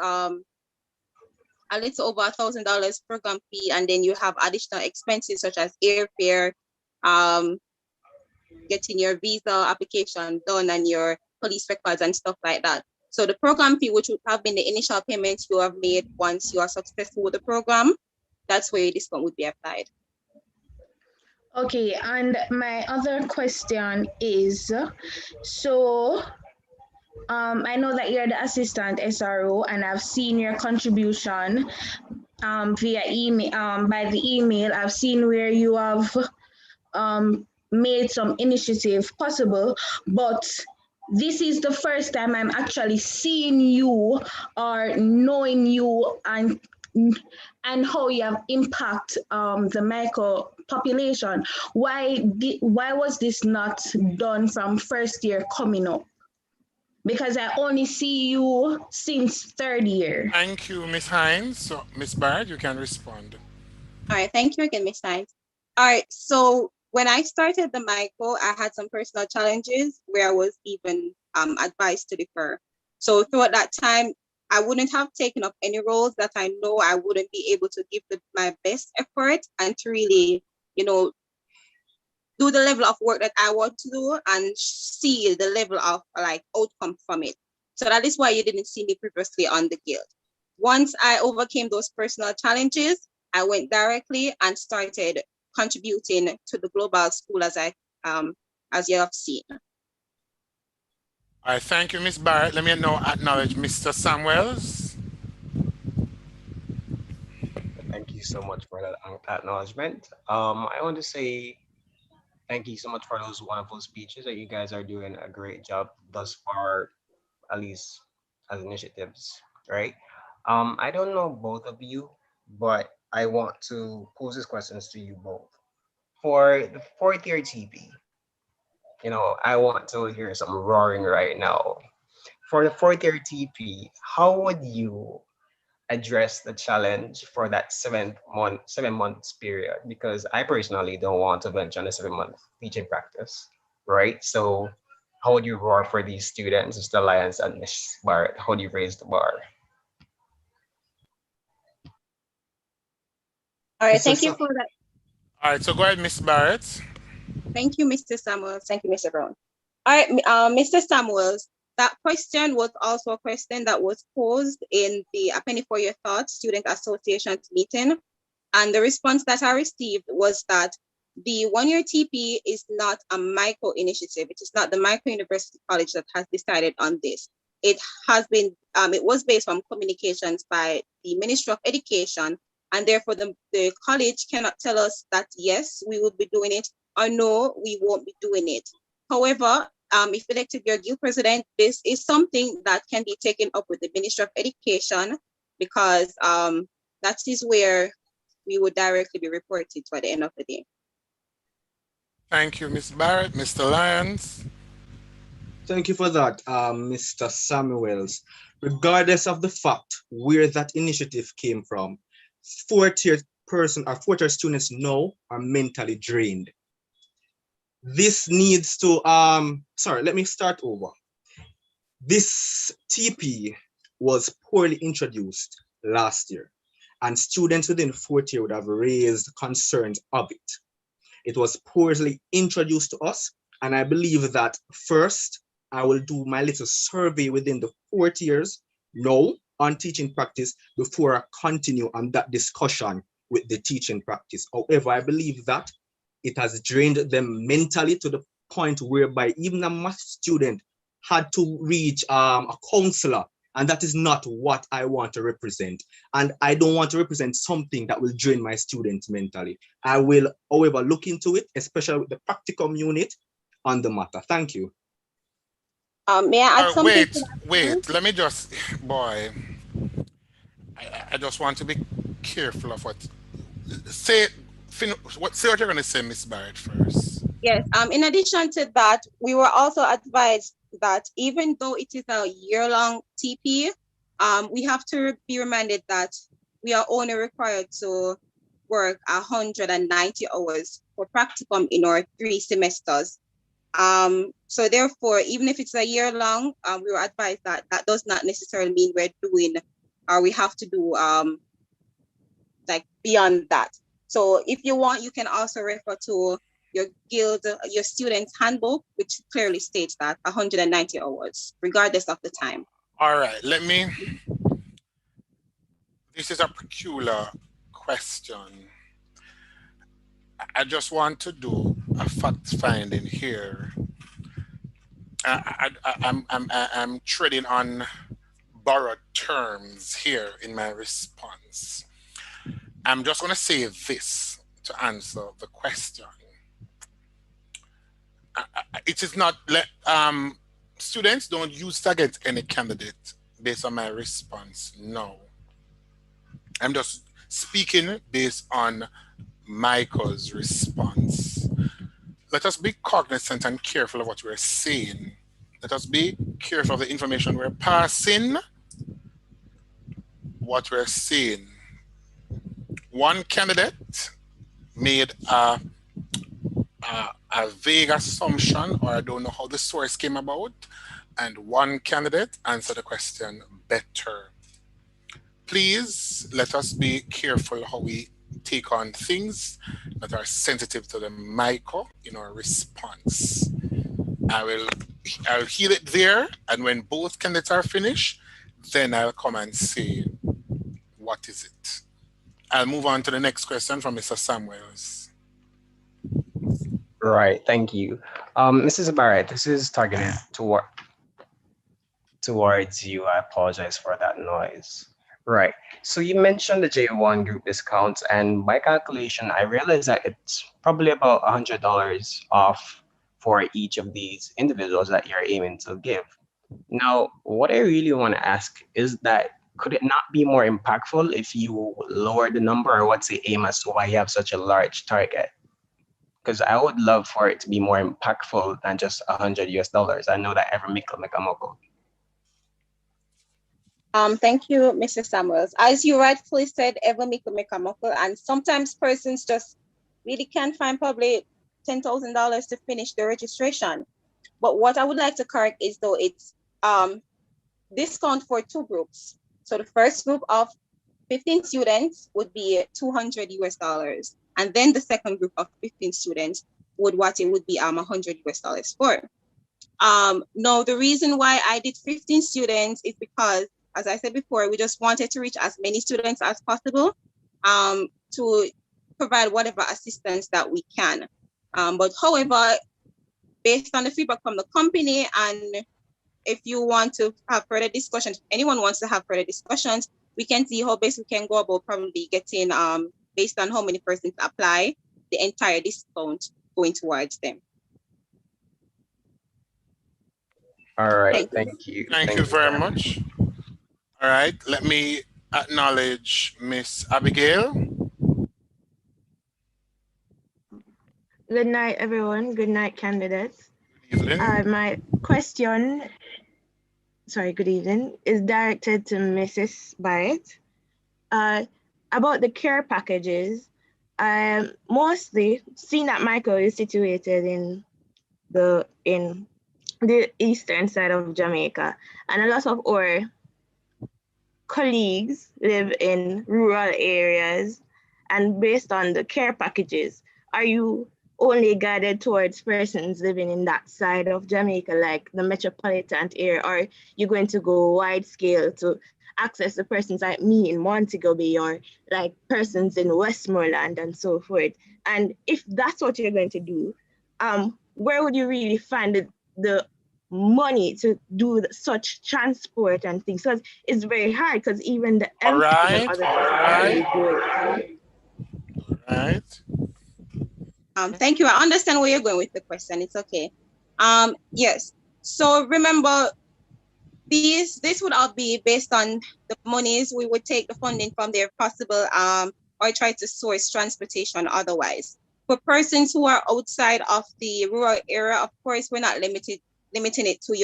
a little over $1,000 program fee, and then you have additional expenses such as airfare, getting your visa application done, and your police records and stuff like that. So the program fee, which would have been the initial payment you have made once you are successful with the program, that's where your discount would be applied. Okay, and my other question is, so I know that you're the assistant SRO, and I've seen your contribution via email. By the email, I've seen where you have made some initiative possible, but this is the first time I'm actually seeing you or knowing you and how you have impact the micro population. Why was this not done from first year coming up? Because I only see you since third year. Thank you, Ms. Hines. So, Ms. Barrett, you can respond. All right, thank you again, Miss Science. All right, so when I started the MICO, I had some personal challenges where I was even advised to defer. So throughout that time, I wouldn't have taken up any roles that I know I wouldn't be able to give my best effort and to really, you know, do the level of work that I want to do and see the level of like outcome from it. So that is why you didn't see me previously on the guild. Once I overcame those personal challenges, I went directly and started contributing to the global school as you have seen. All right, thank you, Miss Barrett. Let me now acknowledge Mr. Samuels. Thank you so much for that acknowledgement. I want to say thank you so much for those wonderful speeches that you guys are doing a great job thus far, at least as initiatives, right? I don't know both of you, but I want to pose these questions to you both. For the fourth year TP, you know, I want to hear some roaring right now. For the fourth year TP, how would you address the challenge for that 7 months period? Because I personally don't want to venture on a 7-month teaching practice, right? So how would you roar for these students, Mr. Lyons and Ms. Barrett? How do you raise the bar? All right, thank you for that. All right, so go ahead, Ms. Barrett. Thank you, Mr. Samuels. Thank you, Mr. Brown. All right, Mr. Samuels, that question was also a question that was posed in the A Penny for Your Thoughts Student Association's meeting. And the response that I received was that the one-year TP is not a MICO initiative. It is not the MICO University College that has decided on this. It has been, it was based on communications by the Ministry of Education, and therefore the college cannot tell us that yes, we will be doing it, or no, we won't be doing it. However, if elected your guild president, this is something that can be taken up with the Ministry of Education, because that is where we would directly be reported by the end of the day. Thank you, Ms. Barrett. Mr. Lyons. Thank you for that, Mr. Samuels. Regardless of the fact where that initiative came from, fourth-year students now are mentally drained. This needs to, sorry, let me start over. This TP was poorly introduced last year, and students within fourth year would have raised concerns of it. It was poorly introduced to us, and I believe that first, I will do my little survey within the fourth years now on teaching practice before I continue on that discussion with the teaching practice. However, I believe that it has drained them mentally to the point whereby even a math student had to reach a counselor, and that is not what I want to represent. And I don't want to represent something that will drain my students mentally. I will, however, look into it, especially with the practicum unit on the matter. Thank you. May I add something? Wait, let me just, boy, I just want to be careful of what, say what you're going to say, Ms. Barrett, first. Yes, in addition to that, we were also advised that even though it is a year-long TP, we have to be reminded that we are only required to work 190 hours for practicum in our 3 semesters. So therefore, even if it's a year long, we were advised that that does not necessarily mean we're doing, or we have to do like beyond that. So if you want, you can also refer to your guild, your student's handbook, which clearly states that 190 hours, regardless of the time. All right, this is a peculiar question. I just want to do a fact finding here. I'm treading on borrowed terms here in my response. I'm just going to say this to answer the question. It is not, students don't use to get any candidate based on my response, no. I'm just speaking based on Michael's response. Let us be cognizant and careful of what we're saying. Let us be careful of the information we're passing, what we're saying. One candidate made a vague assumption, or I don't know how the source came about, and one candidate answered the question better. Please let us be careful how we take on things that are sensitive to the micro in our response. I'll heal it there, and when both candidates are finished, then I'll come and say, what is it? I'll move on to the next question from Mr. Samuels. Right, thank you. Mrs. Barrett, this is targeted towards you. I apologize for that noise. Right, so you mentioned the J1 group discounts, and by calculation, I realized that it's probably about $100 off for each of these individuals that you're aiming to give. Now, what I really want to ask is that could it not be more impactful if you lower the number, or what's the aim as to why you have such a large target? Because I would love for it to be more impactful than just $100 US. I know that every nickel make a muckle. Thank you, Mr. Samuels. As you rightfully said, every nickel make a muckle, and sometimes persons just really can't find probably $10,000 to finish the registration. But what I would like to correct is though it's discount for two groups. So the first group of 15 students would be $200 US, and then the second group of 15 students would be $100 US for. Now the reason why I did 15 students is because, as I said before, we just wanted to reach as many students as possible to provide whatever assistance that we can. But however, based on the feedback from the company, and if you want to have further discussions, anyone wants to have further discussions, we can see how best we can go about probably getting, based on how many persons apply, the entire discount going towards them. All right, thank you. Thank you very much. All right, let me acknowledge Miss Abigail. Good night, everyone. Good night, candidates. Good evening. My question, good evening, is directed to Mrs. Barrett. About the care packages, mostly seeing that Michael is situated in the eastern side of Jamaica, and a lot of our colleagues live in rural areas, and based on the care packages, are you only guided towards persons living in that side of Jamaica, like the metropolitan area, or are you going to go wide scale to access the persons like me in Montego Bay, or like persons in Westmoreland and so forth? And if that's what you're going to do, where would you really find the money to do such transport and things? Because it's very hard, because even the all right. Thank you. I understand where you're going with the question. It's okay. Yes. So remember, this would all be based on the monies. We would take the funding from there if possible, or try to source transportation otherwise. For persons who are outside of the rural area, of course, we're not limiting it to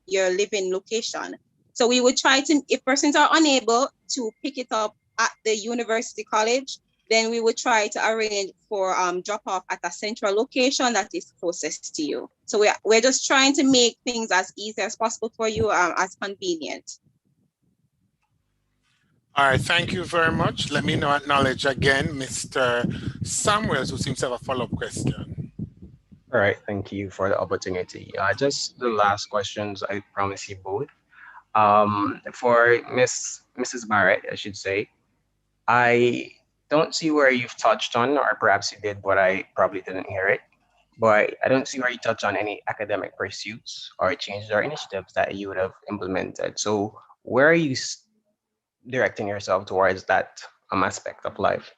your living location. So we would try to, if persons are unable to pick it up at the university college, then we would try to arrange for drop off at a central location that is closest to you. So we're just trying to make things as easy as possible for you, as convenient. All right, thank you very much. Let me now acknowledge again Mr. Samuels, who seems to have a follow-up question. All right, thank you for the opportunity. Just the last questions, I promise you both. For Mrs. Barrett, I should say, I don't see where you've touched on, or perhaps you did, but I probably didn't hear it. But I don't see where you touch on any academic pursuits or changes or initiatives that you would have implemented. So where are you directing yourself towards that aspect of life?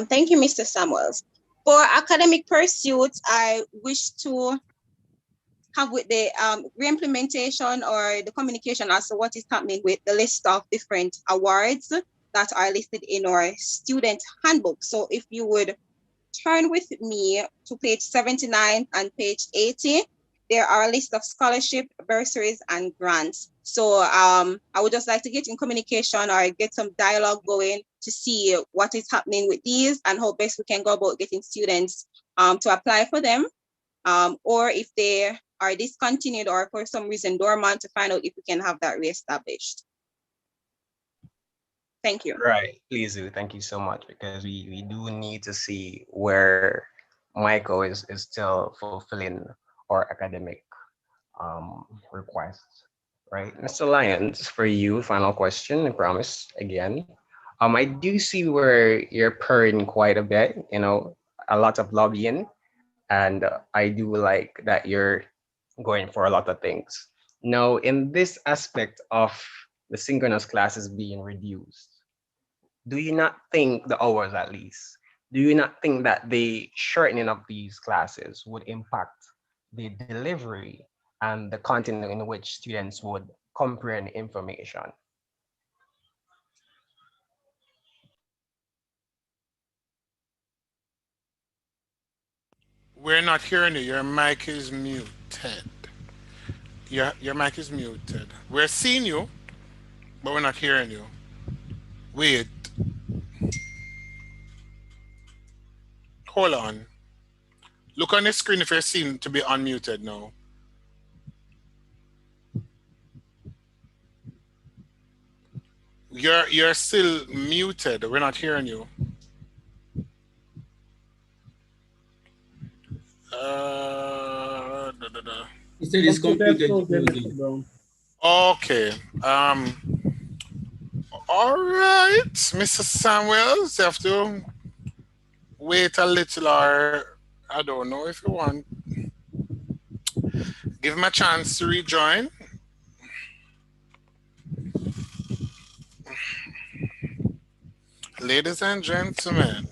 Thank you, Mr. Samuels. For academic pursuits, I wish to have with the re-implementation or the communication as to what is happening with the list of different awards that are listed in our student handbook. So if you would turn with me to page 79 and page 80, there are a list of scholarship, bursaries, and grants. So I would just like to get in communication or get some dialogue going to see what is happening with these and how best we can go about getting students to apply for them, or if they are discontinued or for some reason dormant, to find out if we can have that reestablished. Thank you. Right, please do. Thank you so much, because we do need to see where Michael is still fulfilling our academic requests, right? Mr. Lyons, for you, final question, I promise, again. I do see where you're purring quite a bit, you know, a lot of lobbying, and I do like that you're going for a lot of things. Now, in this aspect of the synchronous classes being reduced, do you not think, the hours at least, do you not think that the shortening of these classes would impact the delivery and the content in which students would comprehend information? We're not hearing you. Your mic is muted. Your mic is muted. We're seeing you, but we're not hearing you. Wait. Hold on. Look on the screen if you're seen to be unmuted now. You're still muted. We're not hearing you. He said his computer is frozen. Okay. All right, Mr. Samuels, you have to wait a little, or I don't know if you want. Give him a chance to rejoin. Ladies and gentlemen,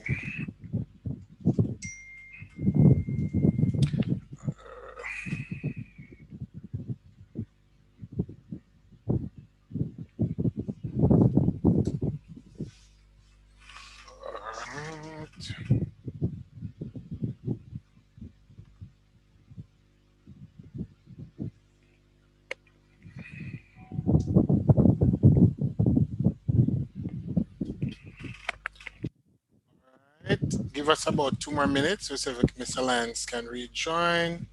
give us about 2 more minutes to see if Mr. Lance can rejoin.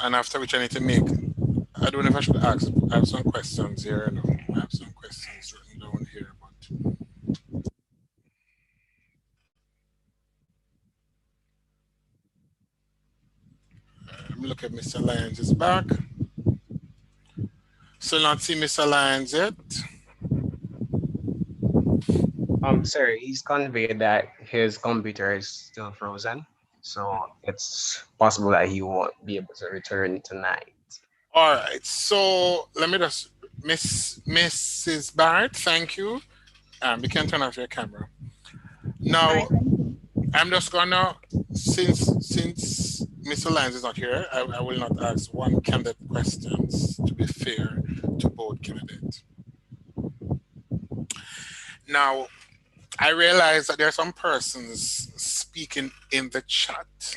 And after which I need to make, I don't know if I should ask, I have some questions here. No, I have some questions written down here, but let me look at Mr. Lyons is back. Still not see Mr. Lyons yet. Sir, he's conveyed that his computer is still frozen, so it's possible that he won't be able to return tonight. All right, so let me just, Mrs. Barrett, thank you. You can turn off your camera. Now, I'm just gonna, since Mr. Lyons is not here, I will not ask one candidate questions to be fair to both candidates. Now, I realize that there are some persons speaking in the chat,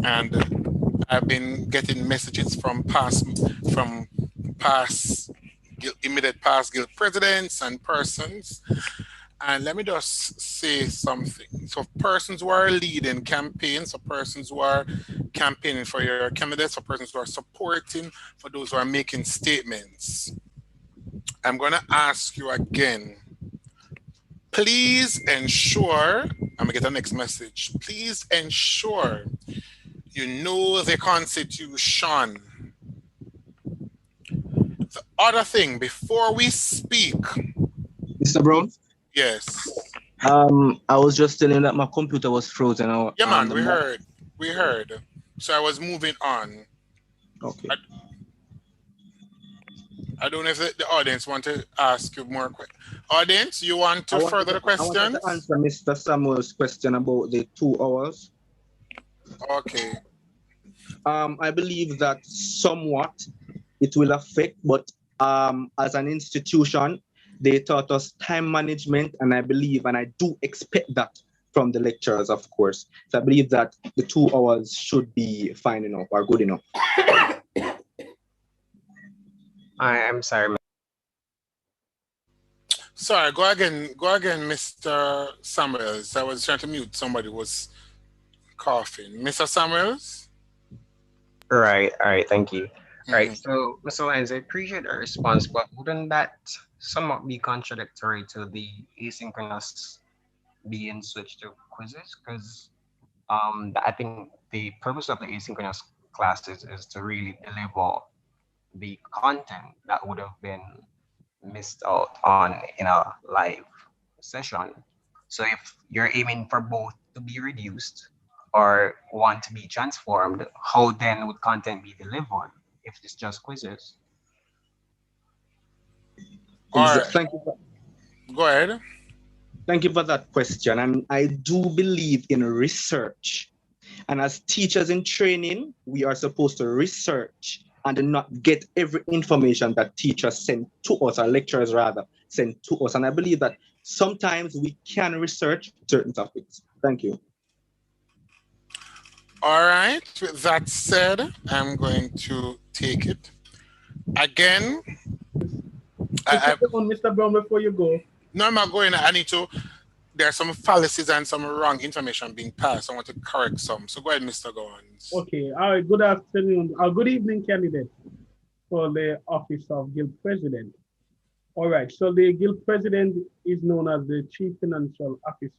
and I've been getting messages from immediate past guild presidents and persons. And let me just say something. So persons who are leading campaigns, or persons who are campaigning for your candidates, or persons who are supporting, for those who are making statements, I'm going to ask you again, please ensure, I'm going to get the next message, please ensure you know the Constitution. The other thing, before we speak. Mr. Brown? Yes. I was just telling you that my computer was frozen. Yeah, man, we heard. So I was moving on. Okay. I don't know if the audience want to ask you more questions. Audience, you want to further the questions? I want to answer Mr. Samuel's question about the 2 hours. Okay. I believe that somewhat it will affect, but as an institution, They taught us time management, and I believe, and I do expect that from the lecturers, of course. So I believe that the 2 hours should be fine enough or good enough. I'm sorry. Sorry, go again, Mr. Samuels. I was trying to mute. Somebody was coughing. Mr. Samuels? Right, all right, thank you. Right, so Mr. Lyons, I appreciate the response, but wouldn't that somewhat be contradictory to the asynchronous being switched to quizzes? Because I think the purpose of the asynchronous classes is to really deliver the content that would have been missed out on in a live session. So if you're aiming for both to be reduced or one to be transformed, how then would content be delivered if it's just quizzes? All right. Thank you. Go ahead. Thank you for that question. And I do believe in research. And as teachers in training, we are supposed to research and not get every information that teachers send to us, or lecturers rather, send to us. And I believe that sometimes we can research certain topics. Thank you. All right. With that said, I'm going to take it. Again, Mr. Brown, before you go. No, I'm not going. I need to. There are some fallacies and some wrong information being passed. I want to correct some. So go ahead, Mr. Gowans. Okay. All right. Good afternoon. Good evening, candidate for the office of Guild President. All right. So the Guild President is known as the Chief Financial Officer.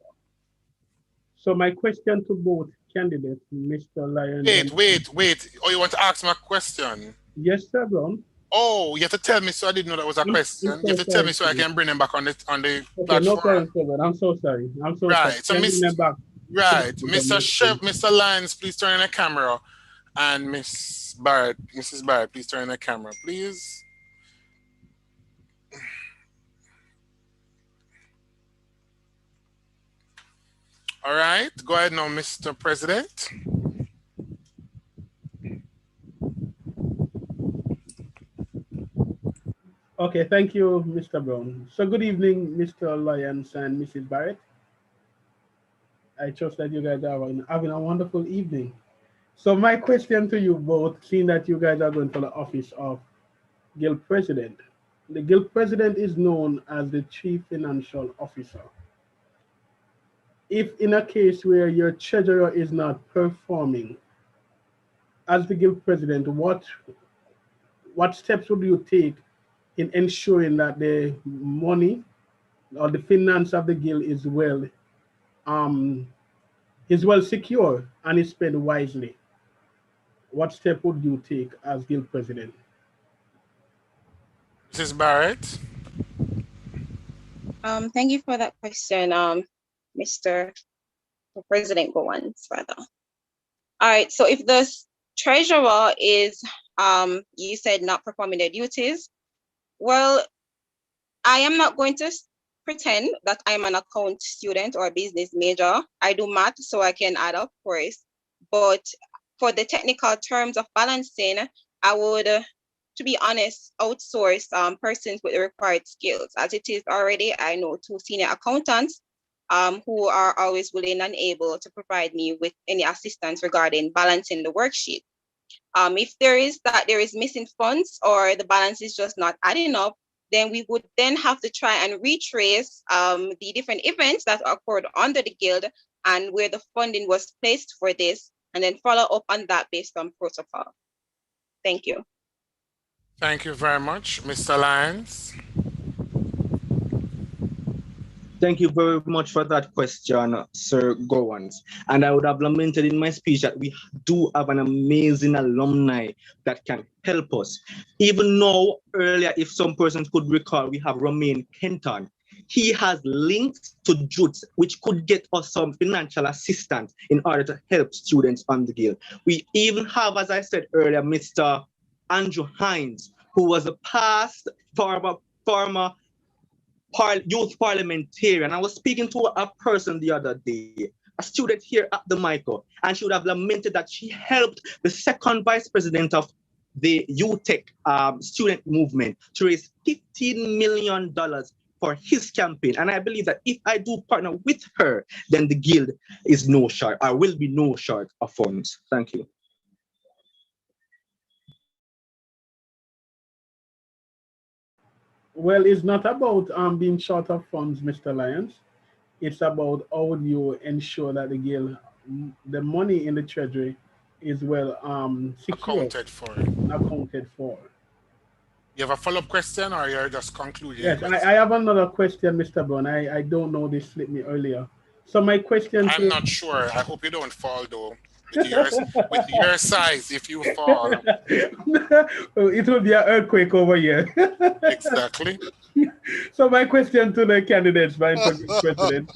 So my question to both candidates, Mr. Lyons. Wait. Oh, you want to ask me a question? Yes, sir, Brown. Oh, you have to tell me, so I didn't know that was a question. You have to tell me so I can bring them back on the Okay, platform. no problem, sir. I'm so sorry. Right. So Mr. Chef, Mr. Lyons, please turn on the camera. And Mrs. Barrett, please turn on the camera, please. All right. Go ahead now, Mr. President. Okay, thank you, Mr. Brown. So good evening, Mr. Lyons and Mrs. Barrett. I trust that you guys are having a wonderful evening. So my question to you both, seeing that you guys are going for the office of Guild President. The Guild President is known as the Chief Financial Officer. If in a case where your treasurer is not performing, as the Guild President, what steps would you take in ensuring that the money or the finance of the Guild is well secure and is spent wisely? What step would you take as Guild President? Mrs. Barrett. Thank you for that question, Mr. President Gowans, rather. All right, so if the treasurer is, you said not performing their duties, well, I am not going to pretend that I'm an account student or a business major. I do math so I can add up, of course. But for the technical terms of balancing, I would, to be honest, outsource persons with the required skills. As it is already, I know 2 senior accountants who are always willing and able to provide me with any assistance regarding balancing the worksheet. If there is missing funds or the balance is just not adding up, then we would then have to try and retrace the different events that occurred under the Guild and where the funding was placed for this, and then follow up on that based on protocol. Thank you. Thank you very much. Mr. Lyons. Thank you very much for that question, Sir Gowans. And I would have lamented in my speech that we do have an amazing alumni that can help us. Even now, earlier, if some persons could recall, we have Romain Kenton. He has links to JUTS, which could get us some financial assistance in order to help students on the Guild. We even have, as I said earlier, Mr. Andrew Hines, who was a past former youth parliamentarian. I was speaking to a person the other day, a student here at the MICO, and she would have lamented that she helped the second vice president of the UTEC student movement to raise $15 million for his campaign. And I believe that if I do partner with her, then the guild is no short, or will be no short of funds. Thank you. Well, it's not about being short of funds, Mr. Lyons. It's about how do you ensure that the guild, the money in the treasury is well secured, accounted for. You have a follow-up question, or you're just concluding? Yes, I have another question, Mr. Brown. I don't know, this slipped me earlier. So my question I'm not sure. I hope you don't fall, though. With your size, if you fall. It will be an earthquake over here. Exactly. So my question to the candidates, by President.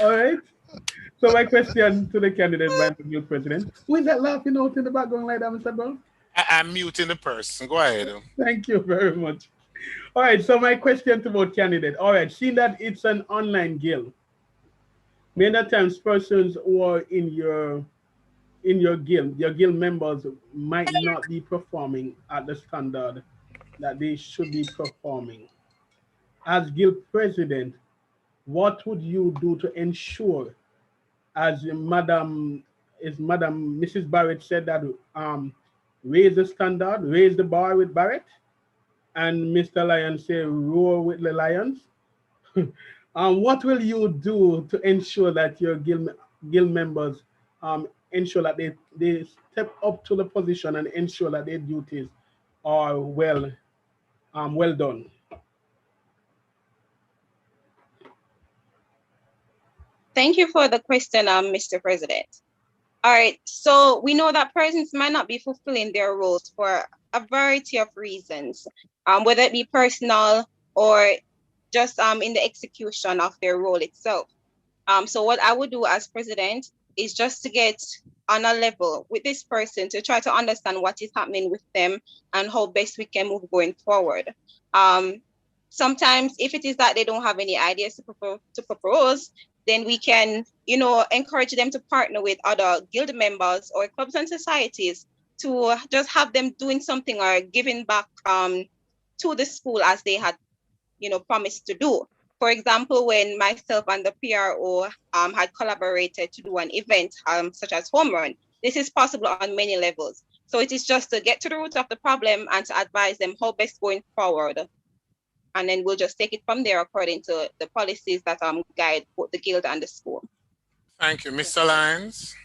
All right. So my question to the candidate, by the President. Who is that laughing out in the background like that, Mr. Brown? I'm muting the person. Go ahead. Thank you very much. All right. So my question to both candidates. All right. Seeing that it's an online guild, many times persons who are in your guild, your guild members might not be performing at the standard that they should be performing. As guild president, what would you do to ensure, as Madam Mrs. Barrett said, that raise the standard, raise the bar with Barrett, and Mr. Lyons say roar with the Lions? What will you do to ensure that your guild members ensure that they step up to the position and ensure that their duties are well done? Thank you for the question, Mr. President. All right, so we know that persons might not be fulfilling their roles for a variety of reasons, whether it be personal or just in the execution of their role itself. So what I would do as president is just to get on a level with this person to try to understand what is happening with them and how best we can move going forward. Sometimes if it is that they don't have any ideas to propose, then we can, encourage them to partner with other guild members or clubs and societies to just have them doing something or giving back to the school as they had, promised to do. For example, when myself and the PRO had collaborated to do an event such as Home Run, this is possible on many levels. So it is just to get to the root of the problem and to advise them how best going forward. And then we'll just take it from there according to the policies that guide both the guild and the school. Thank you. Mr. Lyons.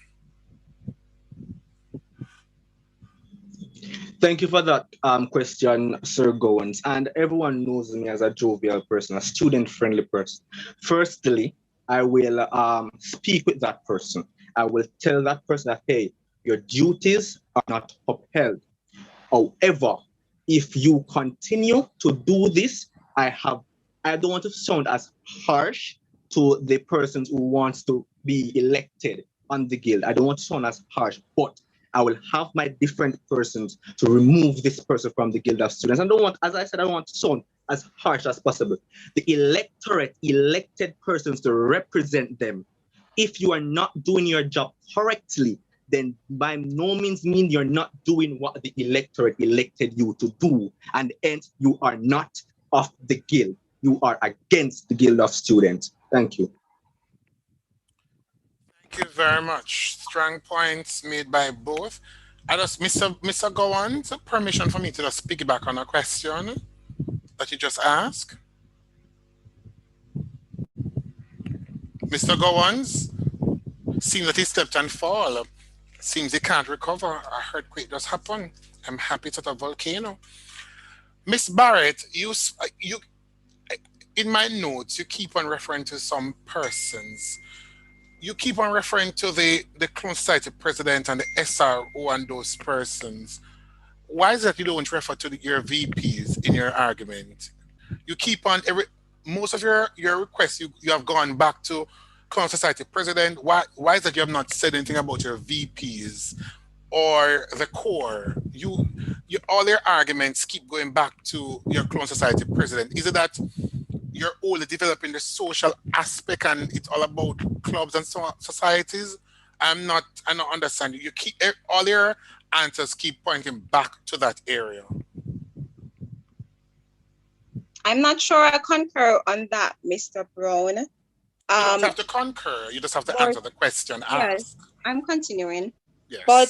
Thank you for that question, Sir Gowans. And everyone knows me as a jovial person, a student-friendly person. Firstly, I will speak with that person. I will tell that person that, hey, your duties are not upheld. However, if you continue to do this, I don't want to sound as harsh to the persons who wants to be elected on the guild. I don't want to sound as harsh, but I will have my different persons to remove this person from the guild of students. I don't want, as I said, I don't want to sound as harsh as possible. The electorate elected persons to represent them. If you are not doing your job correctly, then by no means mean you're not doing what the electorate elected you to do. And hence you are not of the guild. You are against the guild of students. Thank you. Thank you very much. Strong points made by both. I just, Mr. Gowans, permission for me to just piggyback on a question that you just asked. Mr. Gowans, seems that he stepped and fall. Seems he can't recover. A earthquake just happened. I'm happy it's at a volcano. Miss Barrett, you in my notes, you keep on referring to some persons. You keep on referring to the Clone Society president and the SRO and those persons. Why is it that you don't refer to your VPs in your argument? You keep on, most of your requests, you have gone back to Clone Society president. Why is that you have not said anything about your VPs or the core? All your arguments keep going back to your Clone Society president. Is it that you're only developing the social aspect and it's all about clubs and societies? I don't understand. You keep all your answers keep pointing back to that area. I'm not sure I concur on that, Mr. Brown. You don't have to concur. You just have to answer the question asked. Yes, I'm continuing. Yes. But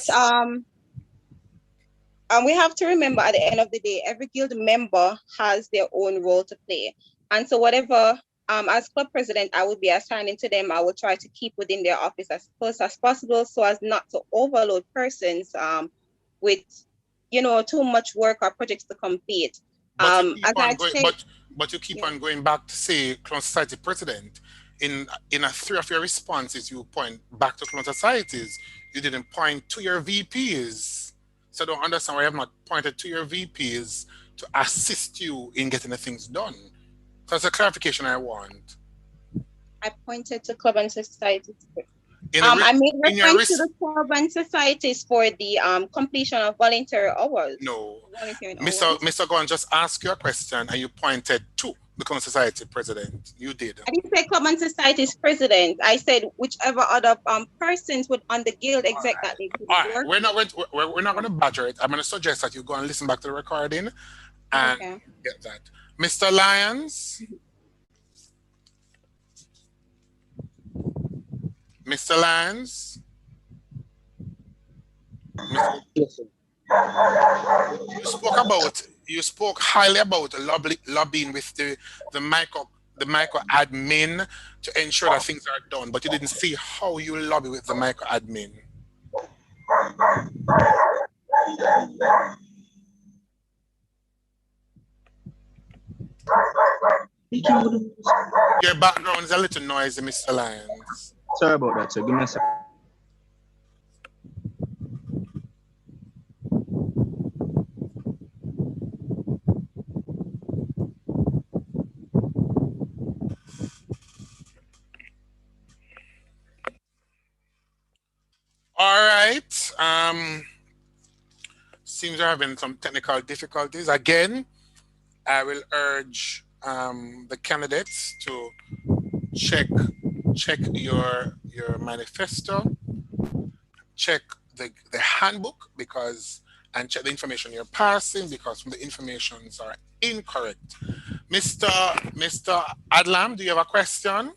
we have to remember at the end of the day, every guild member has their own role to play. And so whatever, as club president, I would be assigning to them, I will try to keep within their office as close as possible so as not to overload persons with, too much work or projects to complete. But you keep on going back to say Clone Society president. In a 3 of your responses, you point back to Clone Societies. You didn't point to your VPs. So I don't understand why you have not pointed to your VPs to assist you in getting the things done. So that's a clarification I want. I pointed to club and societies. I made reference to the club and societies for the completion of voluntary hours. No, Mr. Gon just asked you a question and you pointed to the Club and Society president. You did. I didn't say club and societies president. I said whichever other persons would on the guild exec that they could work. We're not going to badger it. I'm going to suggest that you go and listen back to the recording and get that. Mr. Lyons. Mr. Lyons? You spoke highly about lobbying with the micro admin to ensure that things are done, but you didn't see how you lobby with the micro admin. Your background is a little noisy, Mr. Lyons. Sorry about that, sir. Give me a second. All right. Seems we're having some technical difficulties. Again, I will urge the candidates to check your manifesto, check the handbook and check the information you're passing because the informations are incorrect. Mr. Adlam, do you have a question?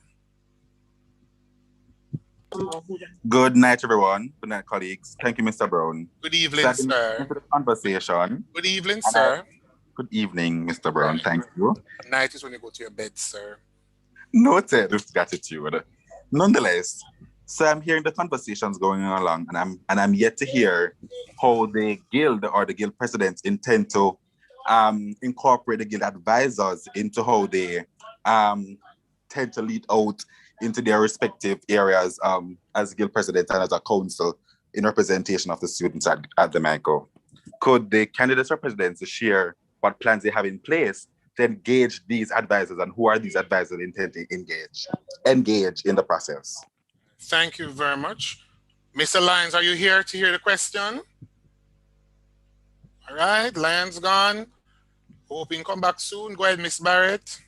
Good night, everyone. Good night, colleagues. Thank you, Mr. Brown. Good evening, sir. For the conversation. Good evening, sir. Good evening, Mr. Brown. Thank you. Night is when you go to your bed, sir. Noted with gratitude. Nonetheless, so I'm hearing the conversations going along, and I'm yet to hear how the guild or the guild presidents intend to incorporate the guild advisors into how they tend to lead out into their respective areas as guild president and as a council in representation of the students at the MICO. Could the candidates or presidents share what plans they have in place to engage these advisors, and who are these advisors intended to engage in the process? Thank you very much. Mr. Lyons, are you here to hear the question? All right, Lyons gone. Hope you can come back soon. Go ahead, Ms. Barrett.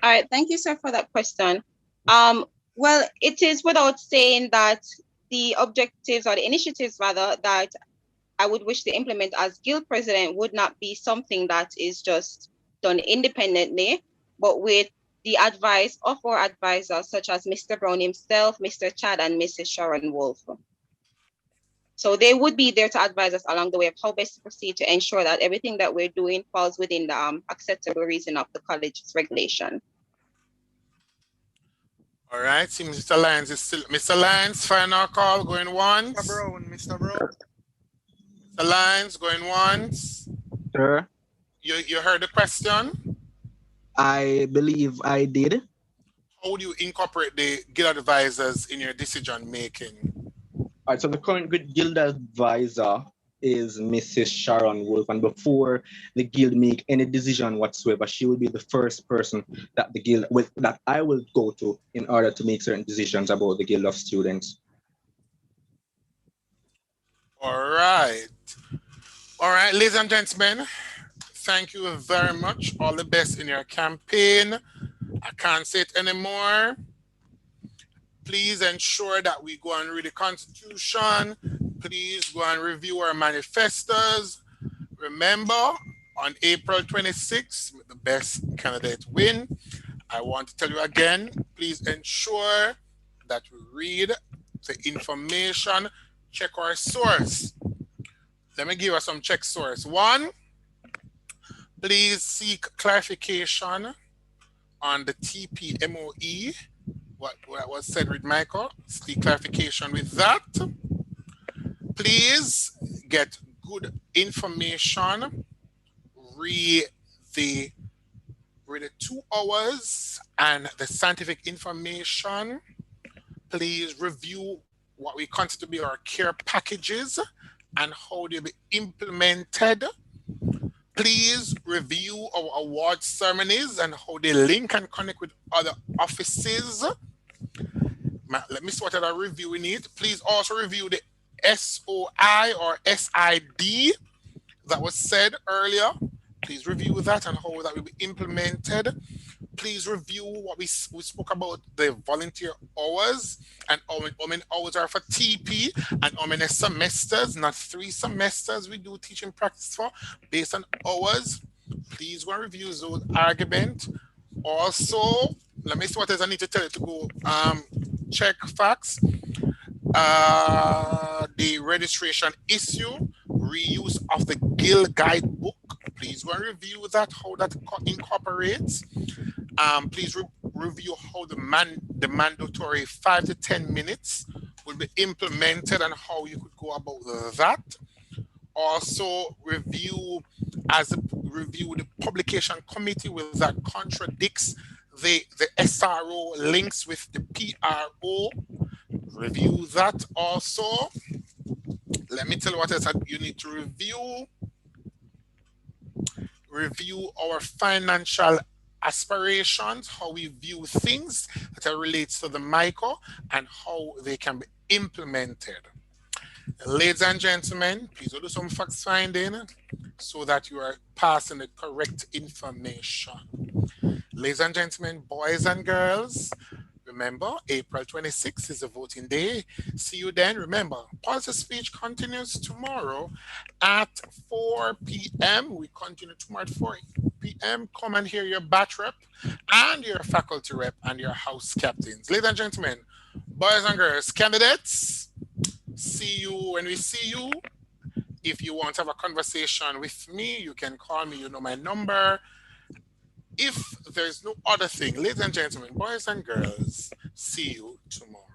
All right, thank you, sir, for that question. Well, it is without saying that the objectives or the initiatives, rather, that I would wish to implement as guild president would not be something that is just done independently, but with the advice of our advisors, such as Mr. Brown himself, Mr. Chad, and Mrs. Sharon Wolf. So they would be there to advise us along the way of how best to proceed to ensure that everything that we're doing falls within the acceptable reason of the college's regulation. All right, see Mr. Lyons is still, Mr. Lyons, final call, going once. Mr. Brown. Mr. Lyons, going once. Sir? You heard the question? I believe I did. How do you incorporate the guild advisors in your decision making? All right, so the current guild advisor is Mrs. Sharon Wolf, and before the guild make any decision whatsoever, she will be the first person that the guild that I will go to in order to make certain decisions about the guild of students. All right, ladies and gentlemen, thank you very much. All the best in your campaign. I can't say it anymore. Please ensure that we go and read the Constitution. Please go and review our manifestos. Remember, on April 26th, the best candidate win. I want to tell you again, please ensure that we read the information, check our source. Let me give us some check source. One, please seek clarification on the TPMOE, what was said with Michael. Seek clarification with that. Please get good information. Read the 2 hours and the scientific information. Please review what we consider to be our care packages and how they'll be implemented. Please review our award ceremonies and how they link and connect with other offices. Let me sort out a review in it. Please also review the SOI or SID that was said earlier. Please review that and how that will be implemented. Please review what we spoke about, the volunteer hours and how many hours are for TP and how many semesters, not 3 semesters we do teaching practice for, based on hours. Please go and review those arguments. Also, let me see what else I need to tell you to go check facts. The registration issue, reuse of the GIL guidebook. Please go and review that, how that incorporates. Please review how the mandatory 5 to 10 minutes will be implemented and how you could go about that. Also review the publication committee with that contradicts the SRO links with the PRO. Review that also. Let me tell you what else you need to review. Review our financial aspirations, how we view things that are related to the MICO and how they can be implemented. Ladies and gentlemen, please do some fact finding so that you are passing the correct information. Ladies and gentlemen, boys and girls, remember, April 26th is the voting day. See you then. Remember, policy speech continues tomorrow at 4 p.m. We continue tomorrow at 4 p.m. Come and hear your batch rep and your faculty rep and your house captains. Ladies and gentlemen, boys and girls, candidates, see you when we see you. If you want to have a conversation with me, you can call me. You know my number. If there's no other thing, ladies and gentlemen, boys and girls, see you tomorrow.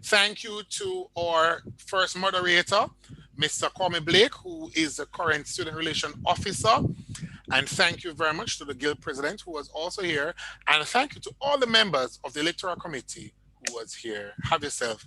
Thank you to our first moderator, Mr. Kwame Blake, who is the current student relation officer. And thank you very much to the Guild president, who was also here. And thank you to all the members of the electoral committee who was here. Have yourself